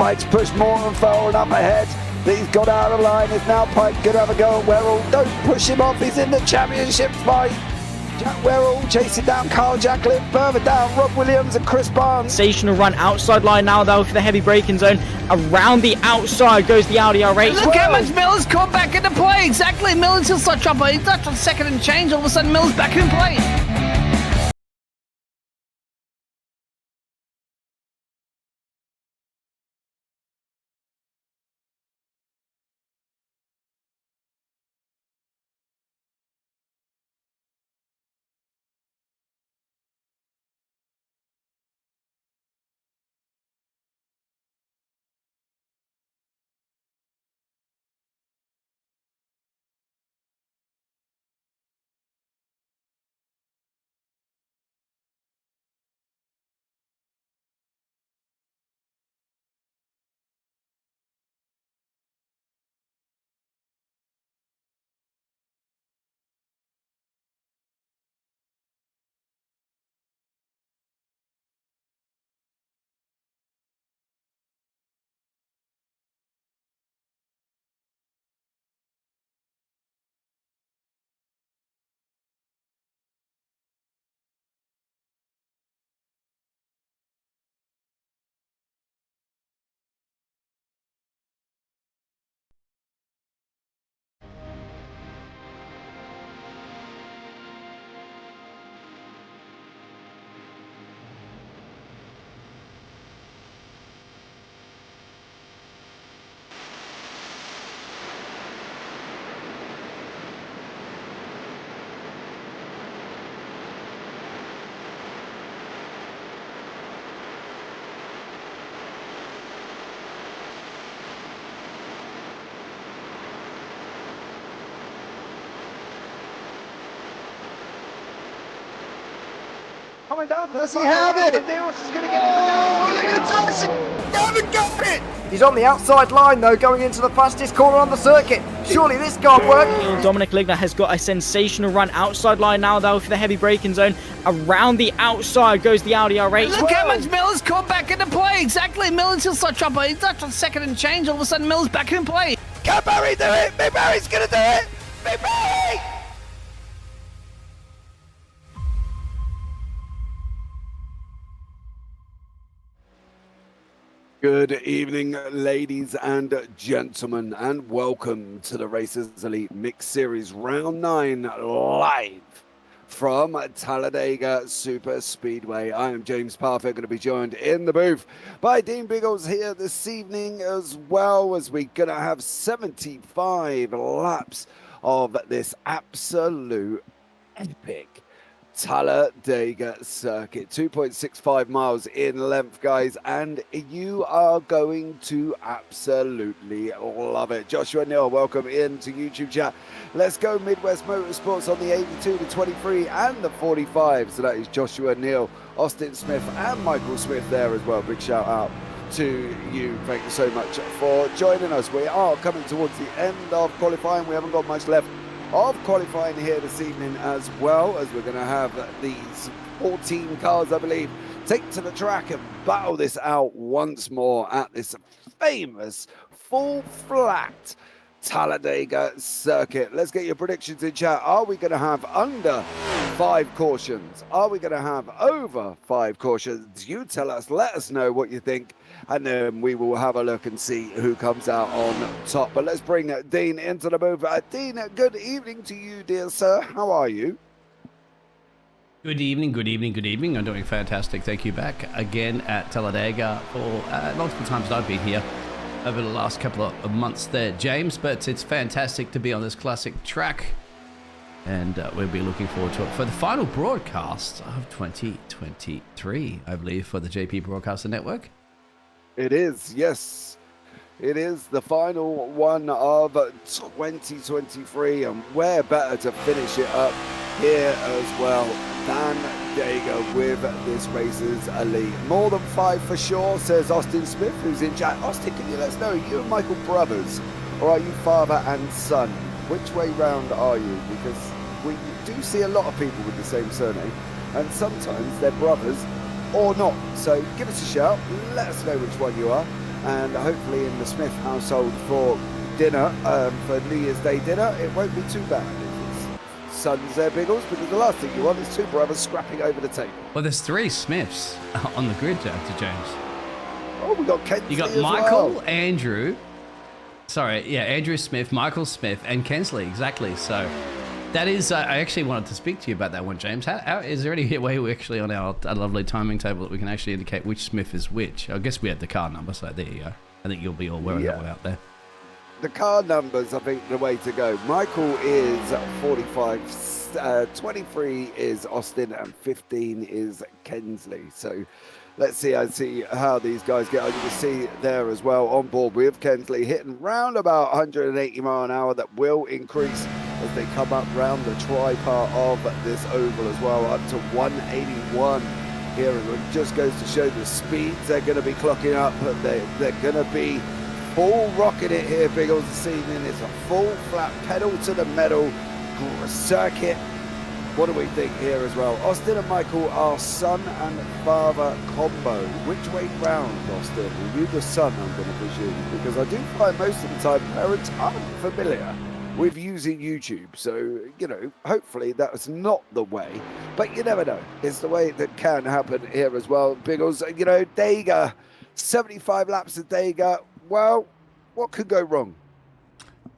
Pike's pushed more and far enough ahead. He's got out of line. Is now Pike going to have a go at Werrell? Don't push him off. He's in the championship fight. Jack Werrell chasing down Carl Jacklin. Further down, Rob Williams and Chris Barnes. Sensational run outside line now though for the heavy braking zone. Around the outside goes the Audi R8. Look how much Miller's caught back into play. Exactly. Miller's still such up. He's touched on second and change. All of a sudden, Miller's back in play. Coming down, does he have it? He's going to get haven't got it! He's on the outside line though, going into the fastest corner on the circuit. Surely this can't work. Dominic Ligner has got a sensational run outside line now though for the heavy braking zone. Around the outside goes the Audi R8. Look how much Miller's caught back into play. Exactly. Miller's still such up. He's touched on second and change. All of a sudden, Miller's back in play. Can Barry do it? Big Barry's going to do it! Big Barry! Good evening, ladies and gentlemen, and welcome to the Racers Elite Mixed Series Round 9 live from Talladega SuperSpeedway. I am James Parfitt, going to be joined in the booth by Dean Biggles here this evening, as well as we're going to have 75 laps of this absolute epic Talladega circuit. 2.65 miles in length, guys, and you are going to absolutely love it. Joshua Neal, welcome into YouTube chat. Let's go Midwest Motorsports on the 82, the 23 and the 45. So that is Joshua Neal, Austin Smith and Michael Smith there as well. Big shout out to you. Thank you so much for joining us. We are coming towards the end of qualifying. We haven't got much left of qualifying here this evening, as well as we're going to have these 14 cars, I believe, take to the track and battle this out once more at this famous full flat Talladega circuit. Let's get your predictions in chat. Are we going to have under 5 cautions? Are we going to have over 5 cautions? You tell us, let us know what you think, and then we will have a look and see who comes out on top. But let's bring Dean into the booth. Dean, good evening to you, dear sir. How are you? Good evening, good evening, good evening. I'm doing fantastic. Thank you. Back again at Talladega for multiple times I've been here over the last couple of months there, James. But it's fantastic to be on this classic track, and we'll be looking forward to it for the final broadcast of 2023, I believe, for the JP Broadcasting Network. It is, yes. It is the final one of 2023, and where better to finish it up here as well than Dega with this Racers Elite. More than 5 for sure, says Austin Smith, who's in chat. Austin, can you let us know, are you and Michael brothers, or are you father and son? Which way round are you? Because we do see a lot of people with the same surname, and sometimes they're brothers or not. So give us a shout, let us know which one you are, and hopefully in the Smith household for dinner, for New Year's Day dinner, it won't be too bad. Son's there, Biggles, because the last thing you want is two brothers scrapping over the table. Well, there's 3 Smiths on the grid, Dr. James. Oh, we got Kensley. You got as Michael, well. Andrew. Sorry, yeah, Andrew Smith, Michael Smith, and Kensley, exactly. So that is, I actually wanted to speak to you about that one, James. How is there any way we actually on our lovely timing table that we can actually indicate which Smith is which? I guess we have the car number, so there you go. I think you'll be all wearing that one out there. The car numbers, I think, the way to go. Michael is 45, 23 is Austin, and 15 is Kensley. So let's see how these guys get on. You can see there as well on board with Kensley hitting round about 180 mile an hour. That will increase as they come up round the tri part of this oval as well, up to 181 here. And it just goes to show the speeds they're going to be clocking up. They're going to be full rocking it here, Biggles, this evening. It's a full flat pedal to the metal circuit. What do we think here as well? Austin and Michael are son and father combo. Which way round, Austin? Are you the son, I'm going to presume? Because I do find most of the time parents aren't familiar with using YouTube. So, you know, hopefully that's not the way. But you never know. It's the way that can happen here as well. Biggles, you know, Dega, 75 laps of Dega. Well, what could go wrong?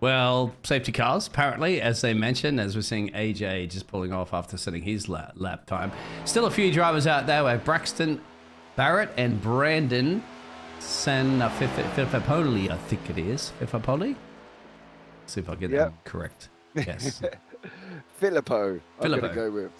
Well, safety cars, apparently, as they mentioned, as we're seeing AJ just pulling off after setting his lap time. Still a few drivers out there. We have Braxton Barrett and Brandon Fifapoli, I think it is. Fifapoli? See if I get that correct. Yes. Filippo. I'm going to go with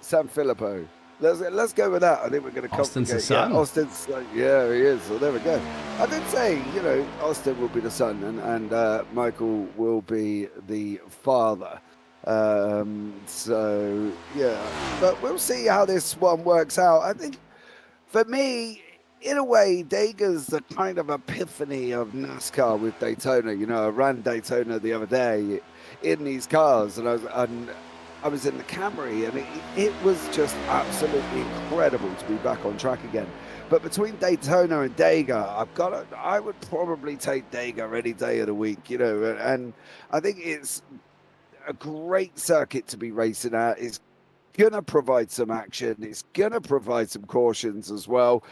Sam Filippo. Let's go with that. I think we're going to Austin's the son. Yeah, Austin's son. Yeah, he is. So there we go. I did say, you know, Austin will be the son and Michael will be the father. So, yeah. But we'll see how this one works out. I think, for me, in a way, Dega's the kind of epiphany of NASCAR with Daytona. You know, I ran Daytona the other day in these cars, and I was in the Camry, and it was just absolutely incredible to be back on track again. But between Daytona and Dega, I would probably take Dega any day of the week, you know, and I think it's a great circuit to be racing at. It's going to provide some action. It's going to provide some cautions as well.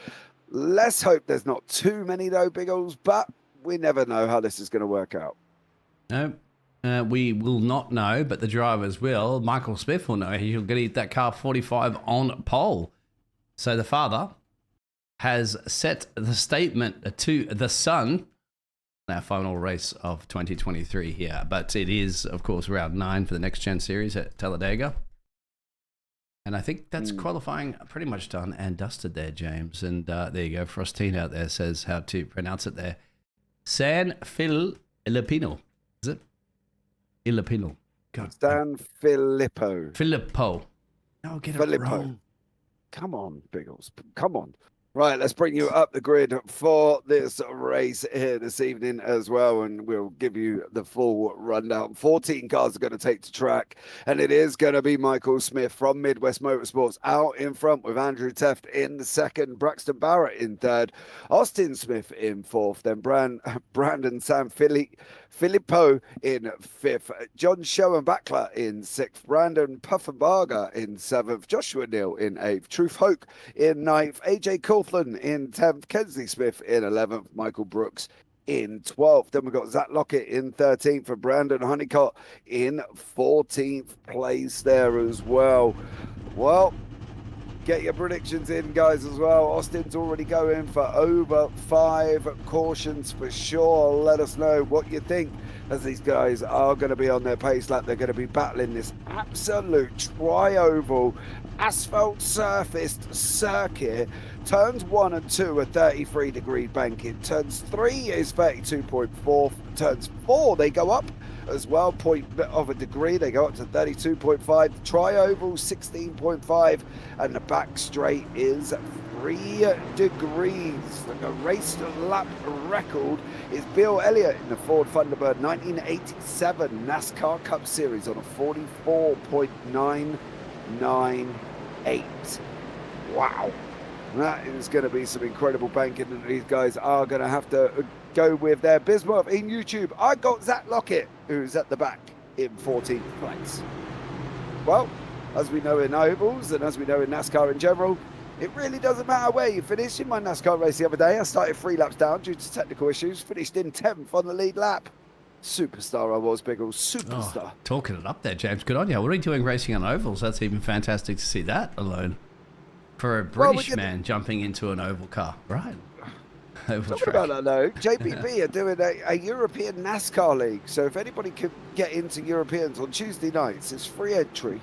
Let's hope there's not too many, though, Biggles, but we never know how this is going to work out. No. We will not know, but the drivers will. Michael Smith will know. He'll get that car 45 on pole. So the father has set the statement to the son. Our final race of 2023 here. But it is, of course, round 9 for the Next Gen Series at Talladega. And I think that's qualifying pretty much done and dusted there, James. And there you go. Frostine out there says how to pronounce it there. San Filipino. Is it? Filipino. God. San Filippo. Filippo. No, get it wrong. Come on, Biggles. Come on. Right, let's bring you up the grid for this race here this evening as well, and we'll give you the full rundown. 14 cars are going to take to track, and it is going to be Michael Smith from Midwest Motorsports out in front with Andrew Teft in the second, Braxton Barrett in third, Austin Smith in fourth, then Brandon San Filippo in fifth, John Schoenbachler in sixth, Brandon Pufferbarger in seventh, Joshua Neal in eighth, Truth Hoke in ninth, AJ Coulthard in 10th, Kensley Smith in 11th, Michael Brooks in 12th. Then we've got Zach Lockett in 13th and Brandon Honeycott in 14th place there as well. Well, get your predictions in, guys, as well. Austin's already going for over 5 cautions for sure. Let us know what you think, as these guys are going to be on their pace lap. They're going to be battling this absolute tri-oval asphalt surfaced circuit. Turns 1 and 2 are 33-degree banking. Turns 3 is 32.4. Turns 4, they go up as well, point of a degree. They go up to 32.5. Tri-oval 16.5, and the back straight is 3 degrees. The race lap record is Bill Elliott in the Ford Thunderbird 1987 NASCAR Cup Series on a 44.998. Wow. That is going to be some incredible banking, and these guys are going to have to go with their Bismuth in YouTube. I got Zach Lockett, who's at the back in 14th place. Well, as we know in ovals and as we know in NASCAR in general, it really doesn't matter where you finish. In my NASCAR race the other day, I started 3 laps down due to technical issues, finished in 10th on the lead lap. Superstar I was, Biggles, superstar. Oh, talking it up there, James. Good on you. What are you doing racing on ovals? That's even fantastic to see that alone. For a British man jumping into an oval car, right? Talking about that though, JPB are doing a European NASCAR league. So if anybody could get into Europeans on Tuesday nights, it's free entry.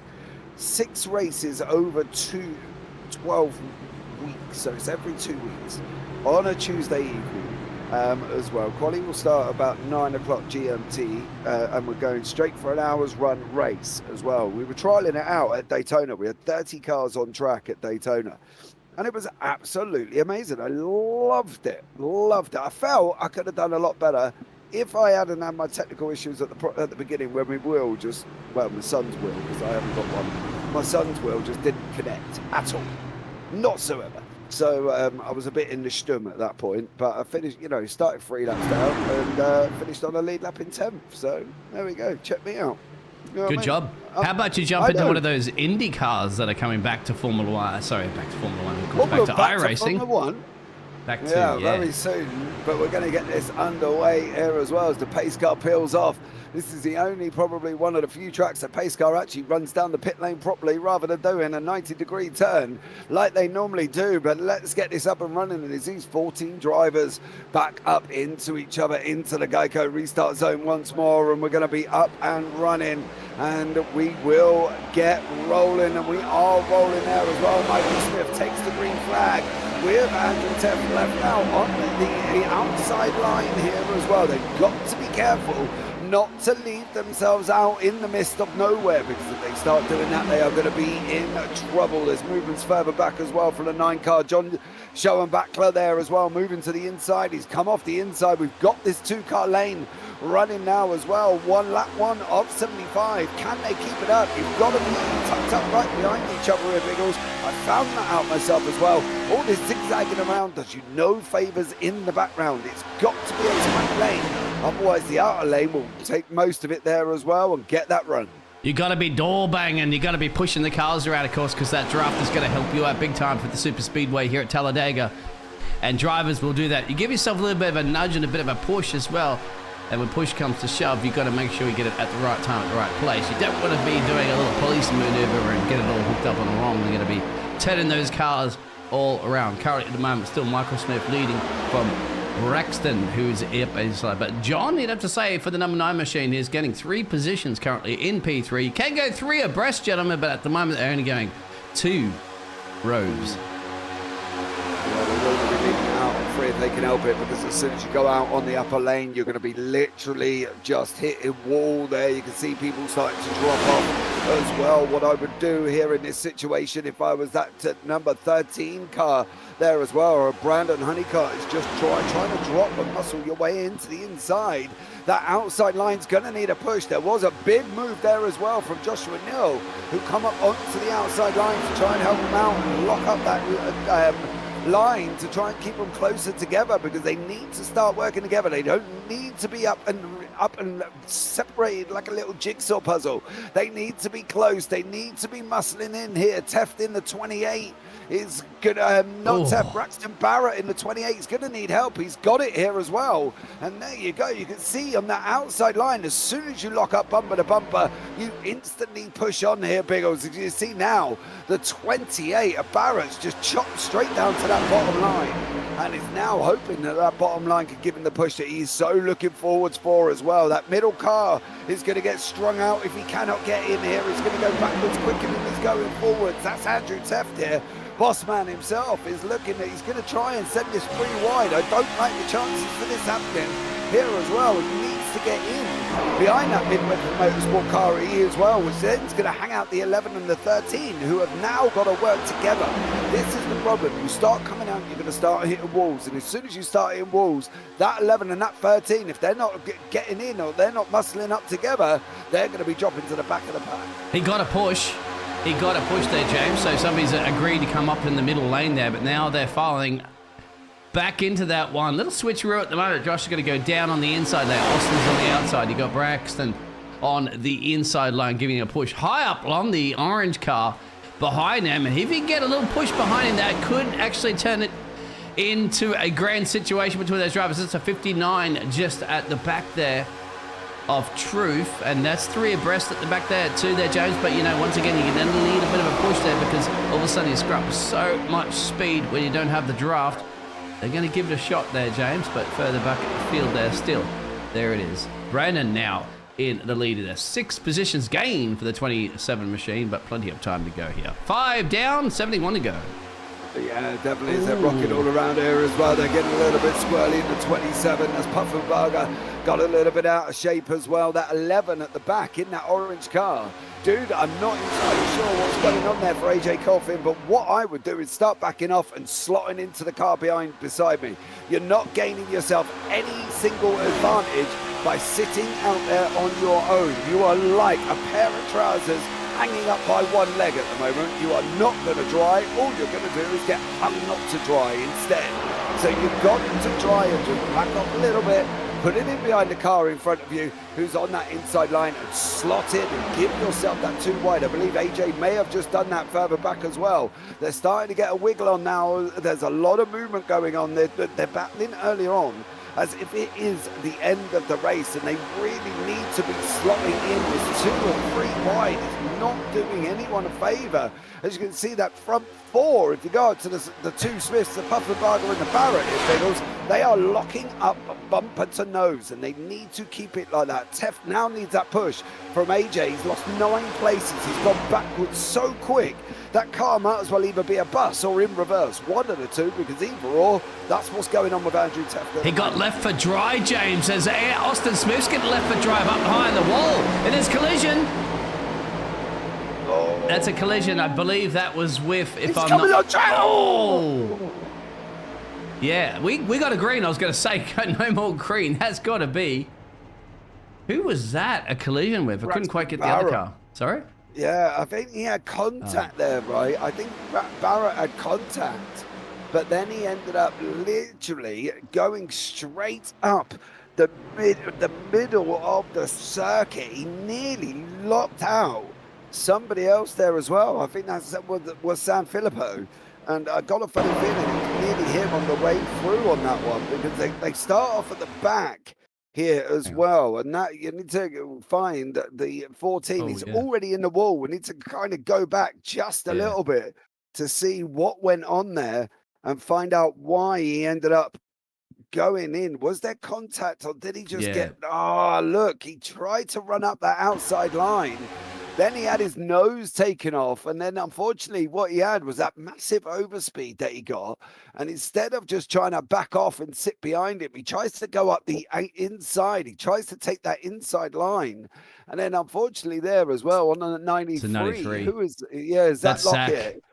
6 races over 12 weeks. So it's every 2 weeks on a Tuesday evening as well. Quali will start about 9 o'clock GMT and we're going straight for an hour's run race as well. We were trialing it out at Daytona. We had 30 cars on track at Daytona. And it was absolutely amazing. I loved it. Loved it. I felt I could have done a lot better if I hadn't had my technical issues at the beginning when my wheel just, well, my son's wheel, because I haven't got one. My son's wheel just didn't connect at all. Not so ever. So I was a bit in the stum at that point. But I finished, you know, started 3 laps down and finished on a lead lap in 10th. So there we go. Check me out. You know Good job. How about you jump into one of those Indy cars that are coming back to Formula One? Sorry, back to Formula One. Of course, back to iRacing. Formula One. Back to, yeah, very soon. But we're going to get this underway here as well as the pace car peels off. This is the only, probably one of the few tracks that pace car actually runs down the pit lane properly rather than doing a 90-degree turn like they normally do. But let's get this up and running. And it's these 14 drivers back up into each other, into the Geico restart zone once more. And we're going to be up and running. And we will get rolling. And we are rolling there as well. Michael Smith takes the green flag with Andrew Teff left now on the outside line here as well. They've got to be careful not to leave themselves out in the midst of nowhere, because if they start doing that, they are going to be in trouble. There's movements further back as well for the 9 car. John Schoenbachler there as well, moving to the inside. He's come off the inside. We've got this 2 car lane running now as well. Lap 1 of 75. Can they keep it up? You've got to be tucked up right behind each other here, Biggles. I found that out myself as well. All this zigzagging around does you no favours in the background. It's got to be a tight lane. Otherwise, the outer lane will take most of it there as well and get that run. You got to be door banging. You got to be pushing the cars around, of course, because that draft is going to help you out big time for the SuperSpeedway here at Talladega. And drivers will do that. You give yourself a little bit of a nudge and a bit of a push as well. And when push comes to shove, you've got to make sure you get it at the right time, at the right place. You don't want to be doing a little police maneuver and get it all hooked up on the wrong. You're going to be turning those cars all around. Currently, at the moment, still Michael Smith leading from Braxton, who's up inside. But John, you'd have to say, for the number 9 machine, is getting 3 positions currently in P3. Can go 3 abreast, gentlemen, but at the moment, they're only going 2 rows. If they can help it, because as soon as you go out on the upper lane, you're going to be literally just hitting wall there. You can see people starting to drop off as well. What I would do here in this situation, if I was that number 13 car there as well, or a Brandon Honeycutt, is just trying to drop and muscle your way into the inside. That outside line's going to need a push. There was a big move there as well from Joshua Neal, who come up onto the outside line to try and help him out and lock up that line to try and keep them closer together, because they need to start working together. They don't need to be up and separated like a little jigsaw puzzle. They need to be close. They need to be muscling in here. Teft in the 28 is gonna not Teft. Braxton Barrett in the 28 is gonna need help. He's got it here as well. And there you go. You can see on that outside line, as soon as you lock up bumper to bumper, you instantly push on here, Biggles. As you see now, the 28 of Barrett's just chopped straight down to that bottom line, and is now hoping that that bottom line could give him the push that he's so looking forwards for as well. That middle car is going to get strung out if he cannot get in here. He's going to go backwards quicker than he's going forwards. That's Andrew Teft here. Bossman himself is looking at, he's going to try and send this pretty wide. I don't like the chances for this happening here as well. He needs to get in behind that Midwestern Motorsport car E as well, which then is going to hang out the 11 and the 13, who have now got to work together. This is the problem. You start coming out, you're going to start hitting walls, and as soon as you start hitting walls, that 11 and that 13, if they're not getting in or they're not muscling up together, they're going to be dropping to the back of the pack. He got a push. He got a push there, James, so somebody's agreed to come up in the middle lane there, but now they're following back into that one. Little switcheroo at the moment. Josh is going to go down on the inside there. Austin's on the outside. You got Braxton on the inside line giving a push. High up on the orange car behind him, and if he can get a little push behind him, that could actually turn it into a grand situation between those drivers. It's a 59 just at the back there of Truth, and that's 3 abreast at the back there, 2 there, James. But, you know, once again, you then need a bit of a push there because all of a sudden you scrap so much speed when you don't have the draft. They're going to give it a shot there, James, but further back at the field there still. There it is. Brandon now in the lead there. 6 positions gained for the 27 machine, but plenty of time to go here. 5 down, 71 to go. Yeah, definitely is a rocket all around here as well. They're getting a little bit squirrely in the 27 as Pufferberger got a little bit out of shape as well. That 11 at the back in that orange car. Dude, I'm not entirely sure what's going on there for AJ Coffin, but what I would do is start backing off and slotting into the car beside me. You're not gaining yourself any single advantage by sitting out there on your own. You are like a pair of trousers hanging up by one leg at the moment. You are not going to dry. All you're going to do is get hung up to dry instead. So you've got to try and just back off a little bit, put it in behind the car in front of you who's on that inside line and slot it and give yourself that 2 wide. I believe AJ may have just done that further back as well. They're starting to get a wiggle on now. There's a lot of movement going on. They're battling earlier on as if it is the end of the race, and they really need to be slotting in. This 2 or 3 wide is not doing anyone a favour. As you can see, that front 4, if you go up to the 2 Smiths, the Pufferberger and the Barrett, Biggles, they are locking up bumper to nose, and they need to keep it like that. Teff now needs that push from AJ. He's lost 9 places. He's gone backwards so quick. That car might as well either be a bus or in reverse. One of the two, because either or, that's what's going on with Andrew Teff. He got left for dry, James, as Austin Smith's getting left for drive up behind the wall. It is collision. Oh. That's a collision. I believe that was with, if He's I'm coming not... on track. Oh! Yeah, we got a green. I was going to say, no more green. That's got to be... Who was that a collision with? I couldn't quite get the other car. Sorry? Yeah, I think he had contact there, right? I think Barrett had contact, but then he ended up literally going straight up the middle of the circuit. He nearly locked out somebody else there as well. I think that was San Filippo, and I got a funny feeling it was nearly him on the way through on that one, because they start off at the back here as well, and that you need to find the 14 is already in the wall. We need to kind of go back just a little bit to see what went on there and find out why he ended up going in. Was there contact, or did he just get look, he tried to run up that outside line, then he had his nose taken off, and then unfortunately what he had was that massive overspeed that he got, and instead of just trying to back off and sit behind him, he tries to go up the inside. He tries to take that inside line, and then unfortunately there as well on the 93, who is that Lockett?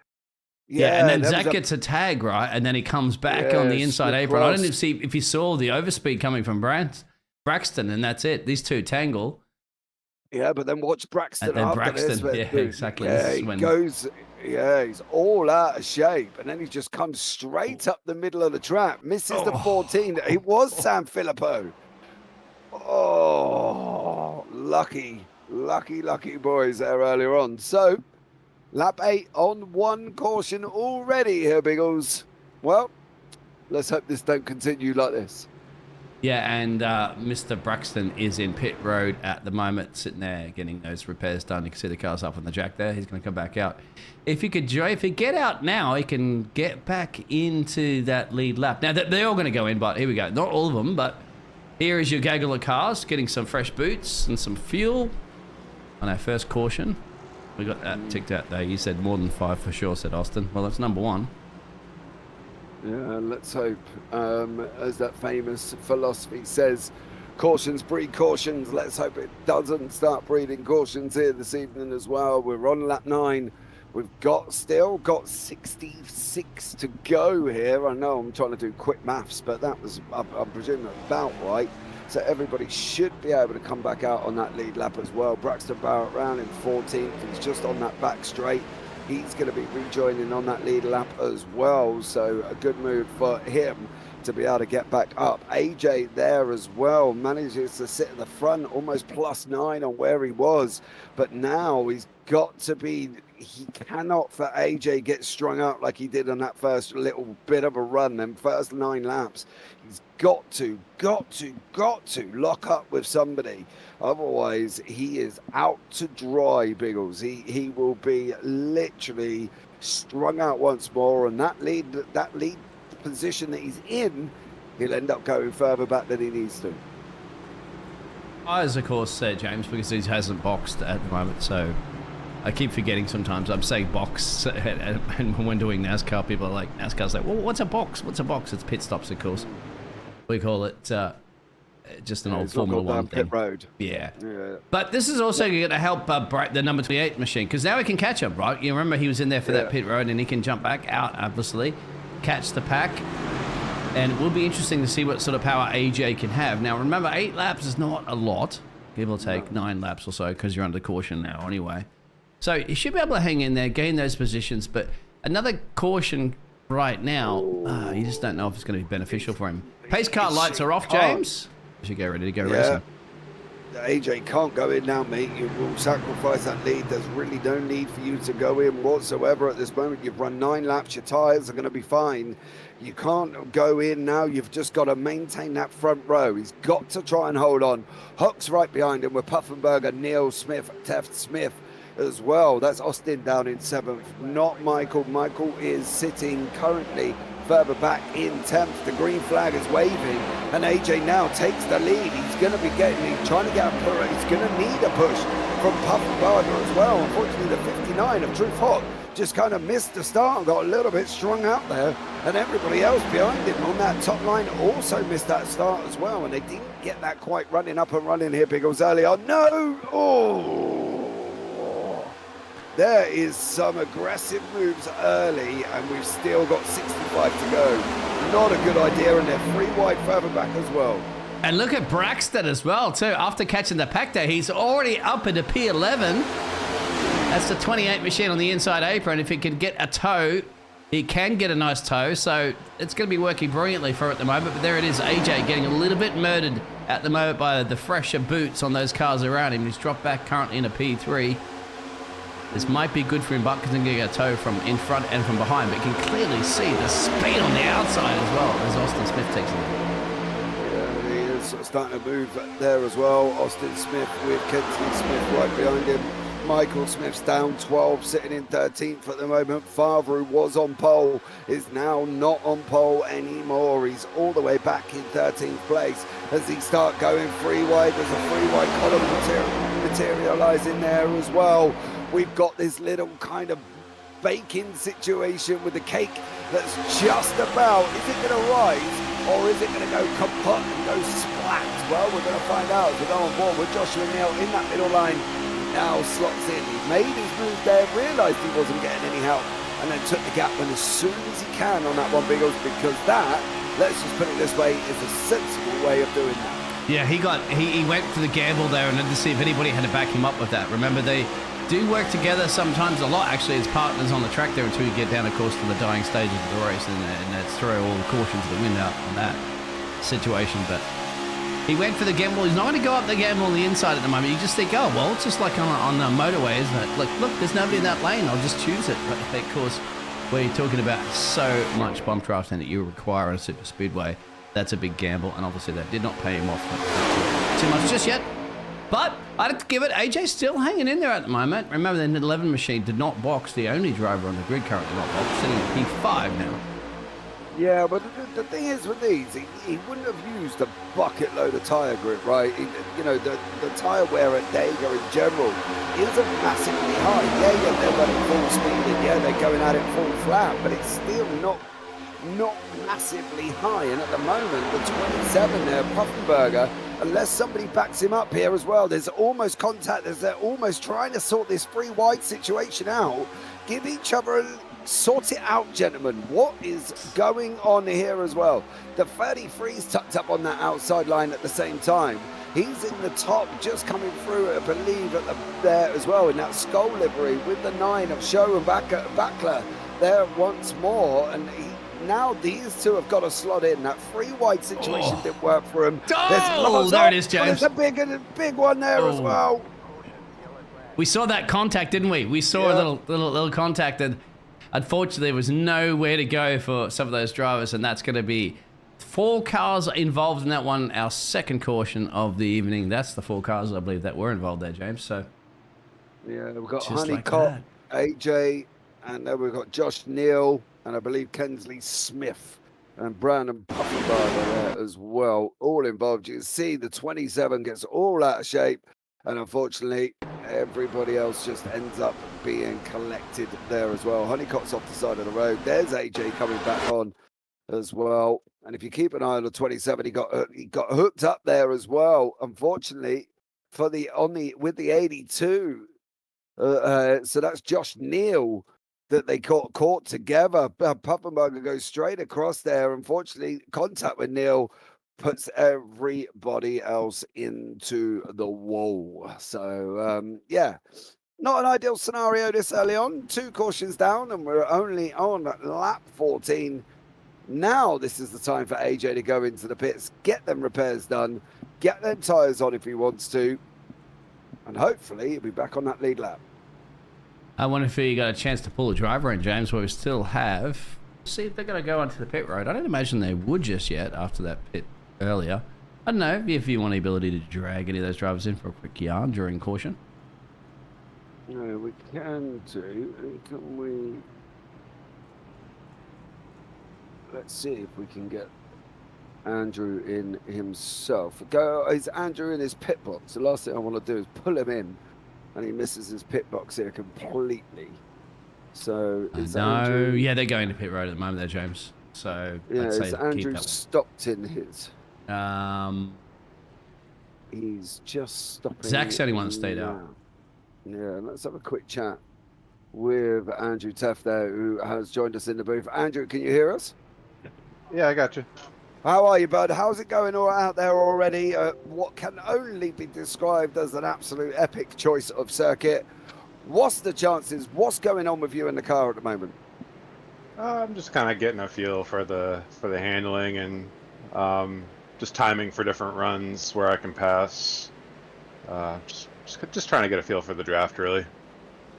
Yeah, and then Zach gets a tag, right? And then he comes back on the inside apron. I don't see if you saw the overspeed coming from Braxton, and that's it. These two tangle. Yeah, but then watch Braxton and then after Braxton, this. exactly. Yeah, he goes, he's all out of shape, and then he just comes straight up the middle of the track, misses the 14. It was San Filippo. Oh, lucky boys there earlier on. So, lap 8 on 1 caution already here, Biggles. Well, let's hope this don't continue like this. Yeah, and Mr. Braxton is in pit road at the moment, sitting there getting those repairs done. You can see the car's up on the jack there. He's going to come back out. If he get out now, he can get back into that lead lap. Now, they're all going to go in, but here we go. Not all of them, but here is your gaggle of cars getting some fresh boots and some fuel on our first caution. We got that ticked out there. You said more than 5 for sure, said Austin. Well, that's number 1. Yeah, let's hope, as that famous philosophy says, cautions breed cautions. Let's hope it doesn't start breeding cautions here this evening as well. We're on lap 9. We've still got 66 to go here. I know I'm trying to do quick maths, but that was, I presume, about right. So everybody should be able to come back out on that lead lap as well. Braxton Barrett round in 14th. He's just on that back straight. He's going to be rejoining on that lead lap as well. So a good move for him to be able to get back up. AJ there as well, manages to sit at the front, almost +9 on where he was. But now he's got to be, he cannot for AJ get strung up like he did on that first little bit of a run, them first 9 laps. He's got to lock up with somebody. Otherwise, he is out to dry, Biggles. He will be literally strung out once more, and that lead position that he's in, he'll end up going further back than he needs to. As of course, James, because he hasn't boxed at the moment, so I keep forgetting sometimes. I'm saying box, and when doing NASCAR, people are like, NASCAR's like, well, what's a box? What's a box? It's pit stops, of course. We call it just an old Formula One thing. Pit road. Yeah. But this is also going to help the number 28 machine, because now he can catch him, right? You remember he was in there for that pit road, and he can jump back out, obviously, catch the pack. And it will be interesting to see what sort of power AJ can have. Now, remember, 8 laps is not a lot. Give or take 9 laps or so, because you're under caution now anyway. So you should be able to hang in there, gain those positions. But another caution right now, you just don't know if it's going to be beneficial for him. Pace car lights are off, James. You should get ready to go racing. AJ can't go in now, mate. You will sacrifice that lead. There's really no need for you to go in whatsoever at this moment. You've run 9 laps. Your tyres are going to be fine. You can't go in now. You've just got to maintain that front row. He's got to try and hold on. Huck's right behind him with Puffenberger, Neil Smith, Teft Smith as well. That's Austin down in 7th, not Michael. Michael is sitting currently further back in 10th. The green flag is waving, and AJ now takes the lead. He's going to be he's trying to get a push. He's going to need a push from Puffenberger as well. Unfortunately, the 59 of Truth Hawk just kind of missed the start and got a little bit strung out there, and everybody else behind him on that top line also missed that start as well, and they didn't get that quite running up and running here, Biggles, early on. No! There is some aggressive moves early, and we've still got 65 to go. Not a good idea, and they're 3 wide further back as well. And look at Braxton as well, too. After catching the pack there, he's already up into P11. That's the 28 machine on the inside apron. If he can get a tow, he can get a nice tow. So it's going to be working brilliantly for at the moment. But there it is, AJ getting a little bit murdered at the moment by the fresher boots on those cars around him. He's dropped back currently in a P3. This might be good for him, but because he can get a tow from in front and from behind. But you can clearly see the speed on the outside as well as Austin Smith takes it. Yeah, he is starting to move there as well. Austin Smith with Kensley Smith right behind him. Michael Smith's down 12, sitting in 13th at the moment. Favre, who was on pole, is now not on pole anymore. He's all the way back in 13th place as he start going 3 wide. There's a 3 wide column materializing there as well. We've got this little kind of baking situation with the cake that's just about, is it going to rise or is it going to go kaput and go splat? Well, we're going to find out as we go on board with Joshua Neal in that middle line. Now slots in. He made his move there, realised he wasn't getting any help, and then took the gap one as soon as he can on that one, Biggles, because that, let's just put it this way, is a sensible way of doing that. Yeah, he went for the gamble there and had to see if anybody had to back him up with that. Remember, they do work together sometimes a lot, actually, as partners on the track there until you get down, of course, to the dying stages of the race, and that's throw all the caution to the wind out on that situation. But he went for the gamble. He's not going to go up the gamble on the inside at the moment. You just think, oh, well, it's just like on the motorway, isn't it? Look, there's nobody in that lane. I'll just choose it. But of course, where you're talking about so much bump drafting that you require on a super speedway, that's a big gamble. And obviously that did not pay him off too much just yet. But I'd have to give it, AJ's still hanging in there at the moment. Remember, the 11 machine did not box. The only driver on the grid currently not boxed, sitting at P5 now. Yeah, but the thing is with these, he wouldn't have used a bucket load of tyre grip, right? The tyre wear at Dega in general isn't massively high. Yeah, they're running full speed, and yeah, they're going at it full flat, but it's still not massively high. And at the moment, the 27 there, Puffenberger, unless somebody backs him up here as well, there's almost contact as they're almost trying to sort this 3 wide situation out. Give each other Sort it out, gentlemen. What is going on here as well? The 33's tucked up on that outside line at the same time. He's in the top, just coming through, I believe, there as well in that skull livery with the 9 of Show and Backler there once more. And now these two have got to slot in. That 3 wide situation didn't work for him. Oh, there it is, James. There's a big one there as well. We saw that contact, didn't we? We saw a little contact, and unfortunately, there was nowhere to go for some of those drivers, and that's going to be 4 cars involved in that one. Our second caution of the evening. That's the 4 cars, I believe, that were involved there, James. So, yeah, we've got just Honeycott, AJ, and then we've got Josh Neal, and I believe Kensley Smith, and Brandon Pufferbarger there as well, all involved. You can see the 27 gets all out of shape, and unfortunately, everybody else just ends up being collected there as well. Honeycott's off the side of the road. There's AJ coming back on as well. And if you keep an eye on the 27, he got hooked up there as well. Unfortunately, for with the 82. So that's Josh Neal that they caught together. Pufferbarger goes straight across there. Unfortunately, contact with Neal puts everybody else into the wall. So yeah, not an ideal scenario this early on. 2 cautions down, and we're only on lap 14. Now this is the time for AJ to go into the pits, get them repairs done, get them tyres on if he wants to, and hopefully he'll be back on that lead lap. I wonder if he got a chance to pull the driver in, James, where we still have. See if they're going to go onto the pit road. I don't imagine they would just yet after that pit earlier. I don't know if you want the ability to drag any of those drivers in for a quick yarn during caution. No, we can do. Can we? Let's see if we can get Andrew in himself. Is Andrew in his pit box? The last thing I want to do is pull him in, and he misses his pit box here completely. So is Andrew... yeah, they're going to pit road at the moment there, James. So yeah, I'd say is Andrew keep stopped in his? He's just stopping. Zach's the only one that stayed out. Yeah, let's have a quick chat with Andrew Teff there, who has joined us in the booth. Andrew, can you hear us? Yeah, I got you. How are you, bud? How's it going all out there already? What can only be described as an absolute epic choice of circuit. What's the chances? What's going on with you in the car at the moment? I'm just kind of getting a feel for the handling and just timing for different runs where I can pass. Just trying to get a feel for the draft, really.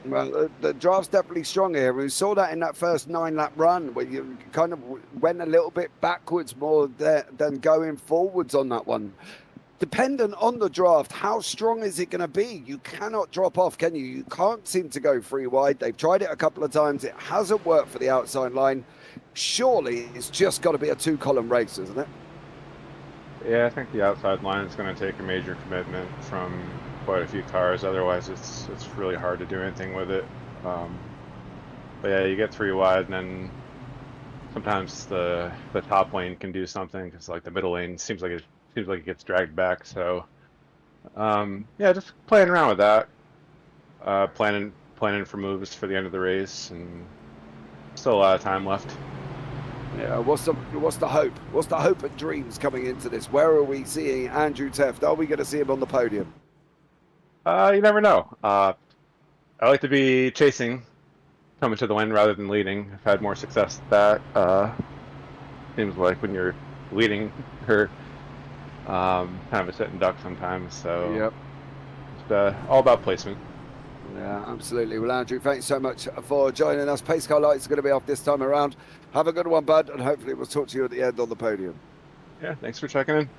Well, the draft's definitely strong here. We saw that in that first 9-lap run where you kind of went a little bit backwards more than going forwards on that one. Dependent on the draft, how strong is it going to be? You cannot drop off, can you? You can't seem to go 3 wide. They've tried it a couple of times. It hasn't worked for the outside line. Surely it's just got to be a 2-column race, isn't it? Yeah, I think the outside line is going to take a major commitment from quite a few cars. Otherwise, it's really hard to do anything with it. But yeah, you get 3 wide, and then sometimes the top lane can do something because like the middle lane seems like it gets dragged back. So yeah, just playing around with that, planning for moves for the end of the race, and still a lot of time left. Yeah, what's the hope? What's the hope and dreams coming into this? Where are we seeing Andrew Teft? Are we going to see him on the podium? You never know. I like to be chasing, coming to the win rather than leading. I've had more success at that. Seems like when you're leading, you're kind of a sit and duck sometimes. So yep, it's all about placement. Yeah, absolutely. Well, Andrew, thanks so much for joining us. Pace car lights are going to be off this time around. Have a good one, bud, and hopefully we'll talk to you at the end on the podium. Yeah, thanks for checking in.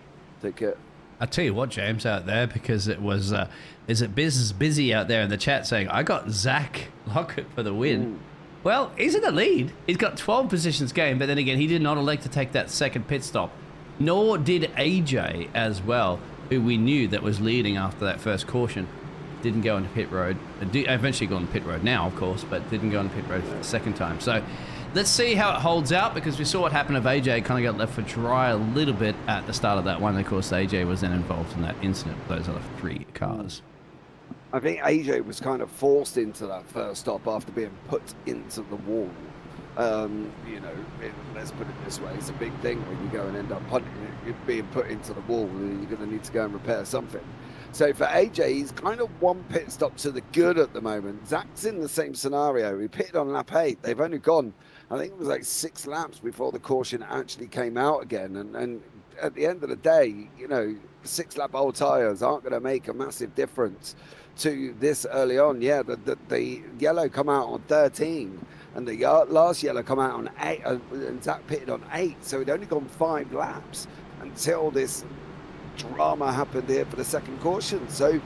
Take care. I tell you what, James, out there, because it was busy out there in the chat saying I got Zach Lockett for the win. Well, he's in the lead. He's got 12 positions gained, but then again, he did not elect to take that second pit stop. Nor did AJ as well, who we knew that was leading after that first caution. Didn't go on pit road. Eventually got on pit road now, of course, but didn't go on pit road for the second time. So let's see how it holds out, because we saw what happened if AJ kind of got left for dry a little bit at the start of that one. Of course, AJ was then involved in that incident with those other 3 cars. I think AJ was kind of forced into that first stop after being put into the wall. You know, let's put it this way, it's a big thing when you go and end up punting it, you're being put into the wall, and you're going to need to go and repair something. So for AJ, he's kind of one pit stop to the good at the moment. Zach's in the same scenario. He pitted on lap 8. They've only gone, I think it was like 6 laps before the caution actually came out again. And at the end of the day, you know, 6-lap old tyres aren't going to make a massive difference to this early on. Yeah, the yellow come out on 13. And the last yellow come out on 8, and Zach pitted on 8. So he'd only gone 5 laps until this drama happened here for the second caution. So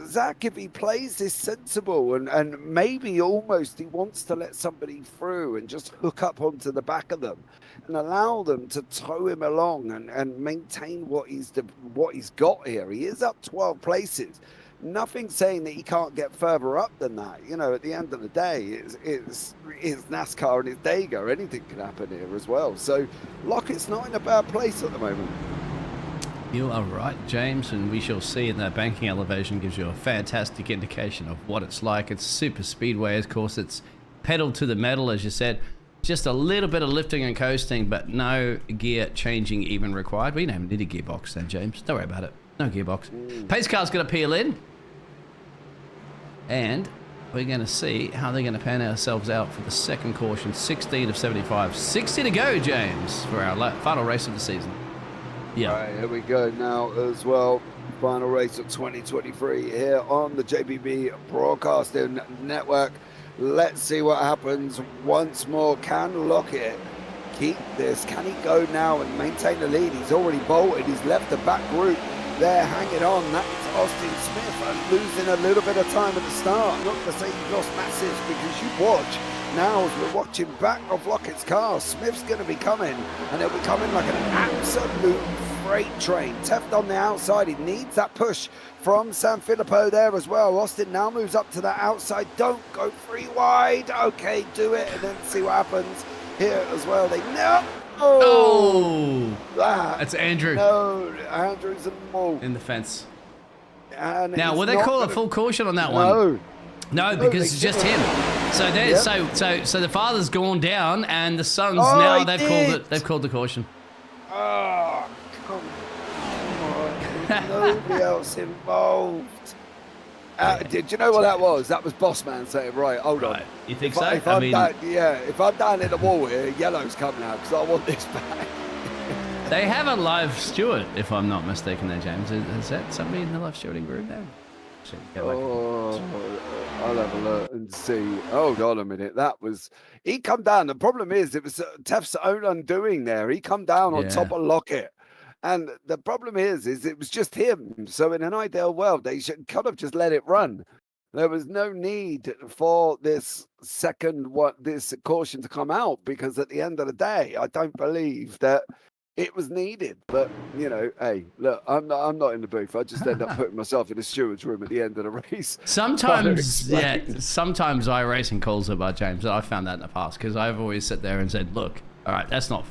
Zach, if he plays this sensible and maybe almost he wants to let somebody through and just hook up onto the back of them and allow them to tow him along and maintain what he's got here. He is up 12 places. Nothing saying that he can't get further up than that. You know, at the end of the day, it's NASCAR and it's Dega. Anything can happen here as well. So Lockett's not in a bad place at the moment. You are right, James, and we shall see. In that banking elevation gives you a fantastic indication of what it's like. It's super speedway, of course. It's pedal to the metal, as you said. Just a little bit of lifting and coasting, but no gear changing even required. We don't even need a gearbox then, James. Don't worry about it. No gearbox. Pace car's going to peel in. And we're going to see how they're going to pan ourselves out for the second caution. 16 of 75. 60 to go, James, for our final race of the season. Yeah. All right, here we go now as well. Final race of 2023 here on the JPB Broadcasting Network. Let's see what happens once more. Can Lockett keep this? Can he go now and maintain the lead? He's already bolted. He's left the back group there hanging on. That is Austin Smith losing a little bit of time at the start. I'm not going to say he lost massive, because you watch now as we're watching back of Lockett's car. Smith's going to be coming, and he'll be coming like an absolute freight train. Teft on the outside. He needs that push from San Filippo there as well. Austin now moves up to that outside. Don't go 3 wide. Okay, do it, and then see what happens here as well. They that's Andrew. No, Andrew's in the fence. And now, will they call a full caution on that one? No, because it's just him. So so the father's gone down, and the son's now they've called the caution. Oh, come on! Nobody else involved. Did you know what that was? That was Boss Man saying, "Right, hold on." You think if so? If I'm down in the wall here, yellow's coming out because I want this back. They have a live steward, if I'm not mistaken there, James. Is that somebody in the live stewarding group there? I'll have a look and see. Hold on a minute. He come down. The problem is it was Teft's own undoing there. He come down on top of Lockett. And the problem is it was just him. So in an ideal world, they should kind of just let it run. There was no need for this this caution to come out, because at the end of the day, I don't believe that it was needed. But, you know, hey, look, I'm not in the booth. I just end up putting myself in the steward's room at the end of the race. Sometimes iRacing calls it by James. I found that in the past, because I've always sat there and said, look, all right, that's not,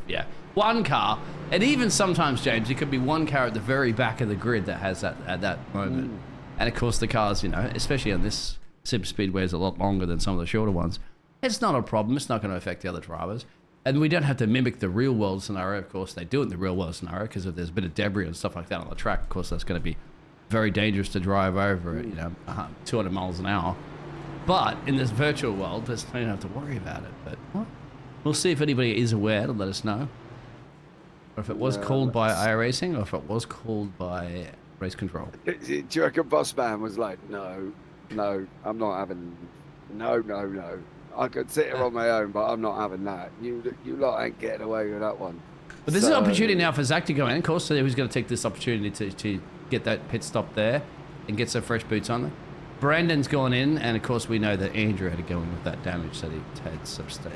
one car, and even sometimes, James, it could be one car at the very back of the grid that has that at that moment. And of course the cars, you know, especially on this super speedway, is a lot longer than some of the shorter ones. It's not a problem. It's not going to affect the other drivers. And we don't have to mimic the real world scenario. Of course, they do it in the real world scenario, because if there's a bit of debris and stuff like that on the track, of course, that's going to be very dangerous to drive over at, 200 miles an hour. But in this virtual world, there's no have to worry about it. But we'll see if anybody is aware to let us know. Or if it was called by iRacing, or if it was called by race control. Do you reckon Boss Man was like, no, I'm not having, no. I could sit here on my own, but I'm not having that. You lot ain't getting away with that one. But this is an opportunity now for Zach to go in. Of course, so he's going to take this opportunity to get that pit stop there and get some fresh boots on there. Brandon's gone in, and of course we know that Andrew had to go in with that damage that he had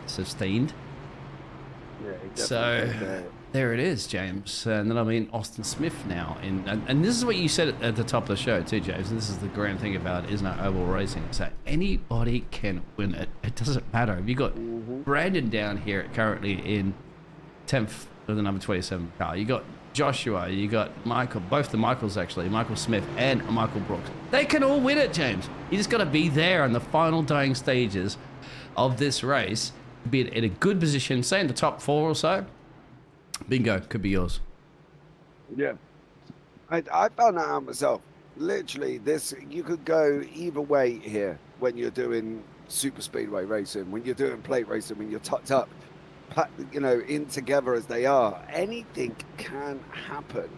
sustained. Yeah, so there it is, James. And then I mean Austin Smith now, and this is what you said at the top of the show too, James. And this is the grand thing about it, isn't it, oval racing? So anybody can win it. It doesn't matter. Have you got Brandon down here currently in 10th with the number 27 car? You got Joshua, you got Michael, both the Michaels actually, Michael Smith and Michael Brooks. They can all win it, James. You just got to be there on the final dying stages of this race. be in a good position, say in the top 4 or so. Bingo, could be yours. Yeah. I found that out myself. Literally, you could go either way here when you're doing super speedway racing, when you're doing plate racing, when you're tucked up, in together as they are. Anything can happen.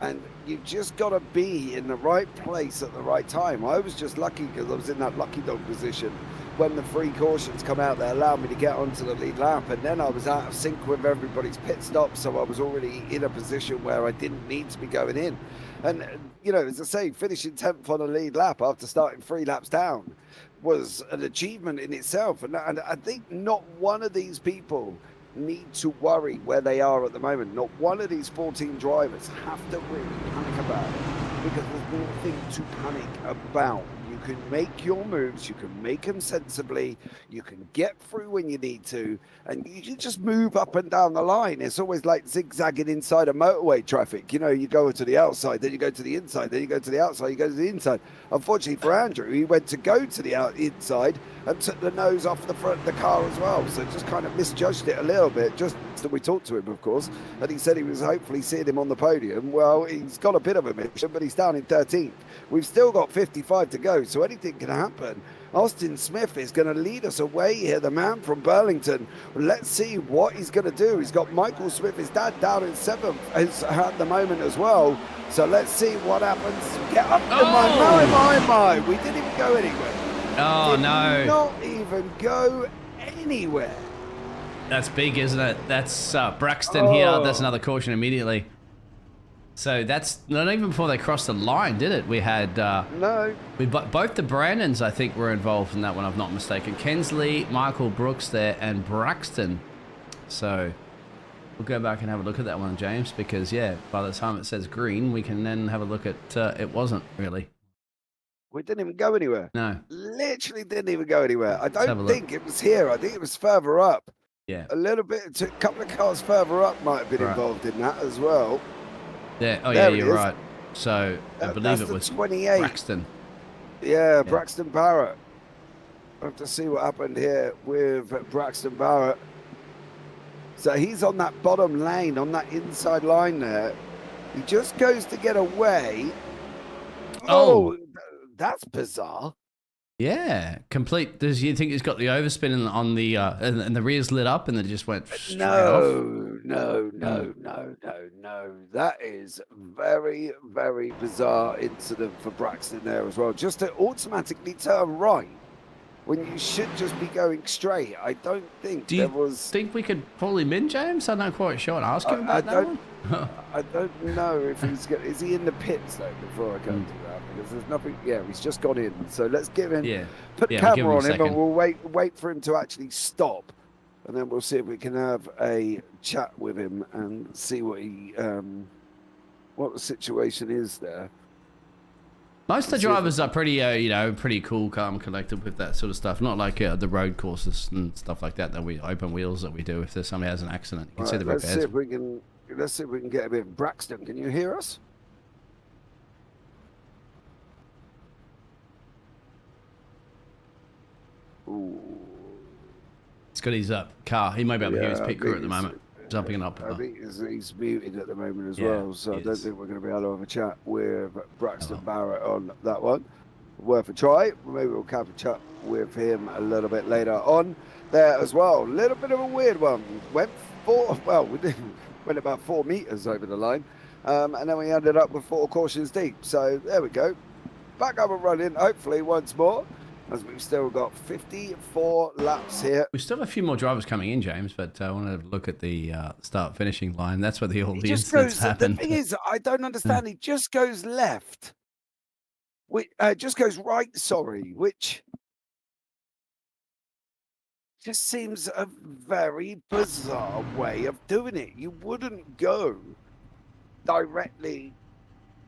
And you just got to be in the right place at the right time. I was just lucky because I was in that lucky dog position when the free cautions come out that allowed me to get onto the lead lap. And then I was out of sync with everybody's pit stop, so I was already in a position where I didn't need to be going in. And, as I say, finishing 10th on a lead lap after starting 3 laps down was an achievement in itself. And I think not one of these people need to worry where they are at the moment. Not one of these 14 drivers have to really panic about it, because there's nothing to panic about. You can make your moves, you can make them sensibly, you can get through when you need to, and you can just move up and down the line. It's always like zigzagging inside a motorway traffic. You go to the outside, then you go to the inside, then you go to the outside, you go to the inside. Unfortunately for Andrew, he went to go to the inside and took the nose off the front of the car as well, so just kind of misjudged it a little bit. Just that we talked to him, of course, and he said he was hopefully seeing him on the podium. Well, he's got a bit of a mission, but he's down in 13th. We've still got 55 to go, so anything can happen. Austin Smith is going to lead us away here, the man from Burlington. Let's see what he's going to do. He's got Michael Smith, his dad, down in 7th at the moment as well. So let's see what happens. Get up to my. We didn't even go anywhere. Oh, no. Not even go anywhere. That's big, isn't it? That's Braxton here. That's another caution immediately. So that's not even before they crossed the line, did it? We had no. Both the Brandons, I think, were involved in that one, if I'm not mistaken. Kensley, Michael Brooks there, and Braxton. So we'll go back and have a look at that one, James, because yeah, by the time it says green, we can then have a look at it wasn't really. We didn't even go anywhere. No. Literally didn't even go anywhere. I don't think it was here. I think it was further up. Yeah. A little bit, a couple of cars further up might have been involved in that as well. Yeah. Oh, yeah, you're right. So I believe it was 28. Braxton. Yeah, Braxton Barrett. I have to see what happened here with Braxton Barrett. So he's on that bottom lane, on that inside line there. He just goes to get away. Oh, that's bizarre. Yeah, complete. Does you think it's got the overspin on the and the rear's lit up and then it just went straight off? No. That is very, very bizarre incident for Braxton there as well. Just to automatically turn right when you should just be going straight. I don't think there was. Think we could pull him in, James? I'm not quite sure. Ask him about that one. I don't know if he's is he in the pits though before I go to that, because there's nothing. Yeah, he's just got in. So let's give him. Yeah. Put the camera on him, and we'll wait for him to actually stop, and then we'll see if we can have a chat with him and see what he what the situation is there. Most of the drivers are pretty, pretty cool, calm, collected with that sort of stuff. Not like the road courses and stuff like that we open wheels that we do. If somebody has an accident, you can see the repairs. Let's see if we can get a bit. Braxton, can you hear us? Ooh. He's got his car. He may be able to hear his pit crew at the moment, jumping it up. I think he's muted at the moment as well, so I don't think we're going to be able to have a chat with Braxton Barrett on that one. Worth a try. Maybe we'll have a chat with him a little bit later on there as well. A little bit of a weird one. We went about 4 meters over the line, and then we ended up with 4 cautions deep. So there we go. Back up and running, hopefully once more, as we've still got 54 laps here. We still have a few more drivers coming in, James, but I want to look at the start-finishing line. That's where all the incidents happen. The thing is, I don't understand. He just goes left. Just goes right, which just seems a very bizarre way of doing it. You wouldn't go directly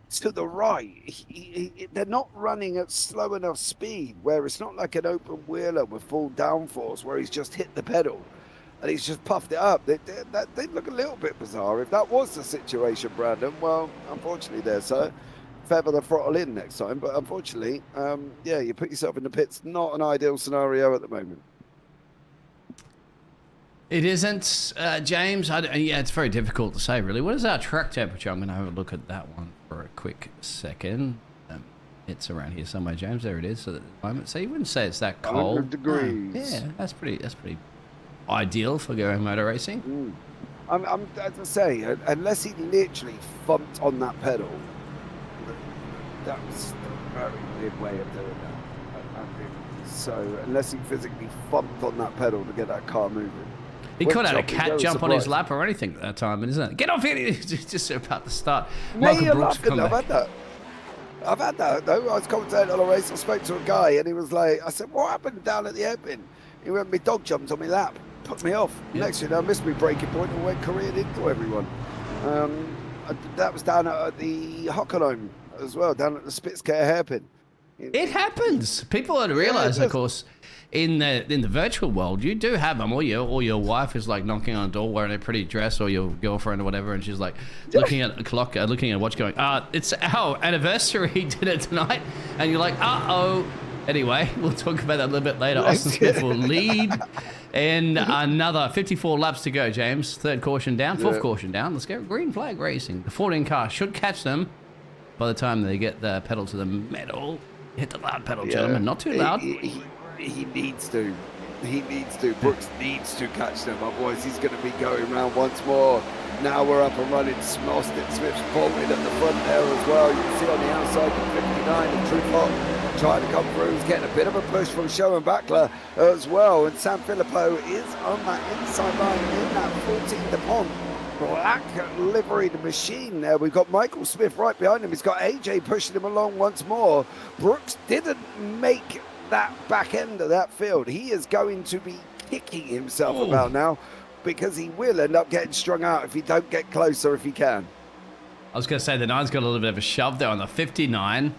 to the right. They're not running at slow enough speed where it's not like an open wheeler with full downforce where he's just hit the pedal and he's just puffed it up. They look a little bit bizarre. If that was the situation, Brandon, well, unfortunately there, sir. Feather the throttle in next time, but unfortunately, you put yourself in the pits. Not an ideal scenario at the moment. It isn't, James. Yeah, it's very difficult to say, really. What is our track temperature? I'm going to have a look at that one for a quick second. It's around here somewhere, James. There it is at the moment. So you wouldn't say it's that cold. 100 degrees. Yeah, that's pretty ideal for going motor racing. I'm as I say, unless he literally thumped on that pedal, that was a very weird way of doing that. I think. So unless he physically thumped on that pedal to get that car moving. He could have had a cat jump on his lap or anything at that time, isn't it? Get off here! He's just about to start. Michael Brooks come back. I've had that though. I was commentating on a race. I spoke to a guy and he was like, I said, what happened down at the hairpin? He went, my dog jumped on my lap, put me off. Yeah. Next year, I missed my breaking point and went careered into everyone. That was down at the Hockenheim as well, down at the Spitzkare hairpin. It happens. People don't realize, of course, in the virtual world, you do have them, or your wife is like knocking on a door wearing a pretty dress, or your girlfriend or whatever, and she's like looking at a clock, looking at a watch, going, it's our anniversary dinner tonight, and you're like, uh-oh. Anyway, we'll talk about that a little bit later. Austin Smith will lead, and another 54 laps to go, James. Third caution down, fourth caution down. Let's go. Green flag racing. The 14 car should catch them by the time they get the pedal to the metal. Hit the loud pedal, gentlemen. Not too loud. He needs to. He needs to. Brooks needs to catch them. Otherwise, he's going to be going round once more. Now we're up and running. Austin Smith's bolted at the front there as well. You can see on the outside the 59 and Truffaut trying to come through. He's getting a bit of a push from Schoen Backler as well. And San Filippo is on that inside line in that 14 DuPont. Black liveried machine there. We've got Michael Smith right behind him. He's got AJ pushing him along once more. Brooks didn't make that back end of that field. He is going to be kicking himself about now because he will end up getting strung out if he don't get closer if he can. I was going to say the 9's got a little bit of a shove there on the 59.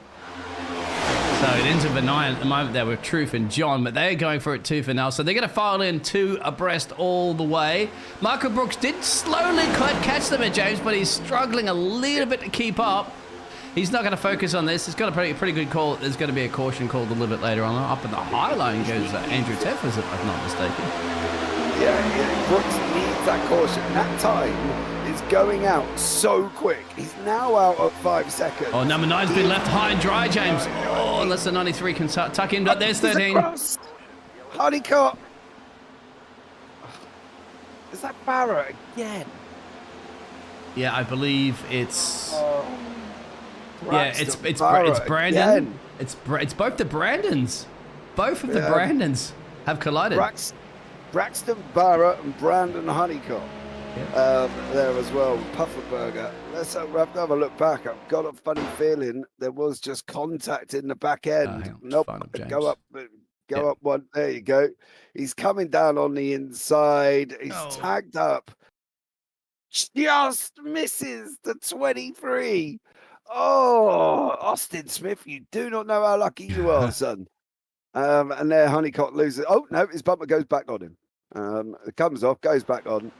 So it ends with a 9 at the moment there with Truth and John, but they're going for it too for now. So they're going to file in two abreast all the way. Michael Brooks did slowly catch them at James, but he's struggling a little bit to keep up. He's not going to focus on this. It's got a pretty good call. There's going to be a caution called a little bit later on. Up in the high line goes Andrew Teff, if I'm not mistaken. Yeah, Brooks needs that caution. That time is going out so quick. He's now out at 5 seconds. Oh, number 9's been left high and dry, James. Oh, unless the 93 can tuck in, but there's 13. Honeycott. Is that Barrett again? Yeah, I believe it's... yeah, it's Brandon. Again. It's both the Brandons. Both of the Brandons have collided. Braxton Barrett and Brandon Honeycott there as well. Pufferberger. Let's have a look back. I've got a funny feeling there was just contact in the back end. Nope. Go up one. There you go. He's coming down on the inside. He's tagged up. Just misses the 23. Oh, Austin Smith, you do not know how lucky you are, son. And there Honeycott loses. Oh, no, his bumper goes back on him. It comes off, goes back on.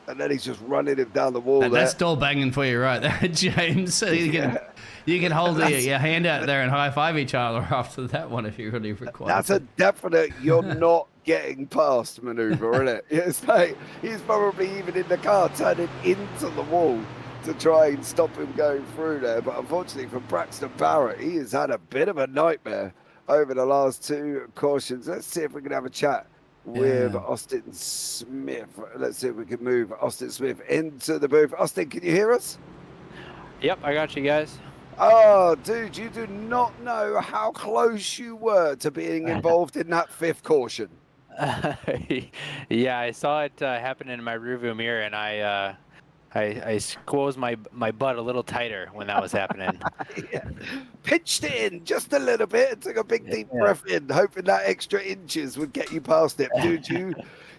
And then he's just running him down the wall. That's door banging for you right there, James. So you can hold your hand out there and high five each other after that one if you really require. That's a definite you're not getting past maneuver, isn't it? It's like he's probably even in the car turning into the wall to try and stop him going through there. But unfortunately for Braxton Barrett, he has had a bit of a nightmare over the last two cautions. Let's see if we can have a chat with Austin Smith. Let's see if we can move Austin Smith into the booth. Austin, can you hear us? Yep, I got you guys. Oh, dude, you do not know how close you were to being involved in that fifth caution. Yeah, I saw it happen in my rearview mirror, and I squeezed my butt a little tighter when that was happening. Pitched it in just a little bit and took a big deep breath in, hoping that extra inches would get you past it. Dude,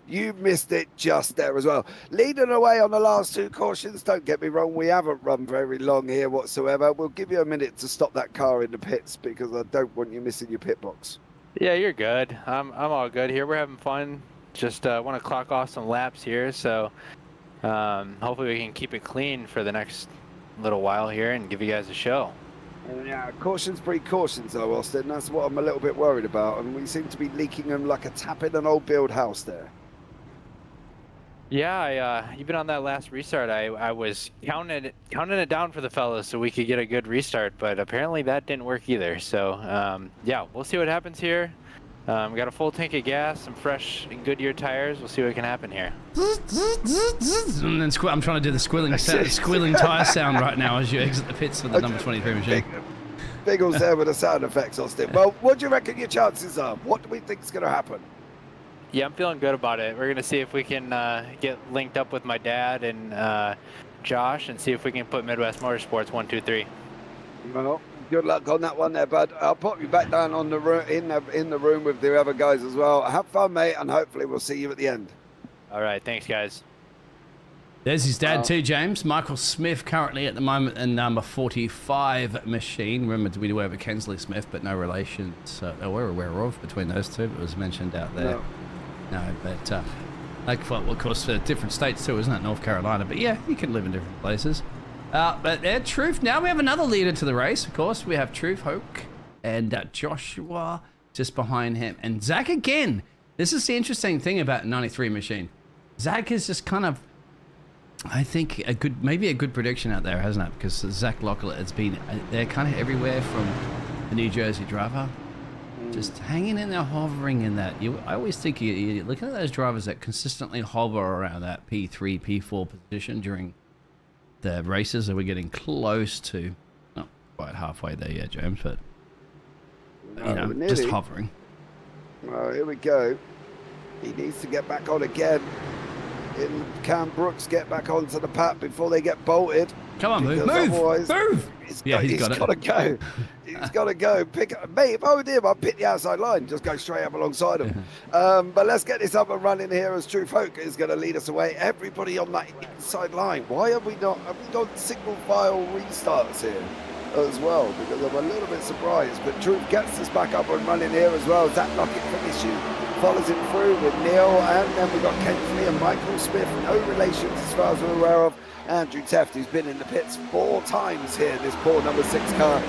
you missed it just there as well. Leading away on the last two cautions, don't get me wrong, we haven't run very long here whatsoever. We'll give you a minute to stop that car in the pits because I don't want you missing your pit box. Yeah, you're good. I'm all good here. We're having fun. Just want to clock off some laps here, so hopefully we can keep it clean for the next little while here and give you guys a show. Yeah, cautions breed cautions though, Austin. That's what I'm a little bit worried about, and we seem to be leaking them like a tap in an old build house there. Yeah, even on that last restart, I was counting it down for the fellas so we could get a good restart, but apparently that didn't work either. So yeah, we'll see what happens here. We got a full tank of gas, some fresh Goodyear tires. We'll see what can happen here. And then I'm trying to do the squealing tire sound right now as you exit the pits with the number 23 machine. Biggles there with the sound effects, Austin. Well, what do you reckon your chances are? What do we think is going to happen? Yeah, I'm feeling good about it. We're going to see if we can get linked up with my dad and Josh and see if we can put Midwest Motorsports 1, 2, 3. Well, good luck on that one there, bud. I'll pop you back down on the in the room with the other guys as well. Have fun, mate, and hopefully we'll see you at the end. All right, thanks, guys. There's his dad too, James. Michael Smith currently at the moment in number 45 machine. Remember, we do have a Kensley Smith, but no relations that we're aware of between those two. It was mentioned out there. No, but like, well, of course, for different states too, isn't it? North Carolina. But yeah, you can live in different places. But Truth, now we have another leader to the race, of course. We have Truth Hoke and Joshua just behind him. And Zach again. This is the interesting thing about 93 machine. Zach is just kind of, I think, maybe a good prediction out there, hasn't it? Because Zach Lockett has been, they're kind of everywhere from the New Jersey driver. Just hanging in there, hovering in that. I always think you're looking at those drivers that consistently hover around that P3, P4 position during the races, that we're getting close to, not quite halfway there yet, James, but just hovering. Well, here we go. He needs to get back on again. Can Brooks get back onto the path before they get bolted? Come on, move! He's got to go. He's got to go. Mate, if I were him, I'd pick the outside line. Just go straight up alongside him. But let's get this up and running here as Truth Hoke is going to lead us away. Everybody on that inside line. Why have we got single file restarts here as well? Because I'm a little bit surprised. But Truth gets us back up and running here as well. Zach Lockett finishes. Follows him through with Neil, and then we've got Kensley and Michael Smith, no relations as far as we're aware of. Andrew Teft, who's been in the pits 4 times here, this poor number 6 car,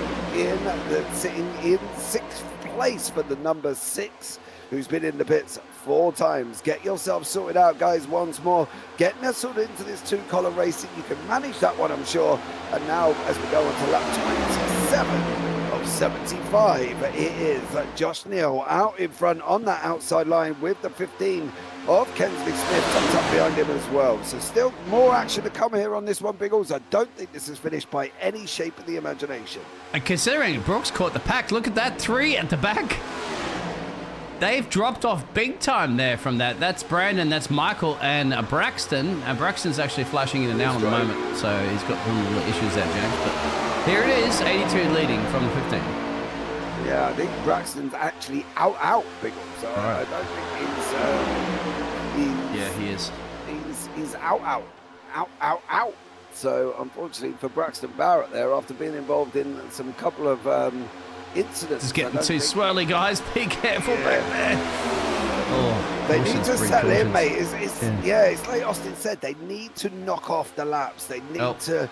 sitting in 6th place for the number 6, who's been in the pits 4 times. Get yourself sorted out, guys, once more. Get nestled into this 2-column racing. You can manage that one, I'm sure. And now, as we go on to lap 27 of 75, it is Josh Neal out in front on that outside line with the 15 of Kensley Smith tucked up behind him as well. So still more action to come here on this one, Biggles. I don't think this is finished by any shape of the imagination. And considering Brooks caught the pack, look at that 3 at the back. They've dropped off big time there from that. That's Brandon, that's Michael, and Braxton. Braxton's actually flashing in and out at the moment, so he's got some little issues there, James. But here it is, 82 leading from the 15. Yeah, I think Braxton's actually out, Biggles. So right. I don't think yeah, he is. He's out. So unfortunately for Braxton Barrett there, after being involved in some couple of incidents. It's getting too swirly, guys. Be careful back there. Oh, they need to settle in, mate. It's like Austin said. They need to knock off the laps. They need to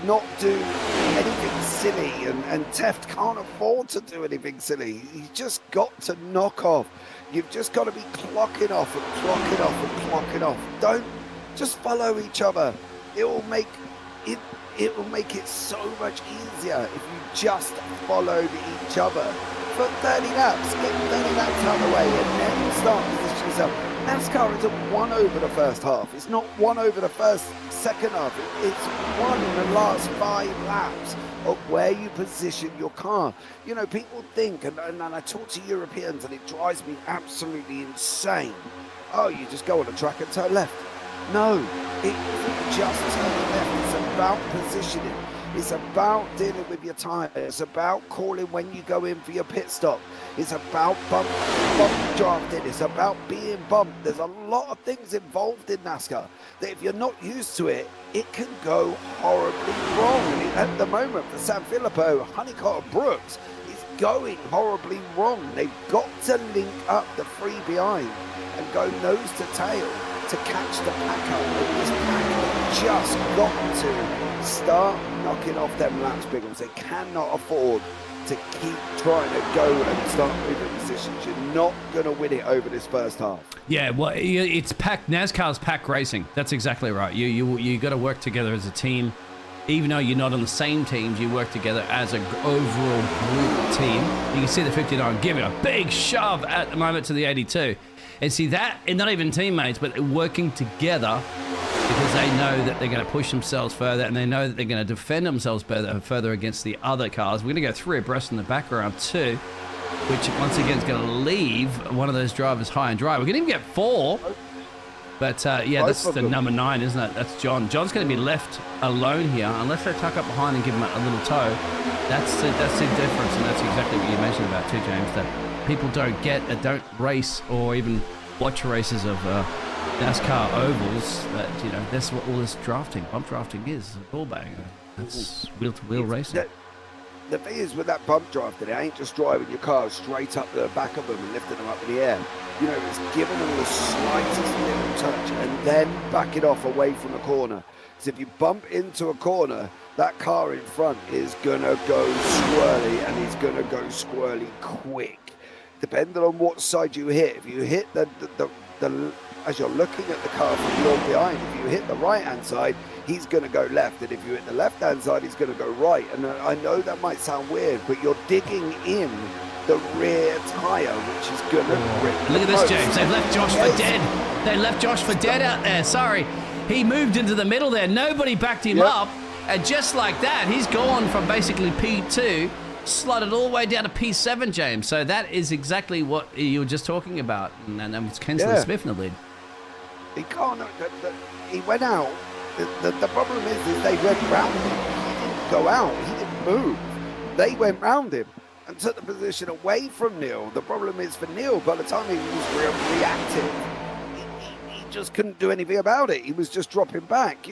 not do anything silly, and Teft can't afford to do anything silly. He's just got to knock off. You've just got to be clocking off and clocking off and clocking off. Don't just follow each other. It will make it so much easier if you just followed each other for 30 laps. Get 30 laps out of the way and then start positioning yourself. NASCAR isn't 1 over the first half. It's not 1 over the second half. It's 1 in the last 5 laps of where you position your car. You know, people think, and I talk to Europeans, and it drives me absolutely insane. Oh, you just go on the track and turn left. No, it isn't just turning left. It's about positioning. It's about dealing with your tyre. It's about calling when you go in for your pit stop. It's about bump drafting. It's about being bumped. There's a lot of things involved in NASCAR that if you're not used to it, it can go horribly wrong. And at the moment, for San Filippo, Honeycutt and Brooks, it's going horribly wrong. They've got to link up the 3 behind and go nose to tail to catch the pack up. And this pack have just got to start knocking off them laps, Biggles. They cannot afford to keep trying to go and start moving positions. You're not going to win it over this first half. Yeah, well, it's pack. NASCAR's pack racing. That's exactly right. You got to work together as a team. Even though you're not on the same teams, you work together as an overall group team. You can see the 59 giving a big shove at the moment to the 82. And see that, and not even teammates, but working together because they know that they're going to push themselves further and they know that they're going to defend themselves further against the other cars. We're going to go 3 abreast in the background too, which once again is going to leave one of those drivers high and dry. We're going to even get 4. But yeah, that's the number 9, isn't it? That's John. John's going to be left alone here unless they tuck up behind and give him a little tow. That's the difference, and that's exactly what you mentioned about too, James. That people don't race or even watch races of NASCAR ovals. That that's what all this bump drafting is. A ball bag. That's wheel-to-wheel racing. The thing is with that bump drafting, it ain't just driving your car straight up the back of them and lifting them up in the air. It's giving them the slightest little touch and then back it off away from the corner. So if you bump into a corner, that car in front is going to go squirrely, and he's going to go squirrely quick. Depending on what side you hit. If you hit the as you're looking at the car from your behind, if you hit the right-hand side, he's going to go left. And if you hit the left-hand side, he's going to go right. And I know that might sound weird, but you're digging in the rear tyre, which is going to rip. Look at this, James. They've left Josh for dead. They left Josh for dead out there. Sorry. He moved into the middle there. Nobody backed him up. And just like that, he's gone from basically P2, slotted all the way down to P7, James. So that is exactly what you were just talking about. And it's Kensley Smith in the lead. He can't. He went out. The problem is they went round him. He didn't go out. He didn't move. They went round him and took the position away from Neil. The problem is for Neil, by the time he was reactive, he just couldn't do anything about it. He was just dropping back.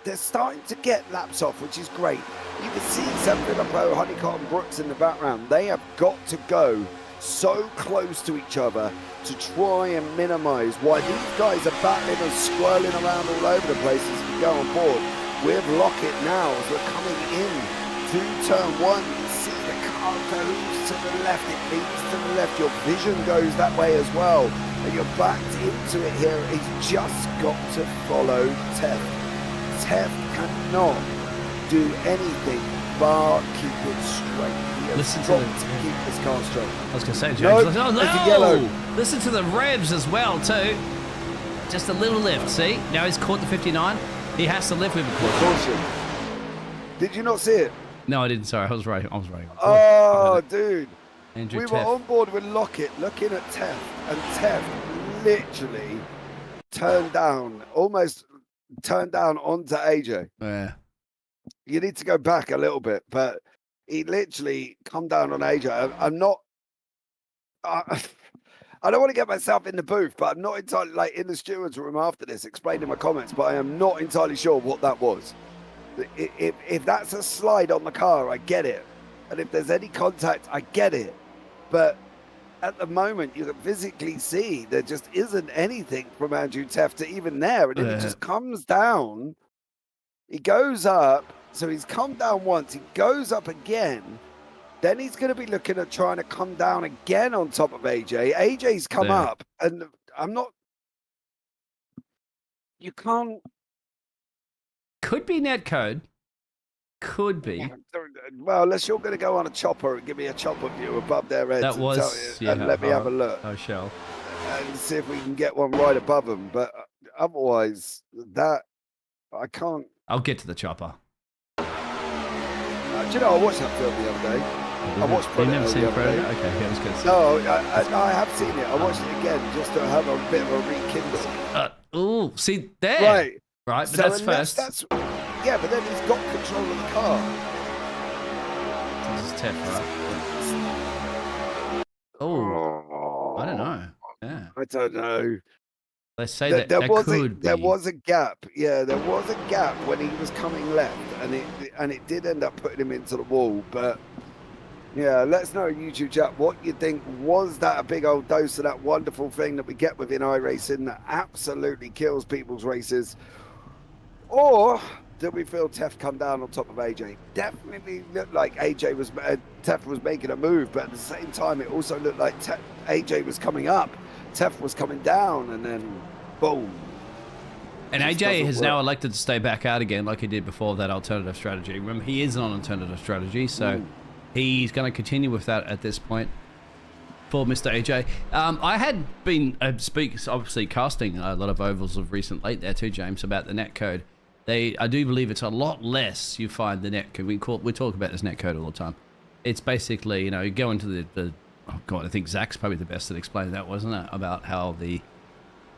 They're starting to get laps off, which is great. You can see Sam Philippo, Honeycott and Brooks in the background. They have got to go so close to each other to try and minimize why these guys are battling and swirling around all over the place as we go on board. With Lockett now as we're coming in to turn 1. You see the car goes to the left, it leads to the left, your vision goes that way as well, and you're backed into it here. He's just got to follow Tef. Tef cannot do anything but keep it straight. Listen to keep this car straight. I was going to say, James. No, no! Yellow. Listen to the revs as well, too. Just a little lift, see? Now he's caught the 59. He has to lift with a caution. Did you not see it? No, I didn't. Sorry, I was right. Oh, dude. Andrew we Teff. were on board with Lockett looking at Teff, and Teff literally almost turned down onto AJ. Yeah. You need to go back a little bit, but he literally come down on AJ. I don't want to get myself in the booth, but I'm not entirely, in the steward's room after this, explaining my comments, but I am not entirely sure what that was. If that's a slide on the car, I get it. And if there's any contact, I get it. But at the moment, you can physically see there just isn't anything from Andrew Teff to even there. And it just comes down. He goes up. So he's come down once. He goes up again. Then he's going to be looking at trying to come down again on top of AJ. AJ's come up. And I'm not... You can't... Could be netcode. Could be. Well, unless you're going to go on a chopper and give me a chopper view above their heads That was... and let me have a look. I shall. And see if we can get one right above them. But otherwise, that... I can't... I'll get to the chopper. Do you know, I watched that film the other day. I watched Predator. You never seen Predator? Okay, yeah, that's good. No, I have seen it. I watched it again just to have a bit of a rekindle. See, there. Right. Right, but so that's first. Yeah, but then he's got control of the car. This is Teff, right? Oh, I don't know. Yeah. I don't know. They say that there was a gap. Yeah, there was a gap when he was coming left, and it did end up putting him into the wall. But yeah, let us know in YouTube chat what you think. Was that a big old dose of that wonderful thing that we get within iRacing that absolutely kills people's races, or did we feel Tef come down on top of AJ? Definitely looked like Tef was making a move, but at the same time, it also looked like AJ was coming up, Tef was coming down, and then boom. And AJ has now elected to stay back out again, like he did before that alternative strategy. Remember, he is on alternative strategy, so he's going to continue with that at this point. For Mr. AJ. I had been obviously casting a lot of ovals of recent late there too, James, about the netcode. I do believe it's a lot less you find the netcode. We talk about this netcode all the time. It's basically, you go into the oh God, I think Zach's probably the best at explaining that, wasn't it? About how the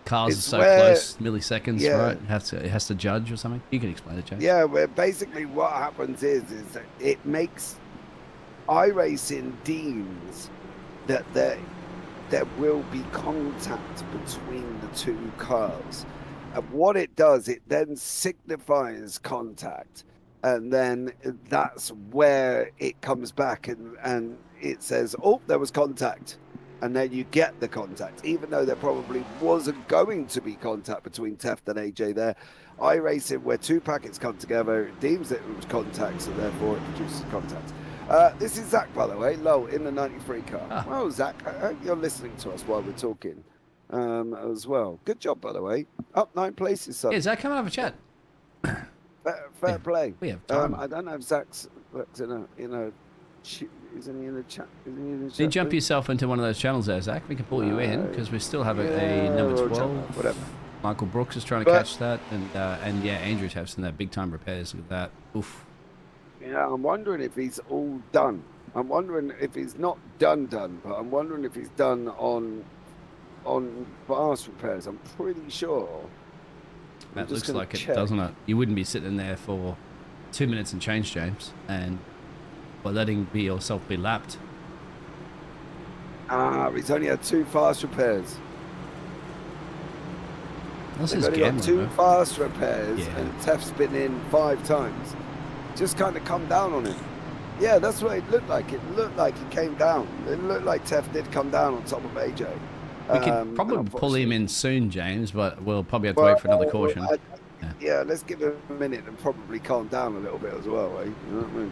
cars are so close, milliseconds, right? It has to judge or something. You can explain it, James. Yeah, where basically what happens is that it makes iRacing deems that there will be contact between the two cars. And what it does, it then signifies contact. And then that's where it comes back and it says, oh, there was contact. And then you get the contact, even though there probably wasn't going to be contact between Teft and AJ there. iRacing, where two packets come together, it deems that it was contact, so therefore it produces contact. This is Zach, by the way, low in the 93 car. Well, Zach, I hope you're listening to us while we're talking as well. Good job, by the way. Up 9 places, son. Yeah, Zach, come and have a chat. Fair play. We have time. I don't know if Zach's isn't he in the chat? Did you jump yourself into one of those channels there, Zach? We can pull you in because we still have a number 12. Whatever. Michael Brooks is trying to catch that, and yeah, Andrew's having that big time repairs with that. Oof. Yeah, I'm wondering if he's all done. I'm wondering if he's not done, but I'm wondering if he's done on fast repairs. I'm pretty sure. That looks like it, doesn't it? You wouldn't be sitting there for 2 minutes and change, James, and by letting yourself be lapped. He's only had 2 fast repairs. This They've is only got 2 fast repairs, yeah. and Tef's been in 5 times. Just kind of come down on him. Yeah, that's what it looked like. It looked like he came down. It looked like Tef did come down on top of AJ. We could probably pull him in soon, James, but we'll probably have to wait for another caution. Yeah, let's give him a minute and probably calm down a little bit as well, eh? You know what I mean?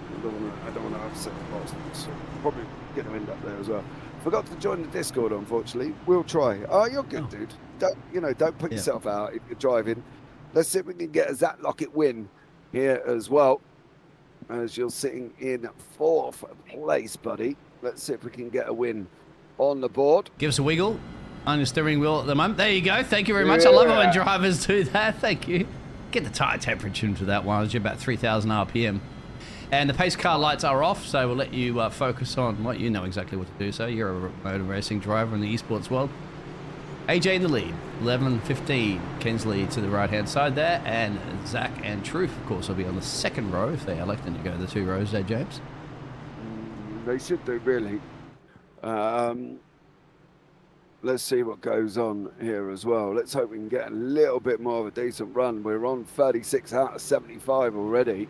I don't want to upset the boss. So probably going to end up there as well. Forgot to join the Discord, unfortunately. We'll try. Oh, you're good, dude. Don't put yourself out if you're driving. Let's see if we can get a Zach Lockett win here as well. As you're sitting in 4th place, buddy. Let's see if we can get a win on the board. Give us a wiggle on your steering wheel at the moment. There you go. Thank you very much. I love it when drivers do that. Thank you. Get the tyre temperature into that one. It's about 3,000 RPM. And the pace car lights are off, so we'll let you focus on what you know exactly what to do. So you're a motor racing driver in the esports world. AJ in the lead, 11-15. Kensley to the right-hand side there, and Zach and Truth, of course, will be on the 2nd row if they elect to go the 2 rows there, James. They should do, really. Let's see what goes on here as well. Let's hope we can get a little bit more of a decent run. We're on 36 out of 75 already.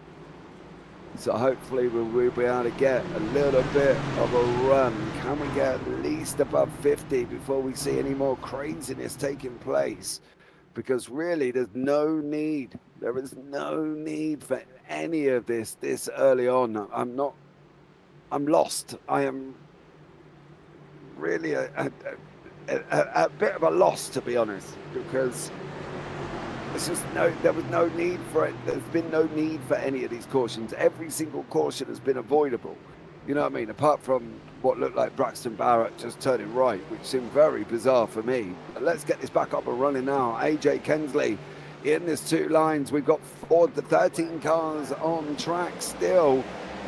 So hopefully we'll be able to get a little bit of a run. Can we get at least above 50 before we see any more craziness taking place? Because really there's no need. There is no need for any of this early on. I'm lost. I am really a bit of a loss, to be honest, because there was no need for it. There's been no need for any of these cautions. Every single caution has been avoidable. You know what I mean? Apart from what looked like Braxton Barrett just turning right, which seemed very bizarre for me. But let's get this back up and running now. AJ Kensley in this 2 lines. We've got 13 cars on track still.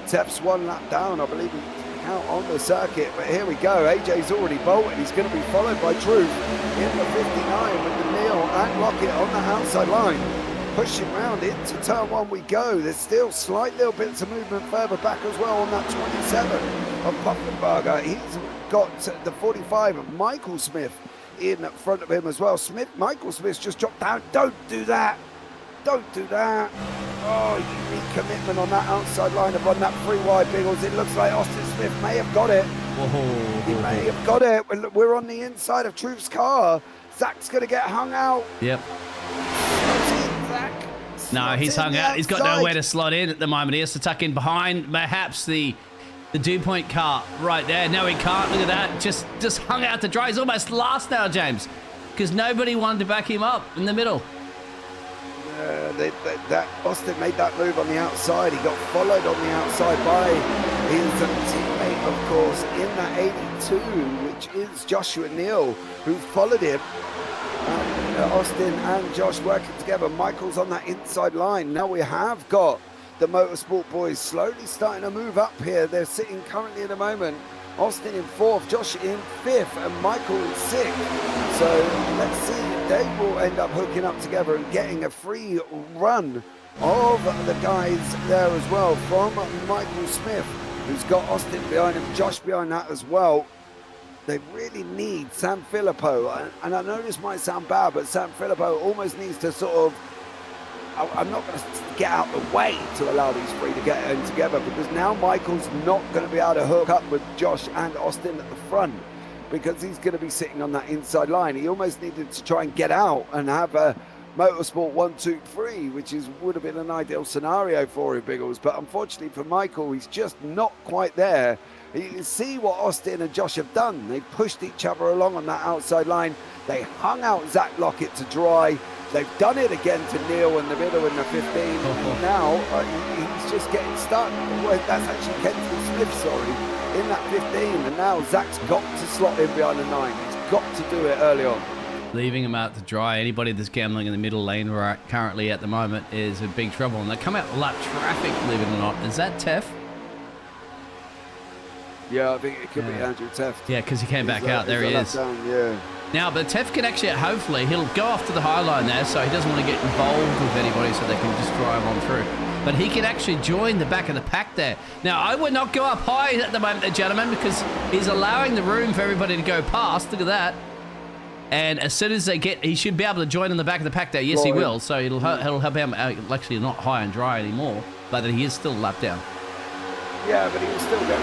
Tef's 1 lap down, I believe, out on the circuit. But here we go. AJ's already bolted. He's going to be followed by Truth in the 59 with the Neil and Lockett on the outside line. Pushing round into turn 1 we go. There's still slight little bits of movement further back as well on that 27 of Puffenberger. He's got the 45 of Michael Smith in front of him as well. Michael Smith's just dropped down. Don't do that. Don't do that. Oh, unique commitment on that outside line of on that 3 wide Biggles. It looks like Austin Smith may have got it. He may have got it. We're on the inside of Truth's car. Zach's going to get hung out. Yep. No, he's hung out. He's got nowhere to slot in at the moment. He has to tuck in behind perhaps the dew point car right there. No, he can't. Look at that. Just hung out to dry. He's almost last now, James, because nobody wanted to back him up in the middle. That Austin made that move on the outside. He got followed on the outside by his teammate, of course, in that 82, which is Joshua Neal, who followed him. Austin and Josh working together. Michael's on that inside line. Now we have got the Motorsport boys slowly starting to move up here. They're sitting currently at the moment. Austin in 4th, Josh in 5th, and Michael in 6th. So let's see if they will end up hooking up together and getting a free run of the guys there as well from Michael Smith, who's got Austin behind him, Josh behind that as well. They really need San Filippo, and I know this might sound bad, but San Filippo almost needs to sort of, I'm not going to get out the way to allow these three to get in together, because now Michael's not going to be able to hook up with Josh and Austin at the front, because he's going to be sitting on that inside line. He almost needed to try and get out and have a Motorsport 1, 2, 3, which would have been an ideal scenario for him, Biggles. But unfortunately for Michael, he's just not quite there. You can see what Austin and Josh have done. They've pushed each other along on that outside line. They hung out Zach Lockett to dry. They've done it again to Neil in the middle in the 15. Now he's just getting stuck. Well, that's actually Kenton Smith, sorry, in that 15. And now Zach's got to slot in behind the 9. He's got to do it early on. Leaving him out to dry. Anybody that's gambling in the middle lane right currently at the moment is in big trouble. And they come out with lap traffic, believe it or not. Is that Teff? Yeah, I think it could be Andrew Teff. Yeah, because he came back out. There he is. Yeah. Now, but Teff can actually, hopefully, he'll go off to the high line there, so he doesn't want to get involved with anybody so they can just drive on through. But he can actually join the back of the pack there. Now, I would not go up high at the moment, gentlemen, because he's allowing the room for everybody to go past. Look at that. And as soon as they get, he should be able to join in the back of the pack there. Yes, he will. So it'll help him actually not high and dry anymore, but he is still lapped down. Yeah, but he will still get,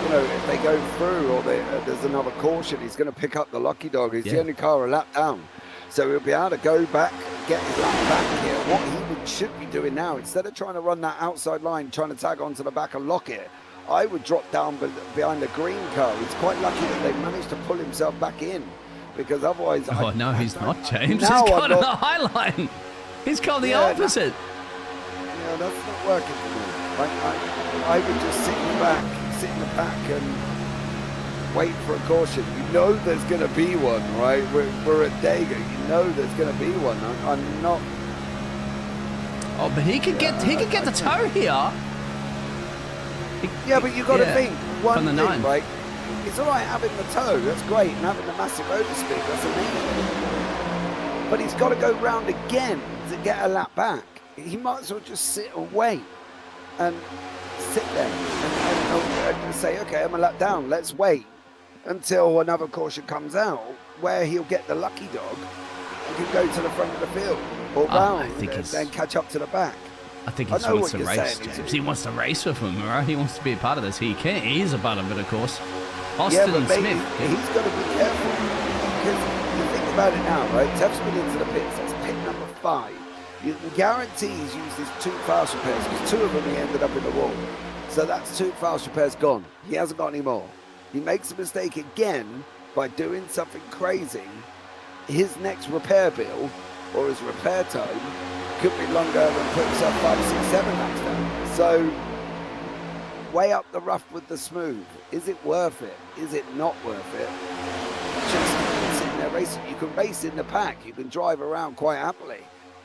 if they go through or there's another caution, he's going to pick up the lucky dog. He's the only car a lap down. So he'll be able to go back, get his lap back here. What he should be doing now, instead of trying to run that outside line, trying to tag onto the back and lock it, I would drop down behind the green car. He's quite lucky that they managed to pull himself back in, because otherwise... Oh, no, he's not, James. He's gone on the high line. He's gone the opposite. Yeah, that's not working for me. I would just sit in the back and wait for a caution. You know there's going to be one, right? We're at Dega. You know there's going to be one. I'm not... Oh, but he could get the toe here. Yeah, but you've got to think. One thing, 9. right? It's all right having the toe. That's great. And having the massive overspeed. That's amazing. But he's got to go round again to get a lap back. He might as well just sit and wait. And sit there and say, okay, I'm a lap down. Let's wait until another caution comes out where he'll get the lucky dog and can go to the front of the field or round and then catch up to the back. I think he wants to race, James. He wants to race with him, right? He wants to be a part of this. He is a part of it, of course. Austin and Smith. He's got to be careful, because you think about it now, right? Teff's been into the pits. That's pit number 5. You can guarantee he's used his 2 fast repairs, because 2 of them he ended up in the wall. So that's 2 fast repairs gone. He hasn't got any more. He makes a mistake again by doing something crazy. His next repair bill, or his repair time, could be longer than put himself 5, 6, 7 laps down. So way up the rough with the smooth. Is it worth it? Is it not worth it? Just sitting there racing. You can race in the pack. You can drive around quite happily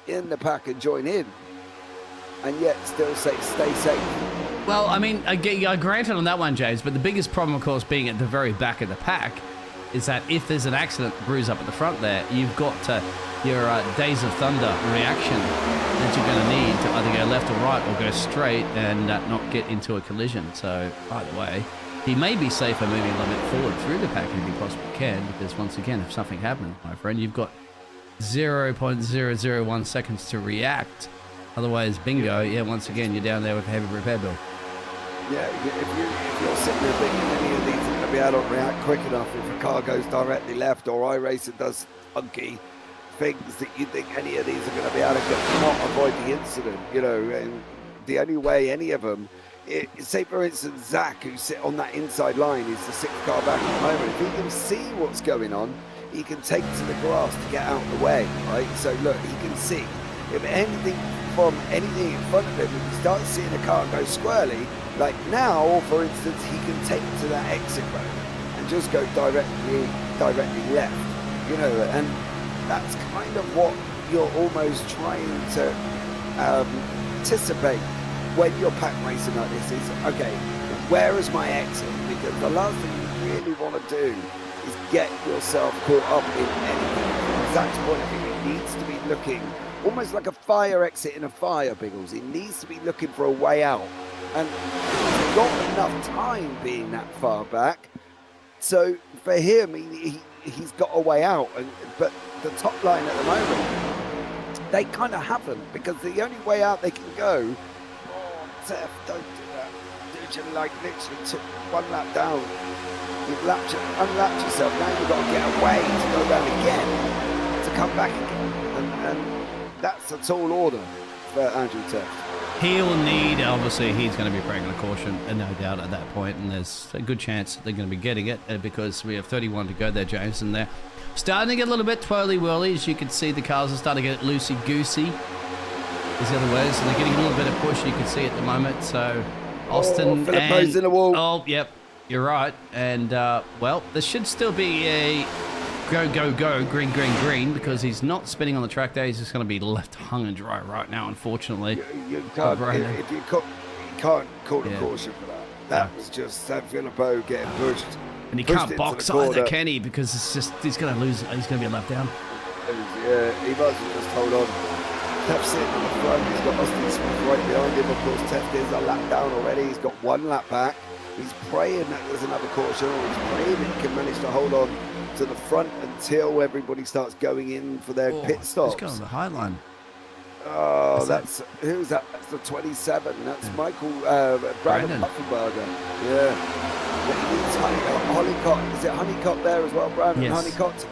in the pack and join in, and yet still stay safe. Well, I mean, I granted on that one, James, but the biggest problem, of course, being at the very back of the pack is that if there's an accident, bruise up at the front there, you've got your Days of Thunder reaction that you're going to need to either go left or right or go straight and not get into a collision. So either way, he may be safer moving a little bit forward through the pack if he possibly can, because once again, if something happens, my friend, you've got 0.001 seconds to react. Otherwise, bingo. Yeah, once again, you're down there with a heavy repair bill. Yeah, if you're sitting there thinking any of these are going to be able to react quick enough if a car goes directly left or iRacing does funky things that you think any of these are going to be able to not avoid the incident, you know, and the only way any of them, say for instance, Zach, who's sit on that inside line, is the 6th car back at the moment. If he can see what's going on, he can take to the grass to get out of the way, right? So look, he can see. If anything from anything in front of him, if he starts seeing a car go squirrely, like now, for instance, he can take to that exit road and just go directly left, you know, and that's kind of what you're almost trying to anticipate when you're pack racing like this is, okay, where is my exit? Because the last thing you really want to do is get yourself caught up in anything. Zach's point of view, he needs to be looking almost like a fire exit in a fire, Biggles. He needs to be looking for a way out. And he's got enough time being that far back. So for him, he's got a way out. But the top line at the moment, they kind of haven't, because the only way out they can go, Seth, don't do that. Dude, you like literally took one lap down. You've unlapped yourself. Now you've got to get away to go down again, to come back again. And that's a tall order for Andrew Teft. He'll need, obviously, he's going to be breaking a caution, and no doubt at that point, and there's a good chance they're going to be getting it because we have 31 to go there, James, and they're starting to get a little bit twirly-whirly. As you can see, the cars are starting to get loosey-goosey. Is the other words, and they're getting a little bit of push, you can see at the moment. So Austin Filippo's in the wall. Oh, yep, you're right. And, well, there should still be a go, green, because he's not spinning on the track there. He's just going to be left hung and dry right now, unfortunately. You can't, you can't call a caution for that. That was just San Filippo getting pushed. And he can't box either, can he? Because it's just, he's going to lose, he's going to be left down. Yeah, he might as well just hold on. Teft's sitting in the front, he's got Austin Smith right behind him. Of course, Teft is a lap down already. He's got one lap back. He's praying that there's another caution, or he's praying that he can manage to hold on to the front until everybody starts going in for their pit stops. He's got on the high line. Oh, who's that? That's the 27. That's Michael Brandon Pufferberger. Yeah. Honeycott. Is it Honeycott there as well, Brandon? Yes. Honeycott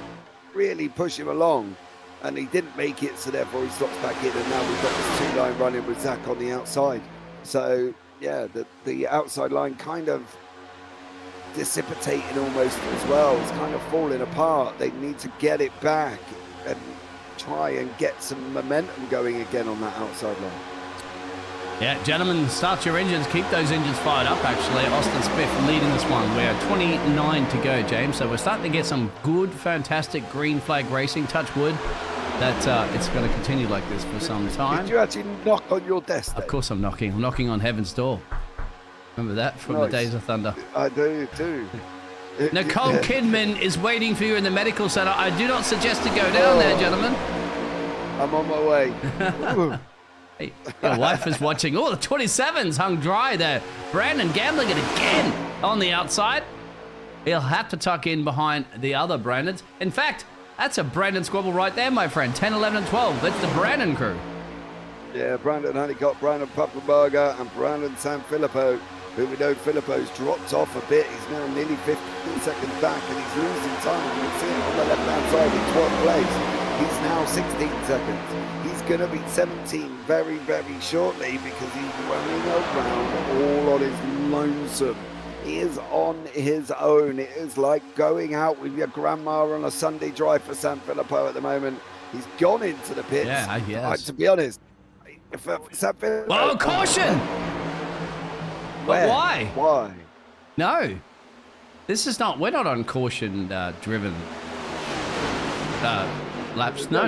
really push him along, and he didn't make it, so therefore he stops back in, and now we've got this 2-line running with Zach on the outside. So yeah, the outside line kind of dissipating almost as well. It's kind of falling apart. They need to get it back and try and get some momentum going again on that outside line. Yeah, gentlemen, start your engines. Keep those engines fired up, actually. Austin Smith leading this one. We're 29 to go, James. So we're starting to get some good, fantastic green flag racing. Touch wood that it's going to continue like this for some time. Did you actually knock on your desk? Of course I'm knocking. I'm knocking on heaven's door. Remember that from the days of Thunder? I do, too. Nicole Kidman is waiting for you in the medical center. I do not suggest to go down there, gentlemen. I'm on my way. Hey, your wife is watching. Oh, the 27's hung dry there. Brandon gambling it again on the outside. He'll have to tuck in behind the other Brandons. In fact, that's a Brandon squabble right there, my friend. 10, 11, and 12. That's the Brandon crew. Yeah, Brandon Honeycott, Brandon Pufferberger, and Brandon Sanfilippo, who we know Filippo's dropped off a bit. He's now nearly 15 seconds back, and he's losing time. You can see it on the left-hand side in 12th place. He's now 16 seconds. He's going to be 17 very, very shortly because he's running around all on his lonesome. He is on his own. It is like going out with your grandma on a Sunday drive for San Filippo at the moment. He's gone into the pits. Yeah, yes. To be honest, San Filippo... Oh, caution! But why? Why? No. This is not... We're not on caution-driven laps. No.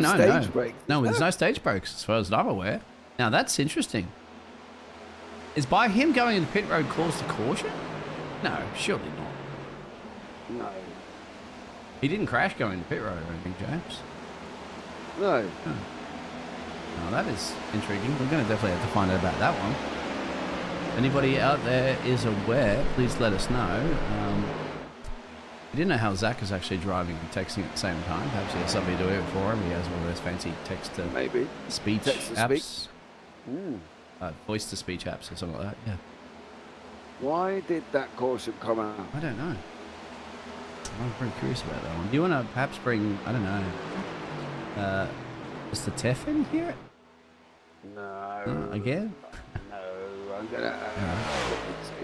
Break. No, there's no stage breaks as far as I'm aware. Now, that's interesting. Is by him going in the pit road caused the caution? No, surely not. No. He didn't crash going in the pit road or anything, James. No. Oh. Now, that is intriguing. We're going to definitely have to find out about that one. Anybody out there is aware, please let us know. I didn't know how Zach is actually driving and texting at the same time. Perhaps he has somebody do it for him. He has one of those fancy text-to-speech apps. Voice-to-speech apps or something like that, yeah. Why did that caution come out? I don't know. I'm pretty curious about that one. Do you want to perhaps bring, I don't know, Is the Tef in here? No. Again? No, I'm gonna.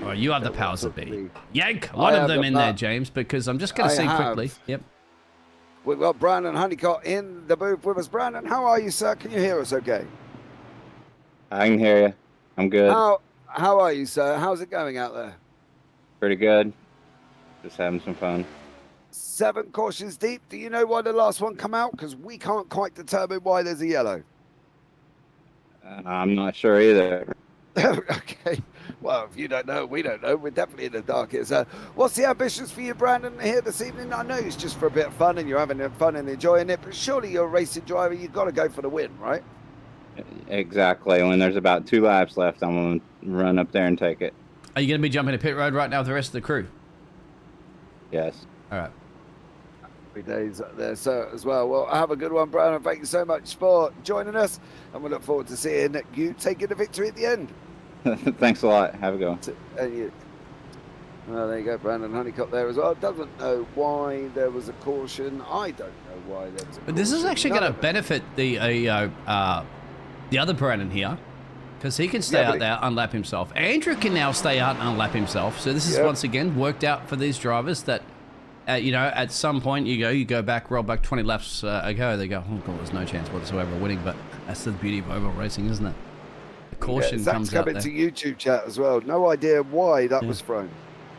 Oh, you have the powers that be. Yank one of them in there, James, because I'm just going to see quickly. Yep. We've got Brandon Honeycott in the booth with us. Brandon, how are you, sir? Can you hear us okay? I can hear you. I'm good. How are you, sir? How's it going out there? Pretty good. Just having some fun. 7 cautions deep. Do you know why the last one come out? Because we can't quite determine why there's a yellow. I'm not sure either. Okay. Well, if you don't know, we don't know. We're definitely in the dark here. So what's the ambitions for you, Brandon, here this evening? I know it's just for a bit of fun and you're having fun and enjoying it, but surely you're a racing driver. You've got to go for the win, right? Exactly. When there's about 2 laps left, I'm going to run up there and take it. Are you going to be jumping to pit road right now with the rest of the crew? Yes. All right. Happy days there, sir, as well. Well, have a good one, Brandon. Thank you so much for joining us, and we look forward to seeing you taking the victory at the end. Thanks a lot. Have a good one. And you. Well, there you go, Brandon Honeycott there as well. Doesn't know why there was a caution. I don't know why there was a caution. But this is actually going to benefit the other Brandon here, because he can stay out there, unlap himself. Andrew can now stay out and unlap himself. So this is once again worked out for these drivers that, you know, at some point you go back, roll back 20 laps ago. They go, oh god, there's no chance whatsoever of winning. But that's the beauty of oval racing, isn't it? The caution comes out there. Zach's coming to YouTube chat as well. No idea why that was thrown.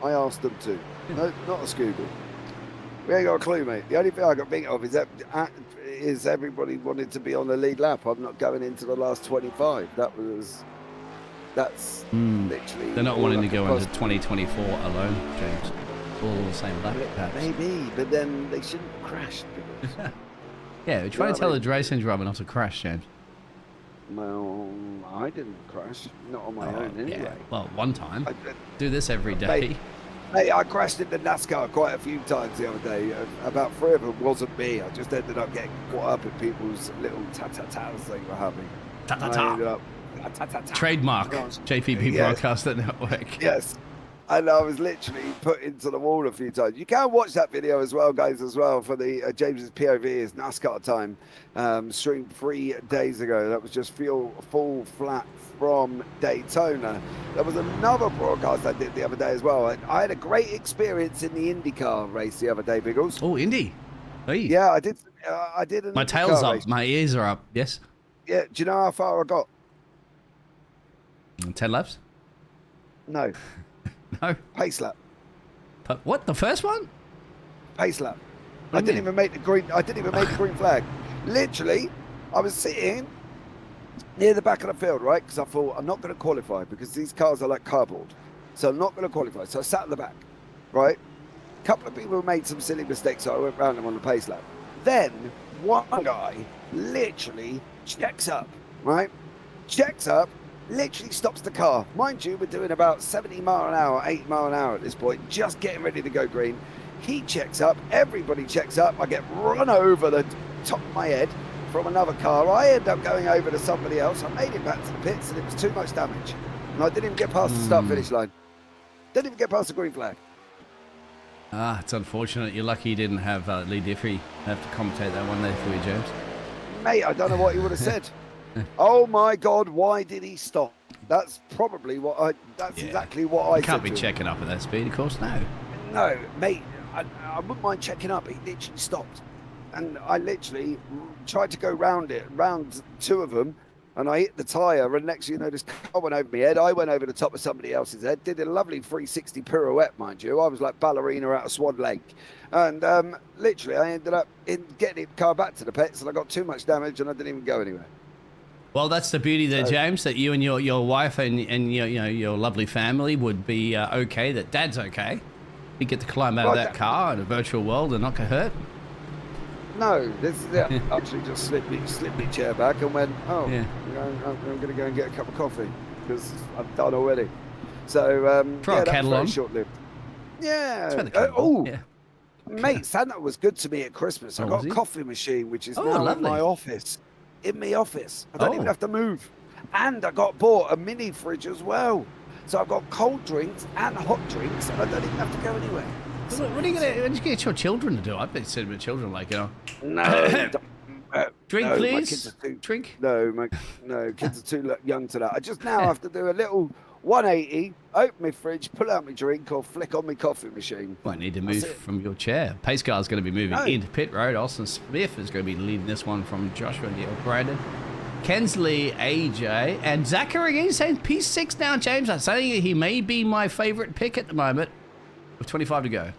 I asked them to. No, not a Scooby. We ain't got a clue, mate. The only thing I got think of is that everybody wanted to be on the lead lap. I'm not going into the last 25. That's literally. They're not wanting to go into 2024 alone, James. All the same lap, perhaps. Maybe, but then they shouldn't crash. Yeah, we're trying to tell the racing driver not to crash, James. Well, I didn't crash. Not on my own, anyway. Yeah. Well, one time. Do this every day. Hey, I crashed into NASCAR quite a few times the other day. About 3 of them wasn't me. I just ended up getting caught up in people's little ta-ta-tas they were having. Ta-ta-ta. Trademark JPB Broadcasting Network. Yes. And I was literally put into the wall a few times. You can watch that video as well, guys, as well, for the James's POV is NASCAR time. Streamed 3 days ago. That was just full flat from Daytona. There was another broadcast I did the other day as well. I had a great experience in the IndyCar race the other day, Biggles. Oh, Indy. Hey. Yeah, I did. I did an My tail's up. My ears are up. Yes. Yeah. Do you know how far I got? 10 laps? No. No. Pace lap. But what? The first one? Pace lap. I didn't even make the green. I didn't even make the green flag. Literally, I was sitting near the back of the field, right? Because I thought I'm not going to qualify because these cars are like cardboard, so I'm not going to qualify. So I sat at the back, right? A couple of people made some silly mistakes, so I went round them on the pace lap. Then one guy literally checks up, right? Checks up. Literally stops the car. Mind you, we're doing about 70 mile an hour, 80 mile an hour at this point, just getting ready to go green. He checks up, everybody checks up. I get run over the top of my head from another car. I end up going over to somebody else. I made it back to the pits and it was too much damage. And I didn't even get past the start-finish line. Didn't even get past the green flag. Ah, it's unfortunate. You're lucky you didn't have Lee Diffie have to commentate that one there for you, James. Mate, I don't know what he would have said. Oh my God, why did he stop? That's probably what I, exactly what I said. You can't be checking up at that speed, of course, no. No, mate, I wouldn't mind checking up. He literally stopped. And I literally tried to go round 2 of them, and I hit the tyre, and next thing you know, this car went over my head. I went over the top of somebody else's head, did a lovely 360 pirouette, mind you. I was like ballerina out of Swan Lake. And literally, I ended up getting the car back to the pits, and I got too much damage, and I didn't even go anywhere. Well, that's the beauty there, James, that you and your wife and your lovely family would be okay, that Dad's okay. You get to climb out of that car in a virtual world and not get hurt. No, this is it. Actually just slipped my chair back and went, I'm going to go and get a cup of coffee because I'm done already. So, try a kettle on. Short-lived. Yeah. Mate, Santa was good to me at Christmas. I got a coffee machine, which is now in my office. In my office. I don't even have to move. And I bought a mini fridge as well. So I've got cold drinks and hot drinks, and I don't even have to go anywhere. So what are you going to get your children to do? I bet you said with children, like, No. Drink, No, my please. kids are too, Drink. No, kids are too young to that. I just now have to do a little 180, open my fridge, pull out my drink, or flick on my coffee machine. Won't need to move from your chair. Pace car's going to be moving into pit road. Austin Smith is going to be leading this one from Joshua Neal, Brandon, Kensley, AJ, and Zachary again saying P6 now, James. I'm saying he may be my favourite pick at the moment with 25 to go.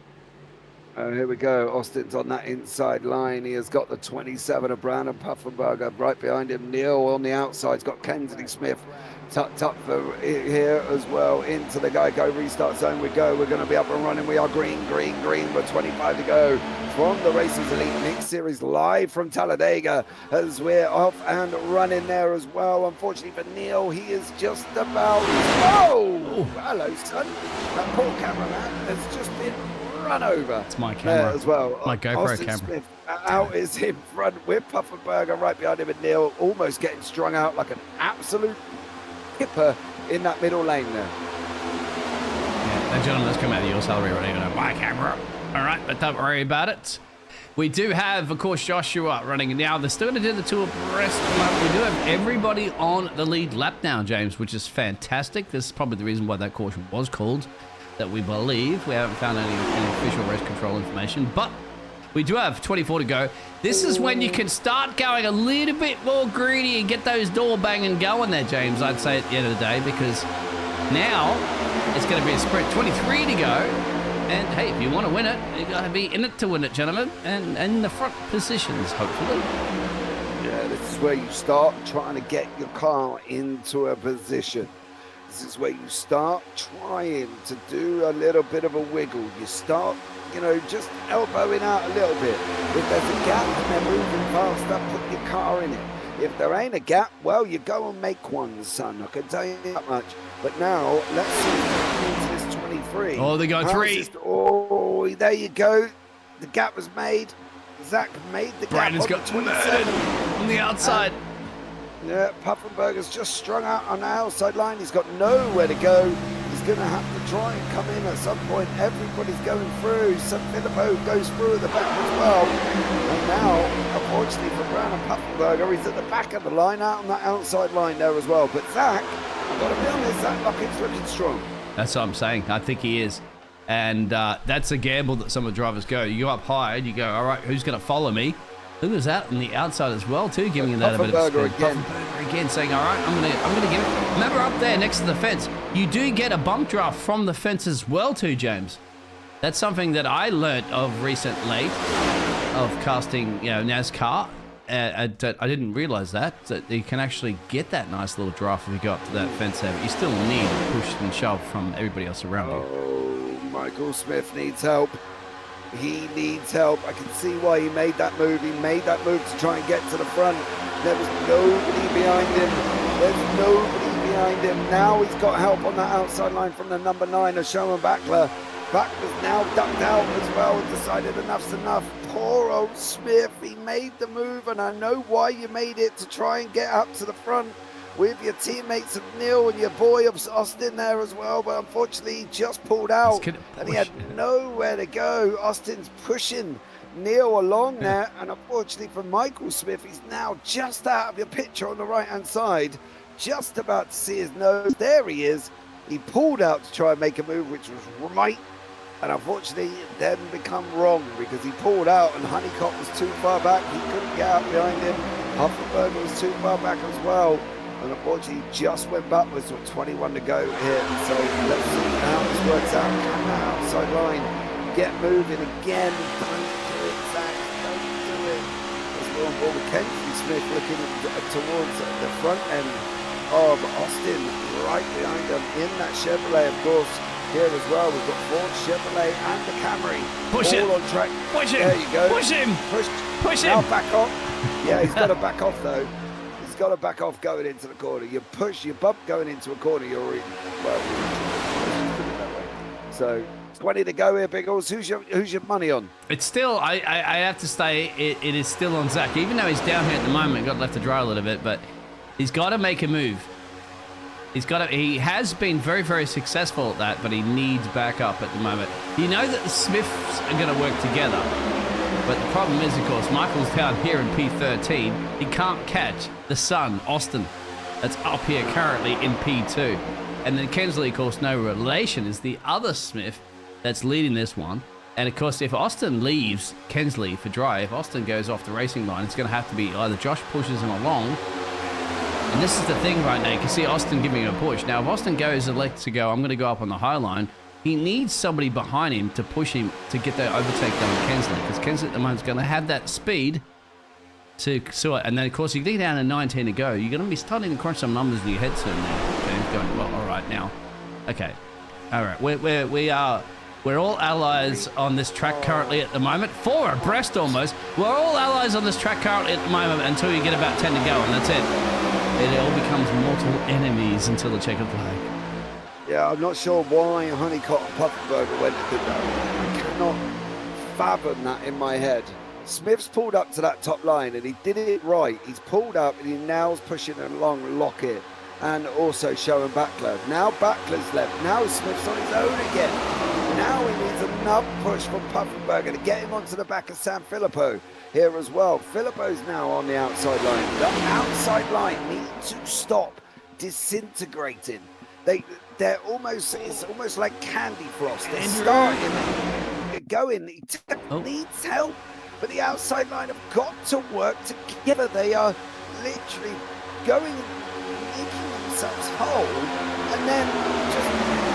Here we go. Austin's on that inside line. He has got the 27 of Brandon Puffenberger right behind him. Neil on the outside's got Kensley Smith tucked up for here as well. Into the go restart zone we go. We're going to be up and running. We are green with 25 to go from the Races Elite Mix Series live from Talladega as we're off and running there as well. Unfortunately for Neil, he is just about... Oh! Hello, son. That poor cameraman has just been run over. It's my camera as well. My GoPro Austin camera. Smith out is in front with Puffenberger right behind him, and Neil almost getting strung out like an absolute kipper in that middle lane there. Yeah, now, John, let's come out of your salary right even on my camera. All right, but don't worry about it. We do have, of course, Joshua running now. They're still going to do the two abreast. We do have everybody on the lead lap now, James, which is fantastic. This is probably the reason why that caution was called, that we believe. We haven't found any official race control information, but we do have 24 to go. This is when you can start going a little bit more greedy and get those door banging going there, James, I'd say at the end of the day, because now it's going to be a sprint. 23 to go. And hey, if you want to win it, you got to be in it to win it, gentlemen, and in the front positions, hopefully. Yeah, this is where you start trying to get your car into a position. This is where you start trying to do a little bit of a wiggle. You start, just elbowing out a little bit. If there's a gap and they're moving faster, put your car in it. If there ain't a gap, well, you go and make one, son. I can tell you that much. But now, let's see into this 23. Oh, they got three. Oh, there you go. The gap was made. Zach made the gap. Brandon's got 27 on the outside. Yeah, Puffenberger's just strung out on the outside line. He's got nowhere to go. He's going to have to try and come in at some point. Everybody's going through. San Filippo goes through at the back as well. And now, unfortunately for Brandon Puffenberger, he's at the back of the line, out on that outside line there as well. But Zach, I've got to be honest, Zach Luckett's looking strong. That's what I'm saying. I think he is. And that's a gamble that some of the drivers go. You go up high and you go, all right, who's going to follow me? Who is out on the outside as well, too, giving that a bit of speed. Puffenberger again saying, all right, I'm gonna give it. Remember up there next to the fence, you do get a bump draft from the fence as well, too, James. That's something that I learnt of recently, of casting, NASCAR. I didn't realize that you can actually get that nice little draft if you go up to that fence there, but you still need a push and shove from everybody else around you. Oh, Michael Smith needs help. He needs help. I can see why he made that move. He made that move to try and get to the front. There was nobody behind him. There's nobody behind him. Now he's got help on that outside line from the number 9 of Sherman Backler. Backler's now ducked out as well and decided enough's enough. Poor old Smith. He made the move, and I know why you made it, to try and get up to the front with your teammates of Neil and your boy of Austin there as well, but unfortunately he just pulled out and he had nowhere to go. Austin's pushing Neil along there, and unfortunately for Michael Smith, he's now just out of your picture on the right hand side, just about to see his nose. There he is. He pulled out to try and make a move which was right, and unfortunately it then become wrong because he pulled out and Honeycott was too far back. He couldn't get out behind him. Puffenberger was too far back as well. And unfortunately, just went backwards with 21 to go here. So let's see how this works out. Come out, outside line, get moving again. Don't do it, Zach. Don't do it. As we're on board with Kensley Smith looking towards the front end of Austin, right behind them in that Chevrolet, of course. Here as well, we've got Ford, Chevrolet, and the Camry. Push all it. on track. Push him. There you go. Push him. Push him. Now back off. Yeah, he's got to back off though. Got to back off going into the corner. You push, you bump going into a corner, you're in. Well, so 20 to go here, Biggles. Who's your money on? It's still, I have to say, it is still on Zach. Even though he's down here at the moment, got left to dry a little bit, but he's got to make a move. He has been very, very successful at that, but he needs backup at the moment. You know that the Smiths are going to work together. But the problem is, of course, Michael's down here in P13. He can't catch the son, Austin, that's up here currently in P2. And then Kensley, of course, no relation, is the other Smith that's leading this one. And of course, if Austin leaves Kensley for dry, if Austin goes off the racing line, it's going to have to be either Josh pushes him along. And this is the thing right now. You can see Austin giving him a push. Now, if Austin goes and lets to go, I'm going to go up on the high line. He needs somebody behind him to push him to get the overtake done with Kensley. Because Kensley at the moment is going to have that speed to sort. And then, of course, you get down to 19 to go. You're going to be starting to crunch some numbers in your head soon now. James going, well, all right, now. Okay. All right. We're all allies on this track currently at the moment. 4 abreast almost. We're all allies on this track currently at the moment until you get about 10 to go, and that's it. It all becomes mortal enemies until the checkered flag. Yeah, I'm not sure why Honeycott and Pufferberger went and did that. I cannot fathom that in my head. Smith's pulled up to that top line and he did it right. He's pulled up and he now's pushing along Lockett and also showing Backler. Now Backler's left. Now Smith's on his own again. Now he needs another push from Pufferberger to get him onto the back of San Filippo here as well. Filippo's now on the outside line. The outside line needs to stop disintegrating. They're almost, it's almost like candy floss. They're starting going. He needs help, but the outside line have got to work together. They are literally going, making themselves whole, and then just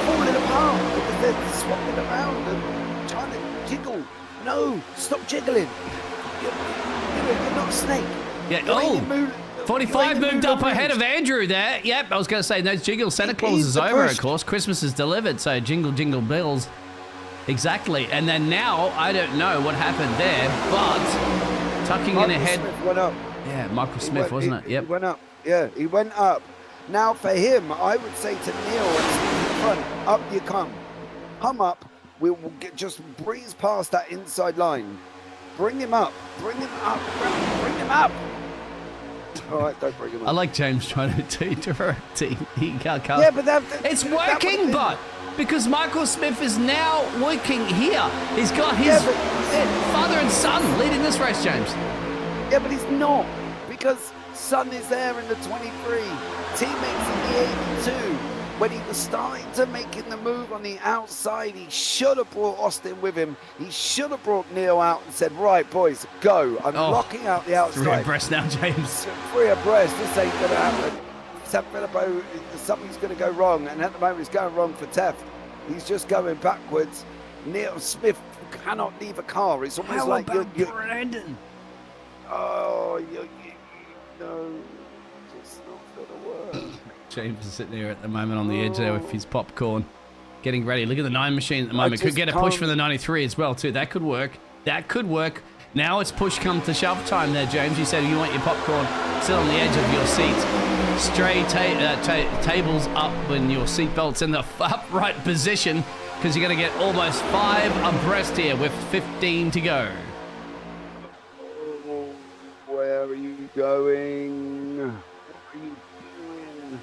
falling apart because they're swapping around and trying to jiggle. No, stop jiggling. You're not a snake. Yeah. 45 moved up ahead of Andrew there. Yep, I was going to say, no, Jingle Santa Claus is over, of course. Christmas is delivered, so jingle, jingle bells. Exactly. And then now, I don't know what happened there, but tucking in ahead. Smith went up. Yeah, Michael Smith, wasn't it? Yep. He went up. Yeah, he went up. Now for him, I would say to Neil in front, up you come. Come up. We'll just breeze past that inside line. Bring him up. Bring him up. Bring him up. All right, don't bring him up. I like James trying to direct. He can't. Yeah, but it's working, but because Michael Smith is now working here. He's got his father and son leading this race, James. Yeah, but he's not, because son is there in the 23, teammates in the 82. When he was starting to making the move on the outside, he should have brought Austin with him. He should have brought Neil out and said, right, boys, go. I'm locking out the outside. 3 abreast now, James. 3 abreast. This ain't going to happen. San Filippo, something's going to go wrong. And at the moment, it's going wrong for Teft. He's just going backwards. Neil Smith cannot leave a car. It's almost like you're Brandon? Oh, no, it's not going to work. James is sitting there at the moment on the edge there with his popcorn, getting ready. Look at the 9 machine at the moment. Could get a push from the 93 as well, too. That could work. That could work. Now it's push come to shove time there, James. You said you want your popcorn still on the edge of your seat. Stray tables up when your seatbelt's in the upright position, because you're going to get almost 5 abreast here with 15 to go. Where are you going? What are you doing?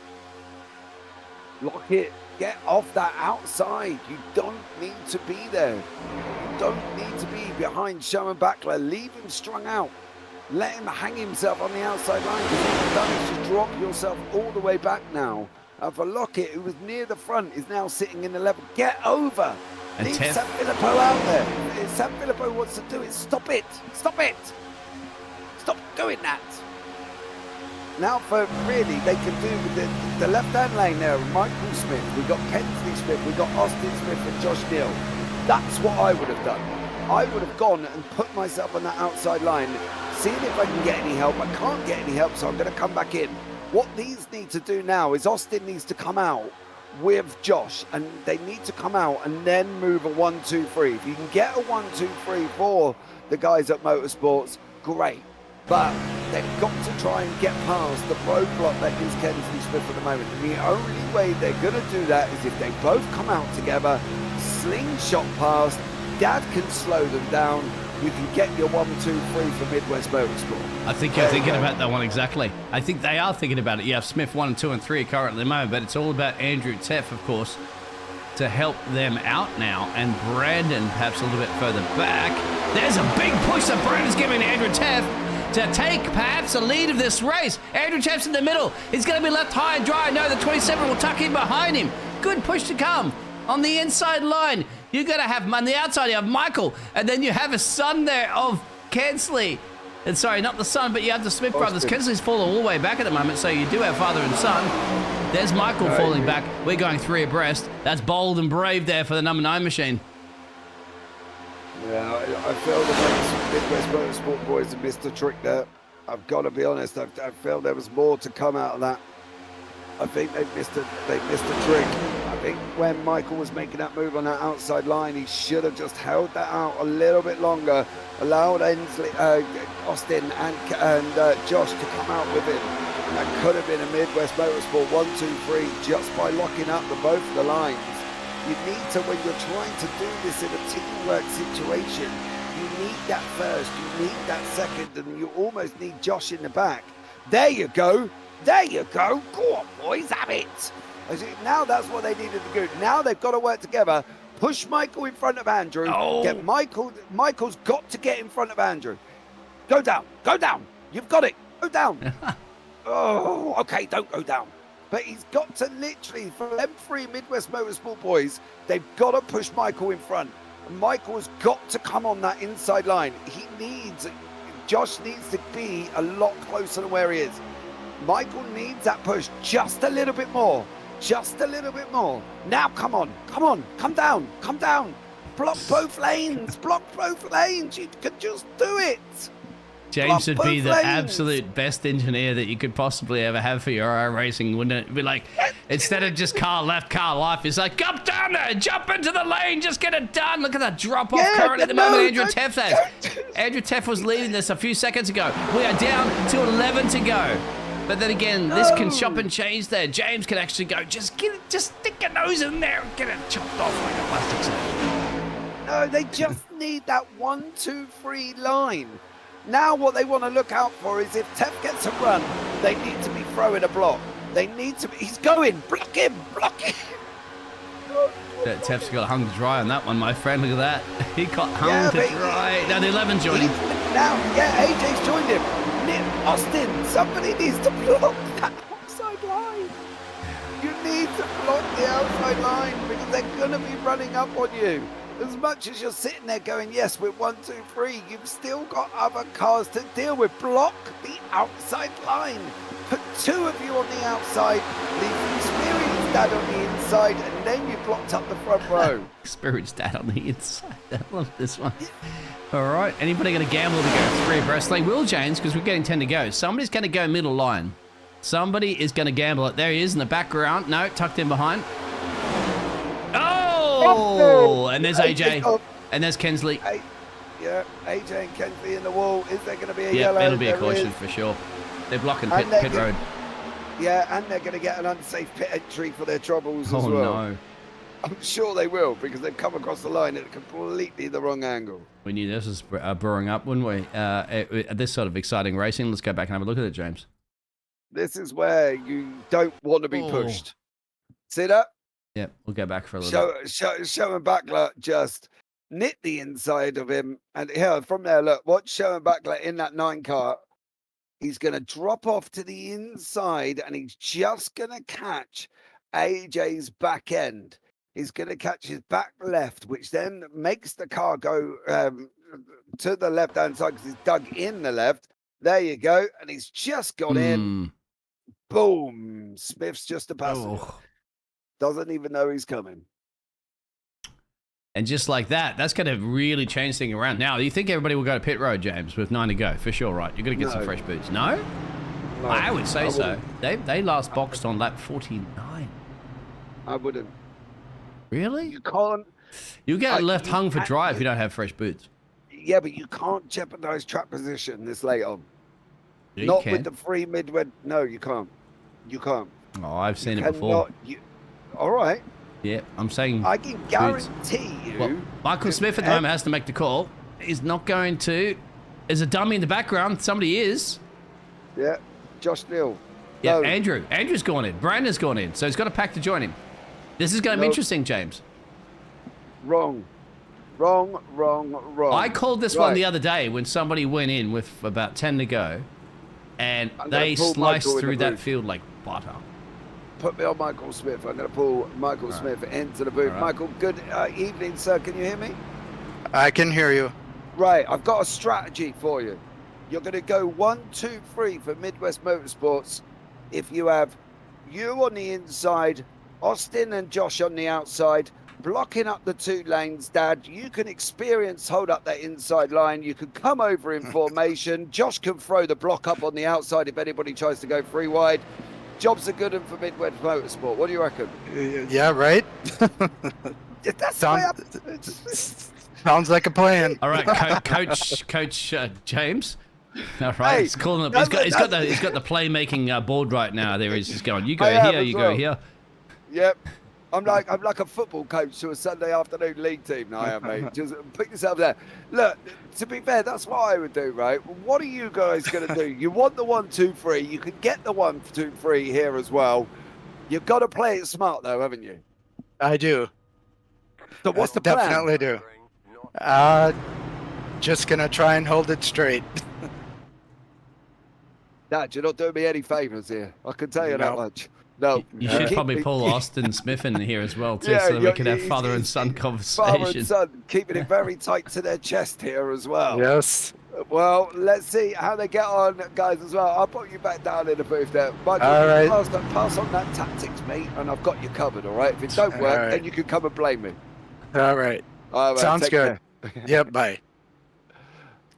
Lock it. Get off that outside. You don't need to be there. You don't need to be behind Sherman Backler. Leave him strung out. Let him hang himself on the outside line. Because what you've done is to drop yourself all the way back now. And for Lockett, who was near the front, is now sitting in the level. Get over. And leave San Filippo out there. If San Filippo wants to do it, stop it. Stop it. Stop doing that. Now for really, they can do with the left-hand lane there, Michael Smith, we've got Kensley Smith, we've got Austin Smith and Josh Neal. That's what I would have done. I would have gone and put myself on that outside line, seeing if I can get any help. I can't get any help, so I'm going to come back in. What these need to do now is Austin needs to come out with Josh, and they need to come out and then move a 1-2-3. If you can get a 1-2-3 for the guys at Motorsports, great. But they've got to try and get past the roadblock that is Kensley Smith at the moment. And the only way they're going to do that is if they both come out together, slingshot past, Dad can slow them down, you can get your 1-2-3 for Midwest Motorsport. I think you're thinking about that one exactly. I think they are thinking about it. You have Smith 1, 2, and 3 currently at the moment, but it's all about Andrew Teff, of course. to help them out now. And Brandon perhaps a little bit further back. There's a big push that Brandon's giving Andrew Teff to take perhaps the lead of this race. Andrew Teff's in the middle. He's going to be left high and dry. No, the 27 will tuck in behind him. Good push to come. On the inside line, you're going to have, on the outside, you have Michael, and then you have a son there of Kensley. And sorry, not the son, but you have the Smith brothers. Kensley's fallen all the way back at the moment, so you do have father and son. There's Michael falling back. We're going 3 abreast. That's bold and brave there for the number 9 machine. Yeah, I feel the Midwest Motorsport boys have missed a trick there. I've got to be honest. I feel there was more to come out of that. I think they missed a trick. I think when Michael was making that move on that outside line, he should have just held that out a little bit longer, allowed Austin and Josh to come out with him. That could have been a Midwest Motorsport 1-2-3 just by locking up both of the lines. You need to, when you're trying to do this in a teamwork situation, you need that first, you need that second, and you almost need Josh in the back. There you go. There you go. Go on, boys, have it. Now that's what they needed to do. Now they've got to work together. Push Michael in front of Andrew. Get Michael's got to get in front of Andrew. Go down. Go down. You've got it. Go down. Oh, okay, don't go down. But he's got to literally, for them 3 Midwest Motorsport boys, they've got to push Michael in front. And Michael has got to come on that inside line. Josh needs to be a lot closer than where he is. Michael needs that push just a little bit more. Just a little bit more. Now, come on. Come down. Block both lanes. You can just do it. James would be the absolute best engineer that you could possibly ever have for your own racing, wouldn't it? It'd be like, instead of just car left, car life, it's like, come down there, jump into the lane, just get it done. Look at that drop-off current at the moment Andrew Teff has. Andrew Teff was leading this a few seconds ago. We are down to 11 to go. But then again, this can chop and change there. James can actually go, just stick your nose in there and get it chopped off like a plastic surgeon. No, they just need that 1-2-3 line. Now what they want to look out for is if Teff gets a run, they need to be throwing a block. They need to be, he's going, block him. Teff's got hung to dry on that one, my friend. Look at that. He got hung to dry. Now the 11 joined him. Now, AJ's joined him. Austin, somebody needs to block that outside line. You need to block the outside line because they're going to be running up on you. As much as you're sitting there going, yes, we're 1-2-3, you've still got other cars to deal with. Block the outside line. Put 2 of you on the outside, leave experienced dad on the inside, and then you blocked up the front row. Experienced dad on the inside. I love this one. All right, anybody going to gamble to go 3 abreast? They will, James, because we're getting 10 to go. Somebody's going to go middle line. Somebody is going to gamble it. There he is in the background. No, tucked in behind. Oh, and there's AJ, and there's Kensley. Yeah, AJ and Kensley in the wall. Is there going to be a yellow? Yeah, it'll be a caution for sure. They're blocking pit road. Yeah, and they're going to get an unsafe pit entry for their troubles as well. Oh, no. I'm sure they will, because they've come across the line at completely the wrong angle. We knew this was brewing up, wouldn't we? This sort of exciting racing. Let's go back and have a look at it, James. This is where you don't want to be pushed. See that? Yeah, we'll go back for a little bit. Sherman Backler just knit the inside of him. And here, from there, look, watch Sherman Backler in that 9 car. He's going to drop off to the inside, and he's just going to catch AJ's back end. He's going to catch his back left, which then makes the car go to the left-hand side because he's dug in the left. There you go. And he's just got in. Boom. Smith's just a passenger. Doesn't even know he's coming. And just like that, that's going to really change things around. Now, do you think everybody will go to pit road, James, with 9 to go? For sure, right? You're going to get some fresh boots. No? I would say so. They last boxed on lap 49. I wouldn't. Really? You can't. You'll get left hung for dry if you don't have fresh boots. Yeah, but you can't jeopardize track position this late on. Yeah, Not with the free midway. No, you can't. You can't. Oh, I've seen it before. All right. Yeah, I'm saying. I can guarantee you. Well, Michael Smith at the moment has to make the call. He's not going to. There's a dummy in the background. Somebody is. Yeah, Josh Neal. Yeah, no. Andrew. Andrew's gone in. Brandon's gone in. So he's got a pack to join him. This is going to be interesting, James. Wrong. I called this one the other day when somebody went in with about 10 to go, and they sliced through that field like butter. Put me on Michael Smith. I'm going to pull Michael Smith into the booth. Michael, good evening, sir. Can you hear me? I can hear you. Right, I've got a strategy for you. You're going to go 1, 2, 3 for Midwest Motorsports. If you have you on the inside, Austin and Josh on the outside, blocking up the 2 lanes, Dad, you can hold up that inside line. You can come over in formation. Josh can throw the block up on the outside if anybody tries to go 3 wide. Jobs are good for Midwest Motorsport. What do you reckon? Yeah, right? Sounds like a plan. All right, Coach James. All right, Hey, he's calling up. He's got the playmaking board right now. There he's just going. You go here. You go here. Yep. I'm like a football coach to a Sunday afternoon league team now, I am, mate. Just pick yourself there. Look, to be fair, that's what I would do, right? What are you guys going to do? You want the 1, 2, 3. You can get the 1, 2, 3 here as well. You've got to play it smart, though, haven't you? I do. So what's the plan? Definitely do. Just gonna try and hold it straight. Dad, you're not doing me any favours here. I can tell you that much. No. You should probably pull Austin Smith in here as well, too, so that we can have father and son conversation. Father and son, keeping it very tight to their chest here as well. Yes. Well, let's see how they get on, guys, as well. I'll put you back down in the booth there. Michael, all right. Pass on that tactics, mate, and I've got you covered, all right? If it don't work, then you can come and blame me. All right. Sounds good. Yep, bye.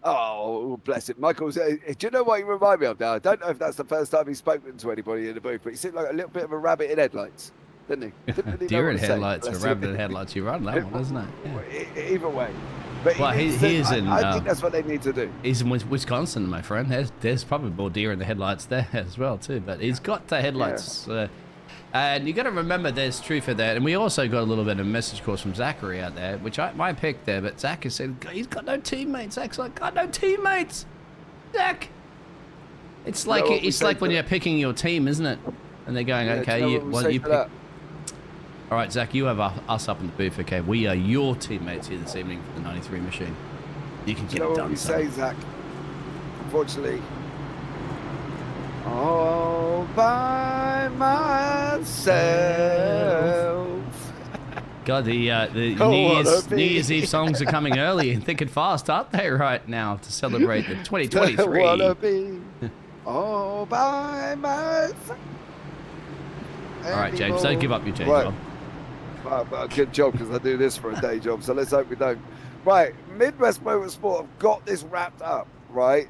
Oh, bless it. Michael, do you know what you remind me of now? I don't know if that's the first time he's spoken to anybody in the booth, but he seemed like a little bit of a rabbit in headlights, didn't he? Deer in headlights or rabbit in headlights. You run that one, isn't it? Yeah. Either way. But well, he is in. I think that's what they need to do. He's in Wisconsin, my friend. There's probably more deer in the headlights there as well, too. But he's got the headlights. Yeah. And you got to remember there's truth in that. And we also got a little bit of message calls from Zachary out there, which I picked there. But Zach has said he's got no teammates. Zach's like, got no teammates. Zach. It's like when you're picking your team, isn't it? And they're going, okay, you pick. All right, Zach, you have us up in the booth. Okay, we are your teammates here this evening for the 93 machine. You can get it done. What you say, Zach? Unfortunately. All by myself. God, the New Year's Eve songs are coming early and thick and fast, aren't they, right now, to celebrate the 2023? Wanna be all by myself. All right, James, don't give up your day job. Good job, because I do this for a day job, so let's hope we don't. Right, Midwest Motorsport have got this wrapped up, right?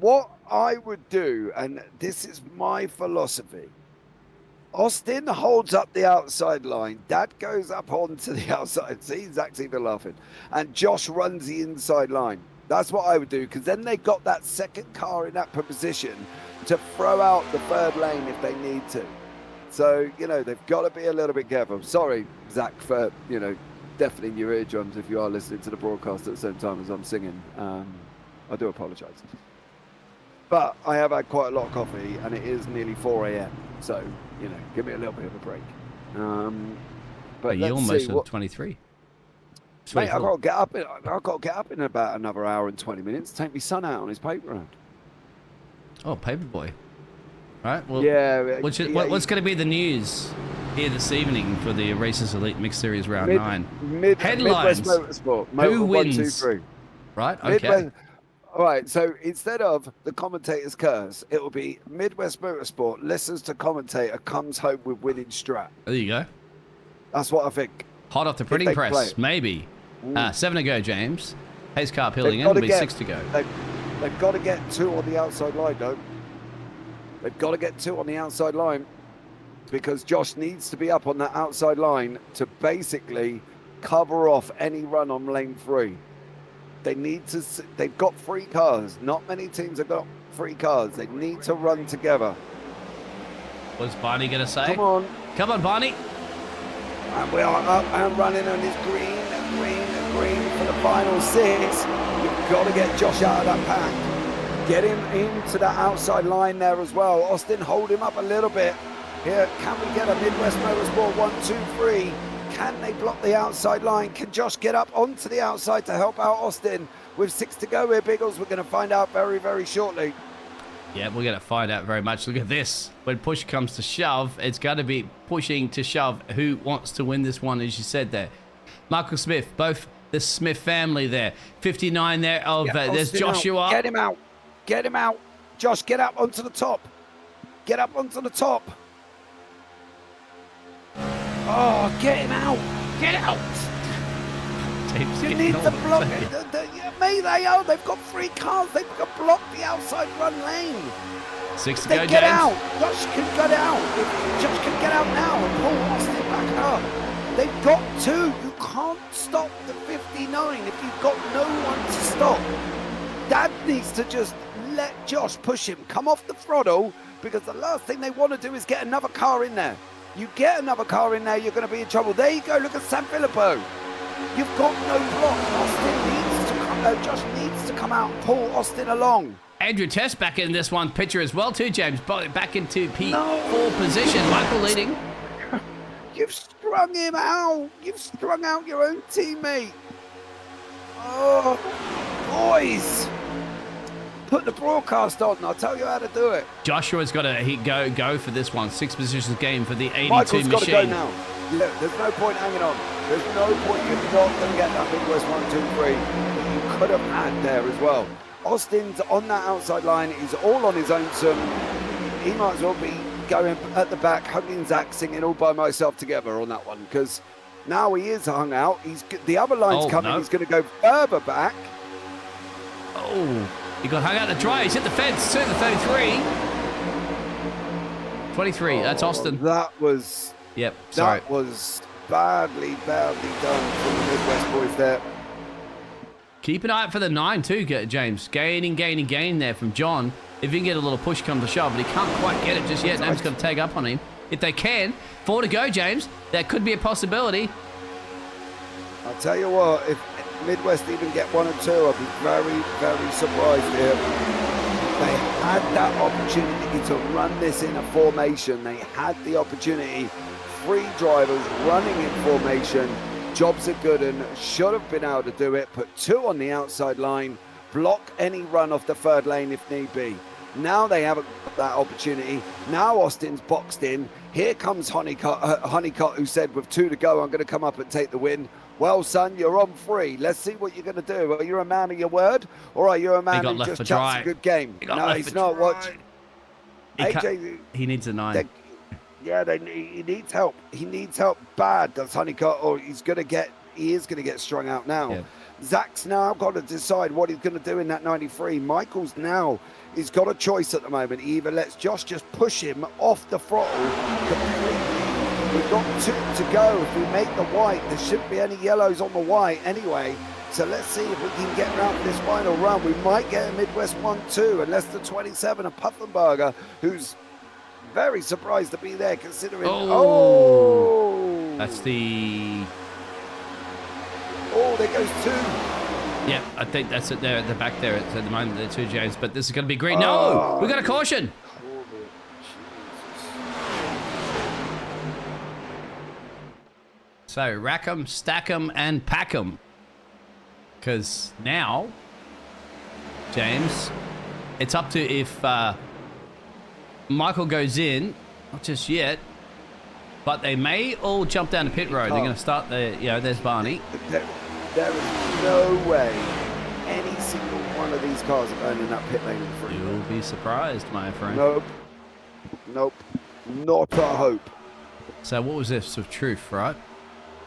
What I would do, and this is my philosophy, Austin holds up the outside line. Dad goes up onto the outside. See, Zach's even laughing. And Josh runs the inside line. That's what I would do, because then they got that second car in that position to throw out the third lane if they need to. So, they've got to be a little bit careful. Sorry, Zach, for, deafening your eardrums if you are listening to the broadcast at the same time as I'm singing. I do apologise. But I have had quite a lot of coffee, and it is nearly 4 a.m. So, give me a little bit of a break. But you're almost at 23. Mate, I've got to get up in about another hour and 20 minutes to take my son out on his paper round. Oh, Paperboy. Right. Well, yeah. What's going to be the news here this evening for the Racers Elite Mixed Series Round 9? Headlines. Midwest Motorsport. Who wins? 1, 2, 3. Right. Okay. All right, so instead of the commentator's curse, it will be Midwest Motorsport listens to commentator, comes home with winning strat. There you go. That's what I think. Hot off the printing press, maybe. 7 to go, James. Pace car peeling in, it'll be 6 to go. They've got to get 2 on the outside line, though. They've got to get 2 on the outside line because Josh needs to be up on that outside line to basically cover off any run on lane 3. They've got 3 cars. Not many teams have got 3 cars. They need to run together. What's Barney going to say? Come on, Barney. And we are up and running on his green for the final 6. You've got to get Josh out of that pack. Get him into that outside line there as well. Austin, hold him up a little bit. Here, can we get a Midwest Motorsport 1, 2, 3? Can they block the outside line? Can Josh get up onto the outside to help out Austin? With 6 to go here, Biggles, we're going to find out very, very shortly. Yeah, we're going to find out very much. Look at this. When push comes to shove, it's going to be pushing to shove. Who wants to win this one, as you said there? Michael Smith, both the Smith family there. 59 there. There's Joshua. Out. Get him out. Get him out. Josh, get up onto the top. Get up onto the top. Oh, get him out. Get out. You need to block it. They've got 3 cars. They've got to block the outside run lane. 6 to go, get James. Out. Josh can get out. If Josh can get out now and pull Austin back up. They've got to. You can't stop the 59 if you've got no one to stop. Dad needs to just let Josh push him. Come off the throttle, because the last thing they want to do is get another car in there. You get another car in there, you're going to be in trouble. There you go. Look at San Filippo. You've got no block. Austin needs to come. Josh needs to come out and pull Austin along. Andrew Test back in this one picture as well too, James. Back into P4 position. Michael leading. You've strung him out. You've strung out your own teammate. Oh, boys. Put the broadcast on. I'll tell you how to do it. Joshua's got to go for this one. 6 positions game for the 82 Michael's machine. Got to go now. Look, there's no point hanging on. There's no point. You're not going to get that Midwest 1, 2, 3 that you could have had there as well. Austin's on that outside line. He's all on his own. He might as well be going at the back, hugging Zach, singing All By Myself Together on that one, because now he is hung out. The other line's coming. No. He's going to go further back. Oh, he got hung out the dry. He's hit the fence. To the 33. 23. That's Austin. That was. Yep. Sorry. That was badly done from the Midwest boys there. Keep an eye out for the 9 too, James. Gaining there from John. If he can get a little push come to shove, but he can't quite get it just yet. Name's going to tag up on him. If they can, 4 to go, James. That could be a possibility. I'll tell you what, if Midwest even get 1 or 2, I'll be very, very surprised here. They had that opportunity to run this in a formation. They had the opportunity. 3 drivers running in formation. Jobs are good and should have been able to do it. Put 2 on the outside line. Block any run off the 3rd lane if need be. Now they haven't got that opportunity. Now Austin's boxed in. Here comes Honeycutt, who said with 2 to go, I'm going to come up and take the win. Well, son, you're on 3. Let's see what you're going to do. Are you a man of your word, or are you a man who just chucks a good game? No, he's not. Watch. He needs a 9. He needs help. He needs help bad, does Honeycutt, or he is going to get strung out now. Yeah. Zach's now got to decide what he's going to do in that 93. Michael's now, he's got a choice at the moment. He either lets Josh just push him off the throttle completely. We've got 2 to go. If we make the white, there shouldn't be any yellows on the white anyway. So let's see if we can get around this final run. We might get a Midwest 1-2, unless the 27 of Puffenberger, who's very surprised to be there considering. That's the. Oh, there goes 2. Yeah, I think that's it there at the back there at the moment. There 2, James, but this is going to be green. No, we got a caution. So rack 'em, stack 'em, and pack 'em. Because now, James, it's up to if Michael goes in, not just yet, but they may all jump down to pit road. They're going to start the, there's Barney. There is no way any single one of these cars are going in that pit lane in front. You'll be surprised, my friend. Nope. Not a hope. So what was this with Truth, right?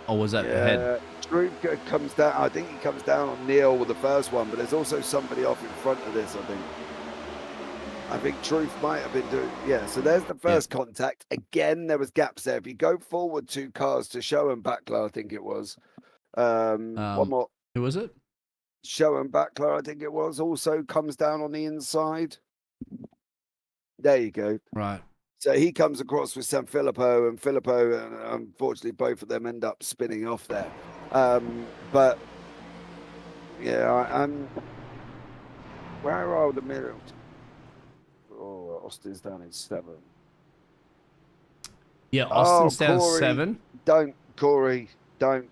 Or was that ahead? Truth comes down. I think he comes down on Neil with the first one, but there's also somebody off in front of this, I think Truth might have been doing. Yeah, so there's the first contact. Again, there was gaps there. If you go forward 2 cars to Show and Backler, I think it was. One more. Who was it? Show and Backler, I think it was. Also comes down on the inside. There you go. Right. So he comes across with San Filippo, and Filippo, unfortunately, both of them end up spinning off there. But yeah, I'm. Where are the middle? Oh, Austin's down in 7. Yeah, Austin's down Corey, 7. Don't, Corey, don't.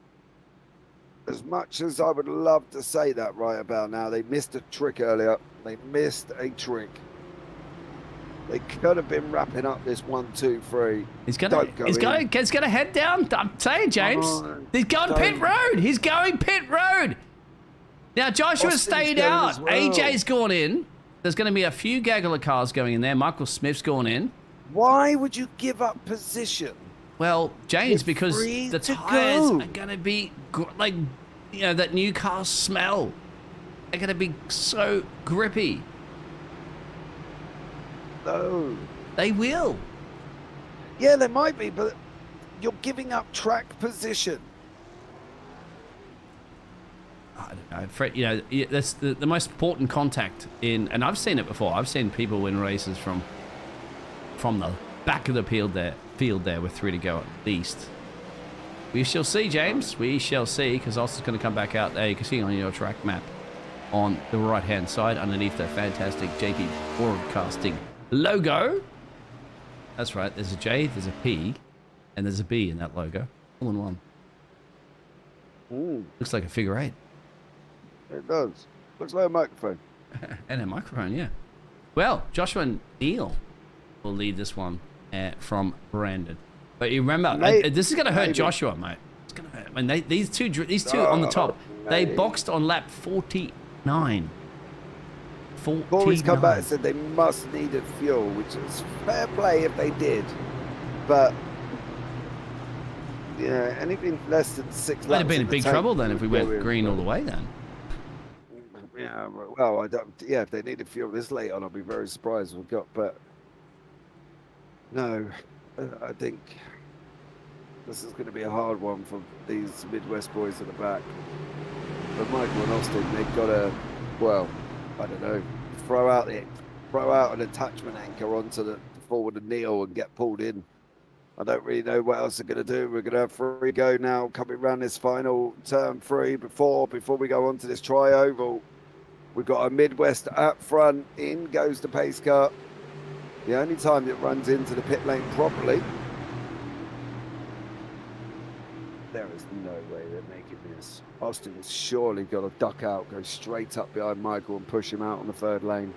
As much as I would love to say that right about now, they missed a trick earlier. They missed a trick. They could have been wrapping up this 1, 2, 3. He's gonna head down. I'm saying, James. He's going pit road. He's going pit road. Now Joshua stayed out. Well. AJ's gone in. There's going to be a few gaggle of cars going in there. Michael Smith's gone in. Why would you give up position? Well, James, because the tires are going to be like, you know, that new car smell. They're going to be so grippy. No. They will. Yeah, they might be, but you're giving up track position. I don't know, Fred, you know, that's the most important contact in, and I've seen it before. I've seen people win races from the back of the field there with 3 to go at least. We shall see, James. We shall see, because Austin's going to come back out there. You can see on your track map on the right-hand side underneath that fantastic JP Broadcasting logo. That's right. There's a J, there's a P, and there's a B in that logo. All in one. Ooh. Looks like a figure 8. It does. Looks like a microphone. And a microphone, yeah. Well, Joshua and Neil will lead this one from Brandon. But you remember, this is going to hurt Joshua, mate. It's going to hurt. I mean, these two on the top, they boxed on lap 49. Corey's come back and said they must needed fuel, which is fair play if they did. But yeah, anything less than 6 laps. Might have been in big trouble then if we went green all the way then. Yeah, well, I don't. Yeah, if they needed fuel this late on, I'll be very surprised we've got. But no, I think this is going to be a hard one for these Midwest boys at the back. But Michael and Austin, they've got to, well, I don't know, throw out an attachment anchor onto the forward of Neil and get pulled in. I don't really know what else they're going to do. We're going to have 3 go now, coming around this final turn 3 before we go on to this tri-oval. We've got a Midwest up front. In goes the pace car. The only time it runs into the pit lane properly. There is no way they're making this. Austin has surely got to duck out, go straight up behind Michael and push him out on the 3rd lane.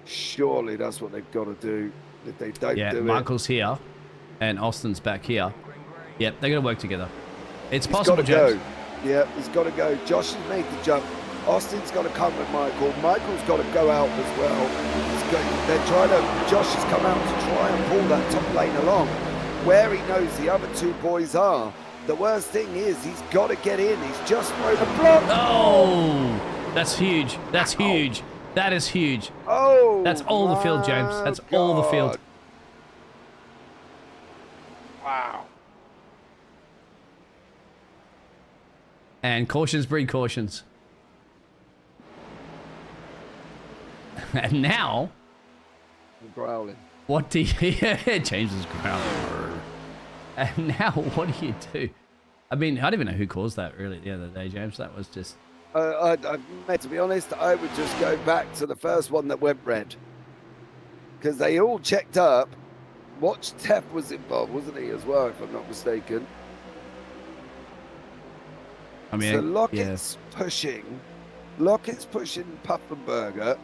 Surely that's what they've got to do. If they don't do it. Michael's here and Austin's back here. Yep, they're going to work together. It's possible, James. Yeah, he's got to go. Josh has made the jump. Austin's got to come with Michael. Michael's got to go out as well. Josh has come out to try and pull that top lane along where he knows the other 2 boys are. The worst thing is he's got to get in. He's just thrown a block. Oh, that's huge. That's huge. That is huge. Oh, that's all the field, James. That's all the field. Wow. And cautions breed cautions. And now, I'm growling. What do you? James is growling. And now, what do you do? I mean, I don't even know who caused that really the other day, James. That was just. To be honest, I would just go back to the first one that went red, because they all checked up. Watch Tef was involved, wasn't he, as well, if I'm not mistaken? I mean, so Lockett's pushing Puffenberger.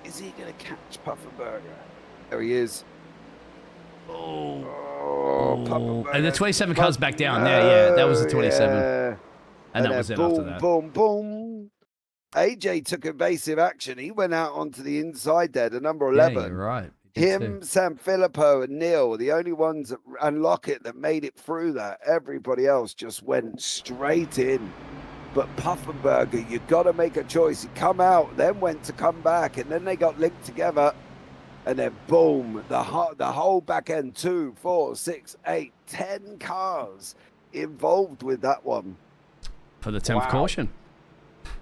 Is he going to catch Puffenberger? There he is. Puffenberger. And the 27 comes back down. Yeah, that was the 27. Yeah. And that was it after that. Boom, boom. AJ took evasive action. He went out onto the inside there, the number 11. Yeah, you're right. Him, Sanfilippo, and Neil, the only ones that unlock it that made it through that. Everybody else just went straight in. But Puffenberger, you got to make a choice. He come out, then went to come back, and then they got linked together. And then boom, the whole back end, 2, 4, 6, 8, 10 cars involved with that one. For the 10th caution.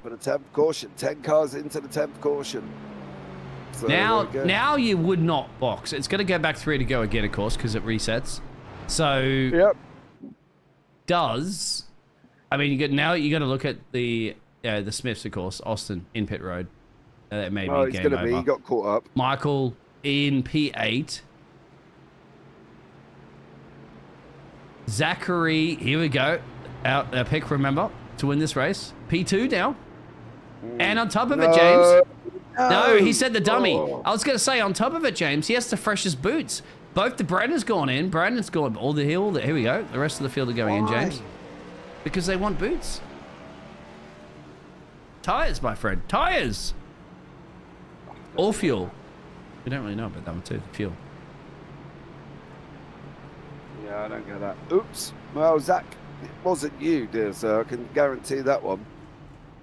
For the 10th caution. 10 cars into the 10th caution. So now you would not box. It's going to go back 3 to go again, of course, because it resets. So yep. I mean, you got to look at the Smiths, of course. Austin in pit road. That may be game over. He got caught up. Michael in P8. Zachary, here we go. Out pick, remember, to win this race. P2 now. And on top of it, James. No, he said the dummy. I was going to say, on top of it, James, he has to fresh his boots. Both the Brandon's gone in. Brandon's gone all the hill. Here we go. The rest of the field are going in, James. Because they want boots. Tires, my friend. Tires. Or fuel. We don't really know about that one too. Fuel. Yeah, I don't get that. Oops. Well, Zach, it wasn't you, dear sir. I can guarantee that one.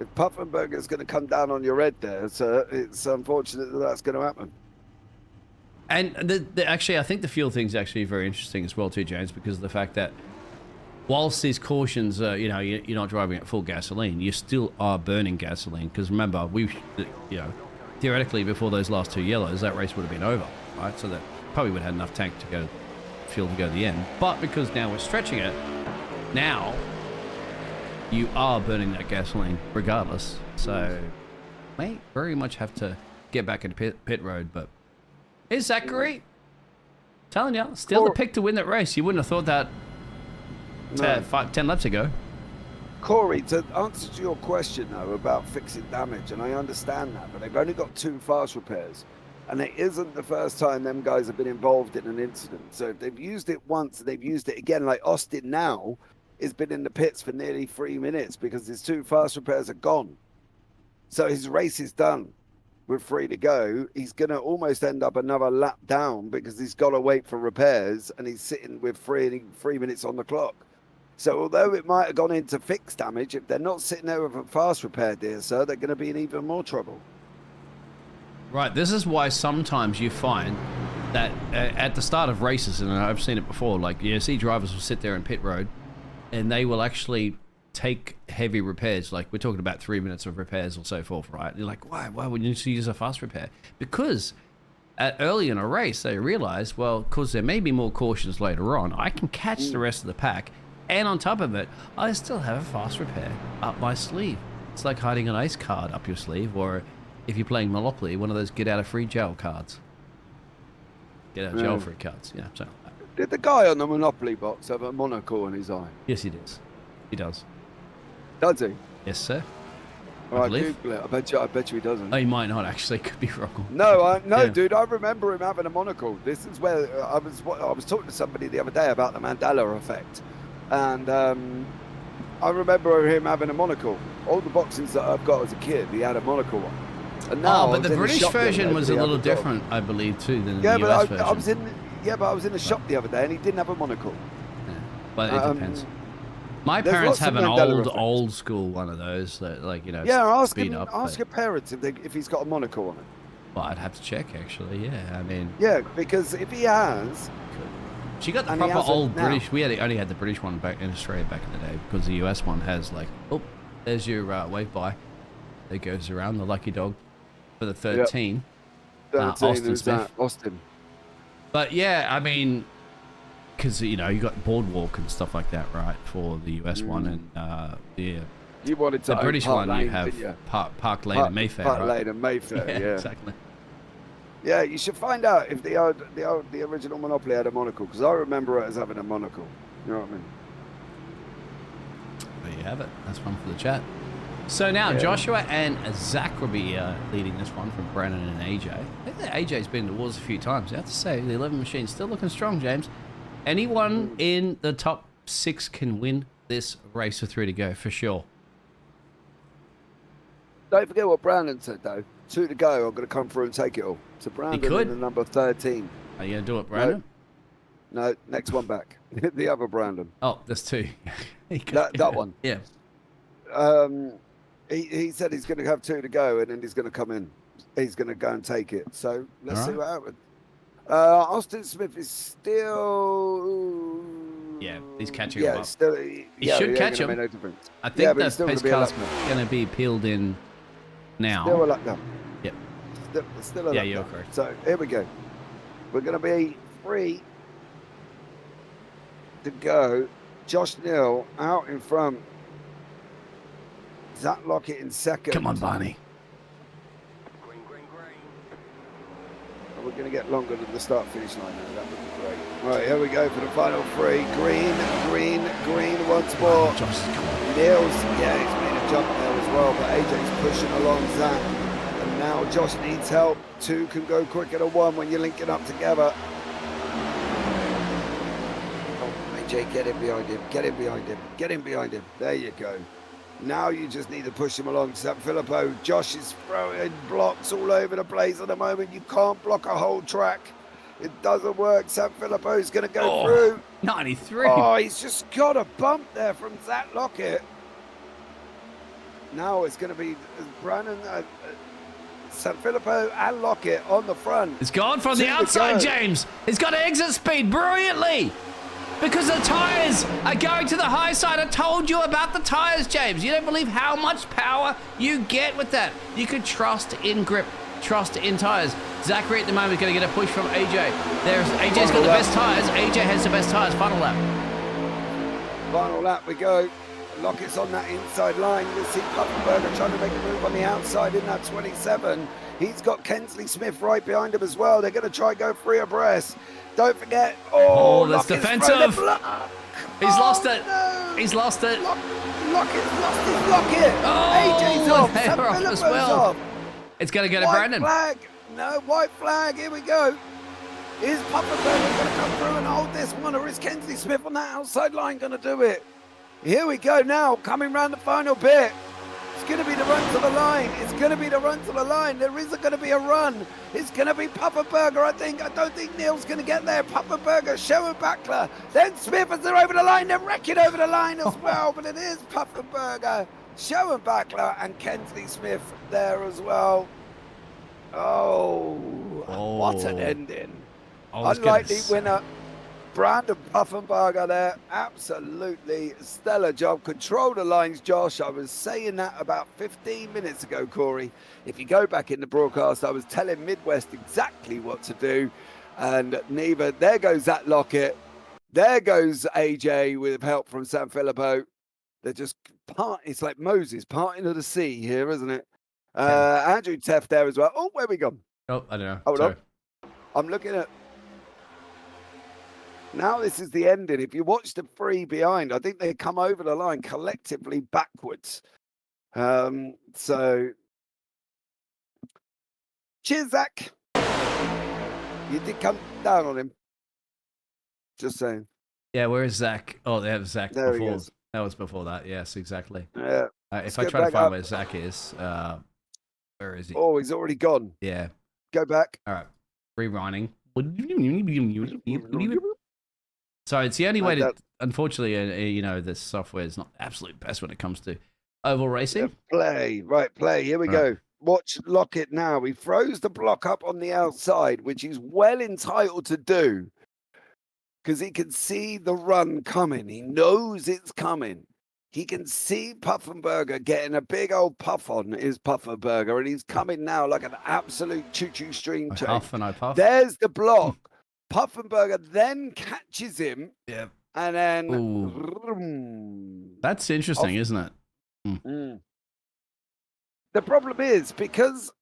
If Puffenberger's going to come down on your head there, sir, it's unfortunate that that's going to happen. And actually, I think the fuel thing's actually very interesting as well too, James, because of the fact that whilst these cautions, you know, you're not driving at full gasoline, you still are burning gasoline. Because remember, theoretically, before those last 2 yellows, that race would have been over, right? So that probably would have had enough tank to go, fuel to go to the end. But because now we're stretching it, now you are burning that gasoline regardless. So may very much have to get back into pit road. But here's Zachary. Telling you, still the pick to win that race. You wouldn't have thought that 10 laps ago. Corey, to answer to your question, though, about fixing damage, and I understand that, but they've only got 2 fast repairs, and it isn't the first time them guys have been involved in an incident. So if they've used it once, they've used it again. Like Austin now has been in the pits for nearly 3 minutes because his 2 fast repairs are gone. So his race is done with 3 to go. He's going to almost end up another lap down because he's got to wait for repairs, and he's sitting with 3 minutes on the clock. So although it might have gone into fixed damage, if they're not sitting there with a fast repair, dear sir, they're going to be in even more trouble. Right, this is why sometimes you find that at the start of races, and I've seen it before, like you see drivers will sit there in pit road and they will actually take heavy repairs. Like we're talking about 3 minutes of repairs or so forth, right? And you're like, why would you use a fast repair? Because early in a race, they realize, well, because there may be more cautions later on, I can catch the rest of the pack. And on top of it, I still have a fast repair up my sleeve. It's like hiding an ice card up your sleeve, or if you're playing Monopoly, one of those get out of free jail cards. Get out of jail free cards, yeah. So. Did the guy on the Monopoly box have a monocle in his eye? Yes, he does. He does. Does he? Yes, sir. All right, Google it. I bet you he doesn't. Oh, he might not actually. Could be wrong. No, dude. I remember him having a monocle. This is where I was talking to somebody the other day about the Mandela effect. And I remember him having a monocle. All the boxings that I've got as a kid, he had a monocle on. And now, but the British version was a little different, I believe, too, than the US version. I was in the shop the other day, and he didn't have a monocle. Yeah, but it depends. My parents have an old school one of those that, like, you know, ask your parents if he's got a monocle on it. Well, I'd have to check, actually. Yeah, I mean. Yeah, because if he has. She got the proper old British. We only had the British one back in Australia back in the day, because the US one has like, there's your wave by. That goes around the lucky dog for the 13. Yep. Austin Smith. Austin. But yeah, I mean, because you got Boardwalk and stuff like that, right? For the US one, and you wanted to the British one, Lane, you have Park Lane and Mayfair. Park right? Lane and Mayfair. Yeah, exactly. Yeah, you should find out if the original Monopoly had a monocle, because I remember it as having a monocle. You know what I mean? There you have it. That's one for the chat. So now Joshua and Zach will be leading this one from Brandon and AJ. I think that AJ's been to wars a few times. I have to say, the 11 machine's still looking strong, James. Anyone in the top 6 can win this race with 3 to go, for sure. Don't forget what Brandon said, though. 2 to go, I'm going to come through and take it all. So Brandon in the number 13. Are you going to do it, Brandon? No, next one back. The other Brandon. Oh, there's 2. that one. Yeah. He said he's going to have 2 to go, and then he's going to come in. He's going to go and take it. So let's see what happens. Austin Smith is still... Yeah, he's catching him up. Still, he should catch him. No I think the pace car's going to be peeled in now. Still a lap down. Yep. Still a lap down. you're correct. So here we go. We're going to be 3 to go. Josh Neal out in front. Zach Lockett in second. Come on, Barney. We're we're going to get longer than the start-finish line now. That would be great. Right, here we go for the final three. Green, green, green once more. Niels, yeah, he's made a jump there as well, but AJ's pushing along Zach. And now Josh needs help. Two can go quicker than one when you're linking up together. Oh, AJ, get in behind him. Get in behind him. Get in behind him. There you go. Now you just need to push him along. San Filippo, Josh is throwing blocks all over the place at the moment. You can't block a whole track. It doesn't work. San Filippo's going to go through. 93. Oh, he's just got a bump there from Zach Lockett. Now it's going to be Brandon, San Filippo and Lockett on the front. It's gone from the outside, James. It's got exit speed brilliantly. Because the tyres are going to the high side. I told you about the tyres, James. You don't believe how much power you get with that. You can trust in grip, trust in tyres. Zachary at the moment is going to get a push from AJ. AJ's got the best tyres. AJ has the best tyres. Final lap. Final lap we go. Lockett's on that inside line. You'll see Pufferberger trying to make a move on the outside in that 27. He's got Kensley Smith right behind him as well. They're going to try and go 3 abreast. Don't forget. Oh, that's defensive. He's lost it. No. He's lost it. Lockett's lost his Lockett. Oh, AJ's off. They're off as well. Off. It's going to go to White Brandon. Flag. No, white flag. Here we go. Is Pufferberger going to come through and hold this one, or is Kensley Smith on that outside line going to do it? Here we go now, coming round the final bit. It's going to be the run to the line. It's going to be the run to the line. There isn't going to be a run. It's going to be Pufferberger, I think. I don't think Neil's going to get there. Pufferberger, Schoenbachler. Then Smith as they're over the line. They're wrecking over the line as well. But it is Pufferberger, Schoenbachler, and Kensley Smith there as well. Oh, what an ending. Unlikely winner. Brandon Pufferberger there, absolutely stellar job. Control the lines, Josh. I was saying that about 15 minutes ago, Corey. If you go back in the broadcast, I was telling Midwest exactly what to do. And neither, there goes that Lockett. There goes AJ with help from San Filippo. They're just it's like Moses parting of the sea here, isn't it? Andrew Teff there as well. Oh, where we gone? Oh, I don't know. Hold on. I'm looking at. Now this is the ending. If you watch the 3 behind, I think they come over the line collectively backwards. So, cheers, Zach. You did come down on him. Just saying. Yeah, where is Zach? Oh, they have Zach there before. That was before that. Yes, exactly. Yeah. If I try to find where Zach is, where is he? Oh, he's already gone. Yeah. Go back. All right. Rewinding. So it's the only way to, unfortunately, you know, the software is not absolute best when it comes to oval racing. Play. Here we go. Watch Lockett now. He throws the block up on the outside, which he's well entitled to do because he can see the run coming. He knows it's coming. He can see Pufferberger getting a big old puff on his Pufferberger, and he's coming now like an absolute choo-choo stream train. Puff and I puff. There's the block. Pufferberger then catches him. Yeah. And then. That's interesting, isn't it? The problem is because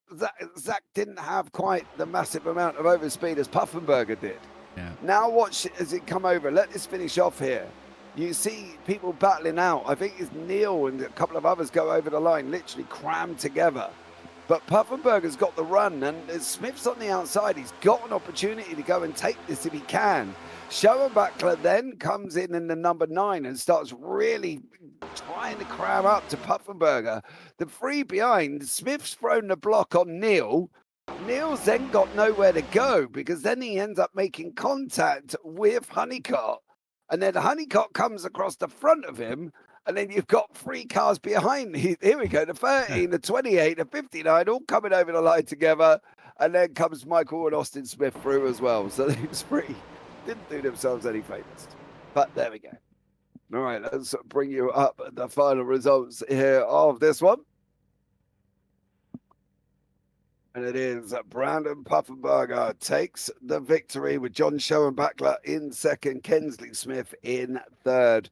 Zach didn't have quite the massive amount of overspeed as Pufferberger did. Yeah. Now watch as it come over. Let this finish off here. You see people battling out. I think it's Neil and a couple of others go over the line, literally crammed together. But Pufferberger's got the run, and as Smith's on the outside, he's got an opportunity to go and take this if he can. Schoenbachler then comes in the number 9 and starts really trying to cram up to Pufferberger. The 3 behind, Smith's thrown the block on Neil. Neil's then got nowhere to go because then he ends up making contact with Honeycott. And then Honeycott comes across the front of him. And then you've got 3 cars behind. Here we go. The 13, the 28, the 59, all coming over the line together. And then comes Michael and Austin Smith through as well. So these 3 didn't do themselves any favors. But there we go. All right, let's bring you up the final results here of this one. And it is Brandon Pufferberger takes the victory with John Schoenbachler in second, Kensley Smith in third.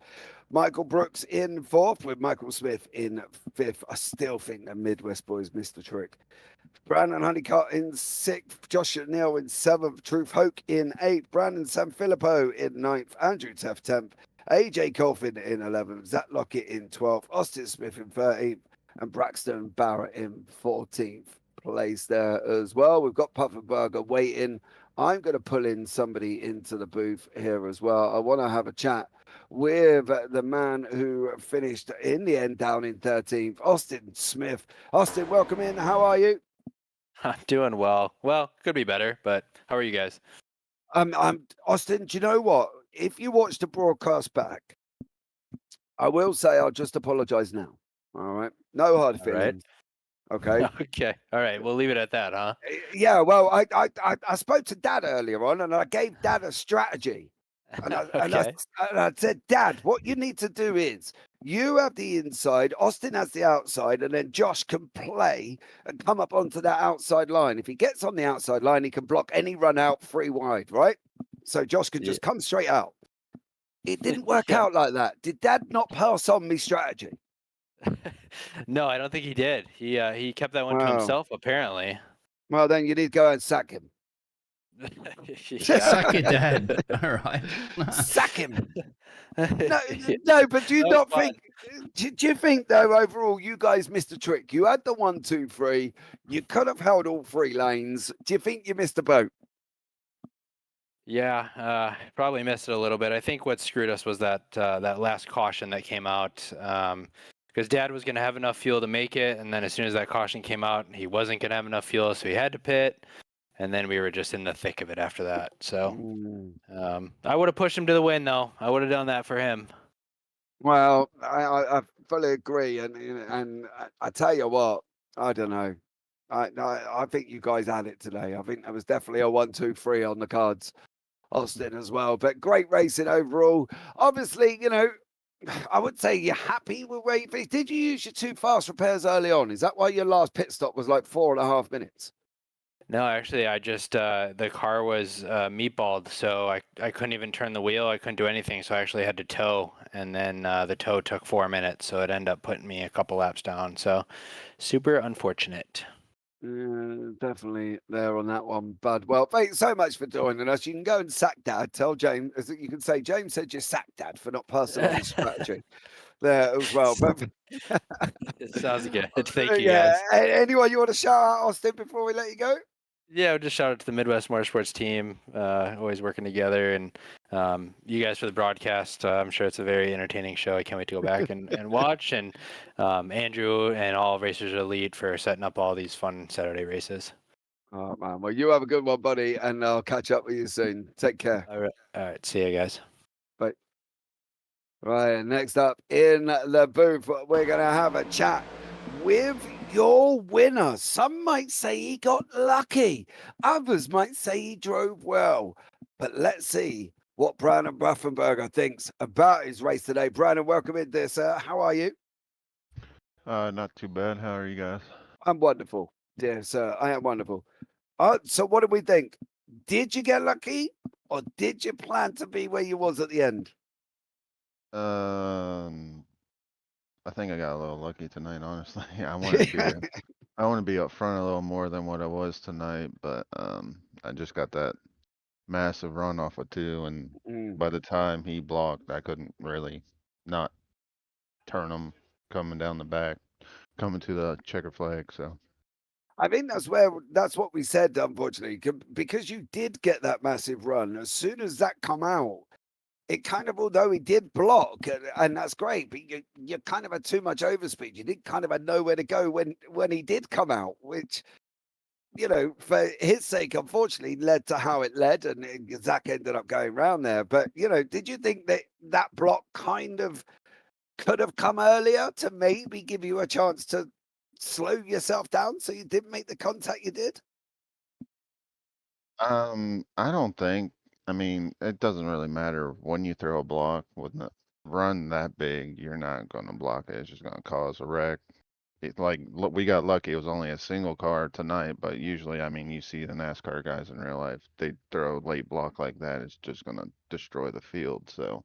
Michael Brooks in 4th with Michael Smith in 5th. I still think the Midwest boys missed the trick. Brandon Honeycutt in 6th, Josh Neal in 7th, Truth Hoke in 8th, Brandon Sanfilippo in 9th, Andrew Teff 10th, AJ Colfin in 11th, Zach Lockett in 12th, Austin Smith in 13th, and Braxton Barrett in 14th place there as well. We've got Pufferberger waiting. I'm going to pull in somebody into the booth here as well. I want to have a chat with the man who finished in the end down in 13th, Austin Smith. Austin, welcome in. How are you? I'm doing well. Well, could be better, but how are you guys? Austin, do you know what? If you watch the broadcast back, I will say I'll just apologize now. All right. No hard feelings. Okay. Okay. All right. We'll leave it at that, huh? Yeah. Well, I spoke to Dad earlier on, and I gave Dad a strategy. And I said, Dad, what you need to do is you have the inside, Austin has the outside, and then Josh can play and come up onto that outside line. If he gets on the outside line, he can block any run out 3 wide, right? So Josh can just come straight out. It didn't work out like that. Did Dad not pass on me strategy? No, I don't think he did. He kept that one to himself, apparently. Well, then you need to go and sack him. Sack your dad. All right. Sack him. No, but do you not think? Do you think though overall you guys missed a trick? You had the 1, 2, 3. You could have held all 3 lanes. Do you think you missed the boat? Yeah, probably missed it a little bit. I think what screwed us was that that last caution that came out. Because Dad was going to have enough fuel to make it, and then as soon as that caution came out, he wasn't going to have enough fuel, so he had to pit. And then we were just in the thick of it after that. So I would have pushed him to the win, though. I would have done that for him. Well, I fully agree, and I tell you what, I don't know. I think you guys had it today. I think there was definitely a 1, 2, 3 on the cards, Austin as well. But great racing overall. Obviously, you know, I would say you're happy with where you finished. Did you use your 2 fast repairs early on? Is that why your last pit stop was like 4.5 minutes? No, actually, I just the car was meatballed, so I couldn't even turn the wheel. I couldn't do anything, so I actually had to tow, and then the tow took 4 minutes, so it ended up putting me a couple laps down. So super unfortunate. Definitely there on that one, bud. Well, thanks so much for joining us. You can go and sack Dad. Tell James, you can say, James said you sacked Dad for not passing on his strategy there as well. But It sounds good. Thank you, guys. Anyone you want to shout out, Austin, before we let you go? Yeah, just shout out to the Midwest Motorsports team, always working together, and you guys for the broadcast. I'm sure it's a very entertaining show. I can't wait to go back and watch. And Andrew and all Racers Elite for setting up all these fun Saturday races. Oh, man. Well, you have a good one, buddy, and I'll catch up with you soon. Take care. All right. See you guys. Bye. Right, next up in the booth, we're going to have a chat with your winner. Some might say he got lucky. Others might say he drove well. But let's see what Brandon Buffenberger thinks about his race today. Brandon, welcome in there, sir. How are you? Not too bad. How are you guys? I'm wonderful, dear sir. I am wonderful. So what do we think? Did you get lucky, or did you plan to be where you was at the end? I think I got a little lucky tonight, honestly. I want to be up front a little more than what I was tonight, but I just got that massive run off of 2, and by the time he blocked, I couldn't really not turn him coming down the back, coming to the checker flag. So I think that's what we said, unfortunately, because you did get that massive run. As soon as that come out, it kind of, although he did block, and that's great, but you kind of had too much overspeed. You didn't kind of had nowhere to go when he did come out, which, you know, for his sake, unfortunately, led to how it led, and Zach ended up going round there. But, you know, did you think that block kind of could have come earlier to maybe give you a chance to slow yourself down so you didn't make the contact you did? I don't think. I mean, it doesn't really matter when you throw a block with a run that big. You're not going to block it. It's just going to cause a wreck. We got lucky. It was only a single car tonight, but usually, I mean, you see the NASCAR guys in real life. They throw a late block like that. It's just going to destroy the field. So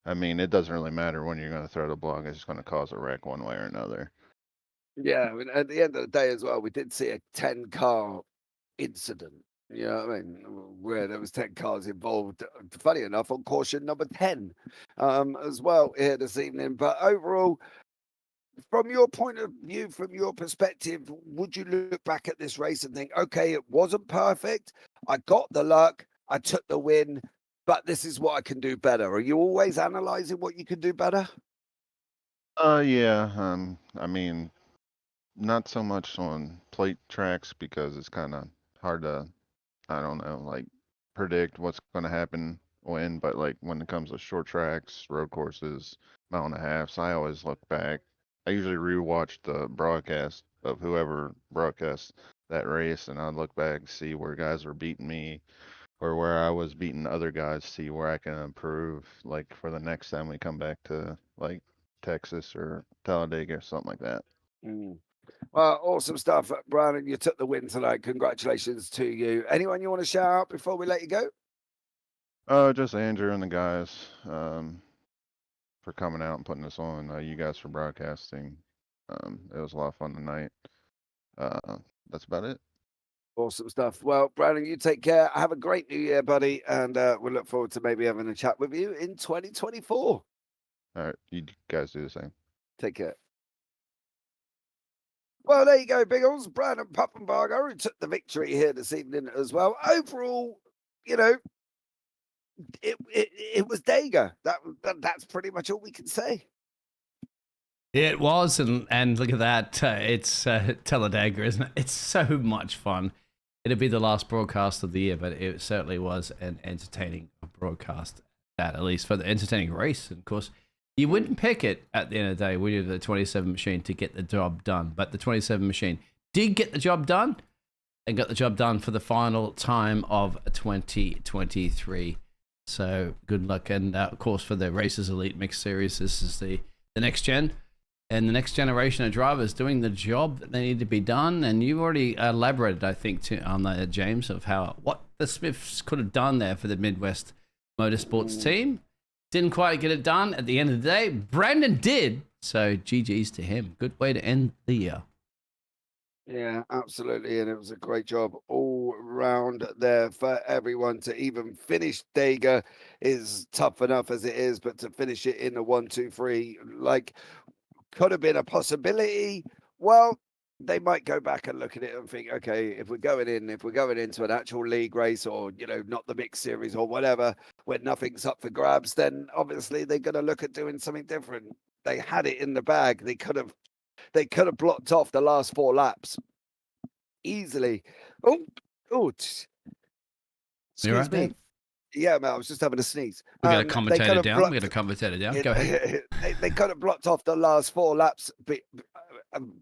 I mean, it doesn't really matter when you're going to throw the block. It's going to cause a wreck one way or another. Yeah, I mean, at the end of the day as well, we did see a 10-car incident. You know what I mean? Where there was 10 cars involved. Funny enough, on caution number 10 as well here this evening. But overall, from your point of view, from your perspective, would you look back at this race and think, okay, it wasn't perfect. I got the luck. I took the win, but this is what I can do better. Are you always analyzing what you can do better? Yeah. I mean, not so much on plate tracks because it's kind of hard to, I don't know, like predict what's going to happen when, but like when it comes to short tracks, road courses, mile and a halves, I always look back. I usually rewatch the broadcast of whoever broadcasts that race, and I look back, see where guys were beating me or where I was beating other guys, see where I can improve, like for the next time we come back to like Texas or Talladega or something like that. Mm. Well, awesome stuff, Brandon. You took the win tonight. Congratulations to you. Anyone you want to shout out before we let you go? Just Andrew and the guys for coming out and putting this on. You guys for broadcasting. It was a lot of fun tonight. That's about it. Awesome stuff. Well, Brandon, you take care. Have a great new year, buddy. And we'll look forward to maybe having a chat with you in 2024. All right, you guys do the same. Take care. Well, there you go, Biggles. Brandon Pappenbarger, who took the victory here this evening as well. Overall, you know, it was Dega. That's pretty much all we can say. It was, and look at that. It's Talladega, isn't it? It's so much fun. It'll be the last broadcast of the year, but it certainly was an entertaining broadcast, at least for the entertaining race. And of course, you wouldn't pick it at the end of the day, would you, the 27 machine to get the job done? But the 27 machine did get the job done and got the job done for the final time of 2023. So good luck. And of course, for the Racers Elite Mixed Series, this is the next gen. And the next generation of drivers doing the job that they need to be done. And you've already elaborated, I think, on that, James, of what the Smiths could have done there for the Midwest Motorsports team. Didn't quite get it done at the end of the day. Brandon did. So GG's to him. Good way to end the year. Yeah, absolutely. And it was a great job all round there for everyone. To even finish Dega is tough enough as it is, but to finish it in the 1, 2, 3, like, could have been a possibility. Well, they might go back and look at it and think, okay, if we're going into an actual league race, or, you know, not the mixed series or whatever, when nothing's up for grabs, then obviously they're going to look at doing something different. They had it in the bag. They could have blocked off the last 4 laps easily. Excuse me. Yeah, man, I was just having a sneeze. We got a commentator down. We got a commentator down. Go ahead. They could have blocked off the last 4 laps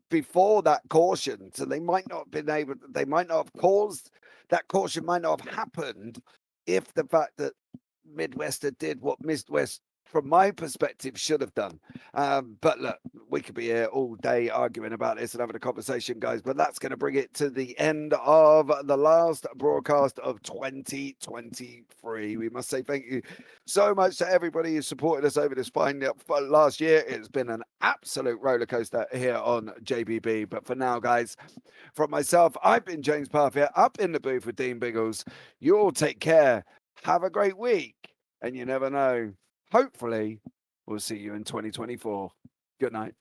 before that caution, so they might not have been able. They might not have caused that caution. Might not have happened if the fact that Midwester did what Midwest, from my perspective, should have done. But look, we could be here all day arguing about this and having a conversation, guys. But that's going to bring it to the end of the last broadcast of 2023. We must say thank you so much to everybody who supported us over this fine last year. It's been an absolute roller coaster here on JBB. But for now, guys, from myself, I've been James Parfitt, up in the booth with Dean Biggles. You all take care. Have a great week. And you never know. Hopefully, we'll see you in 2024. Good night.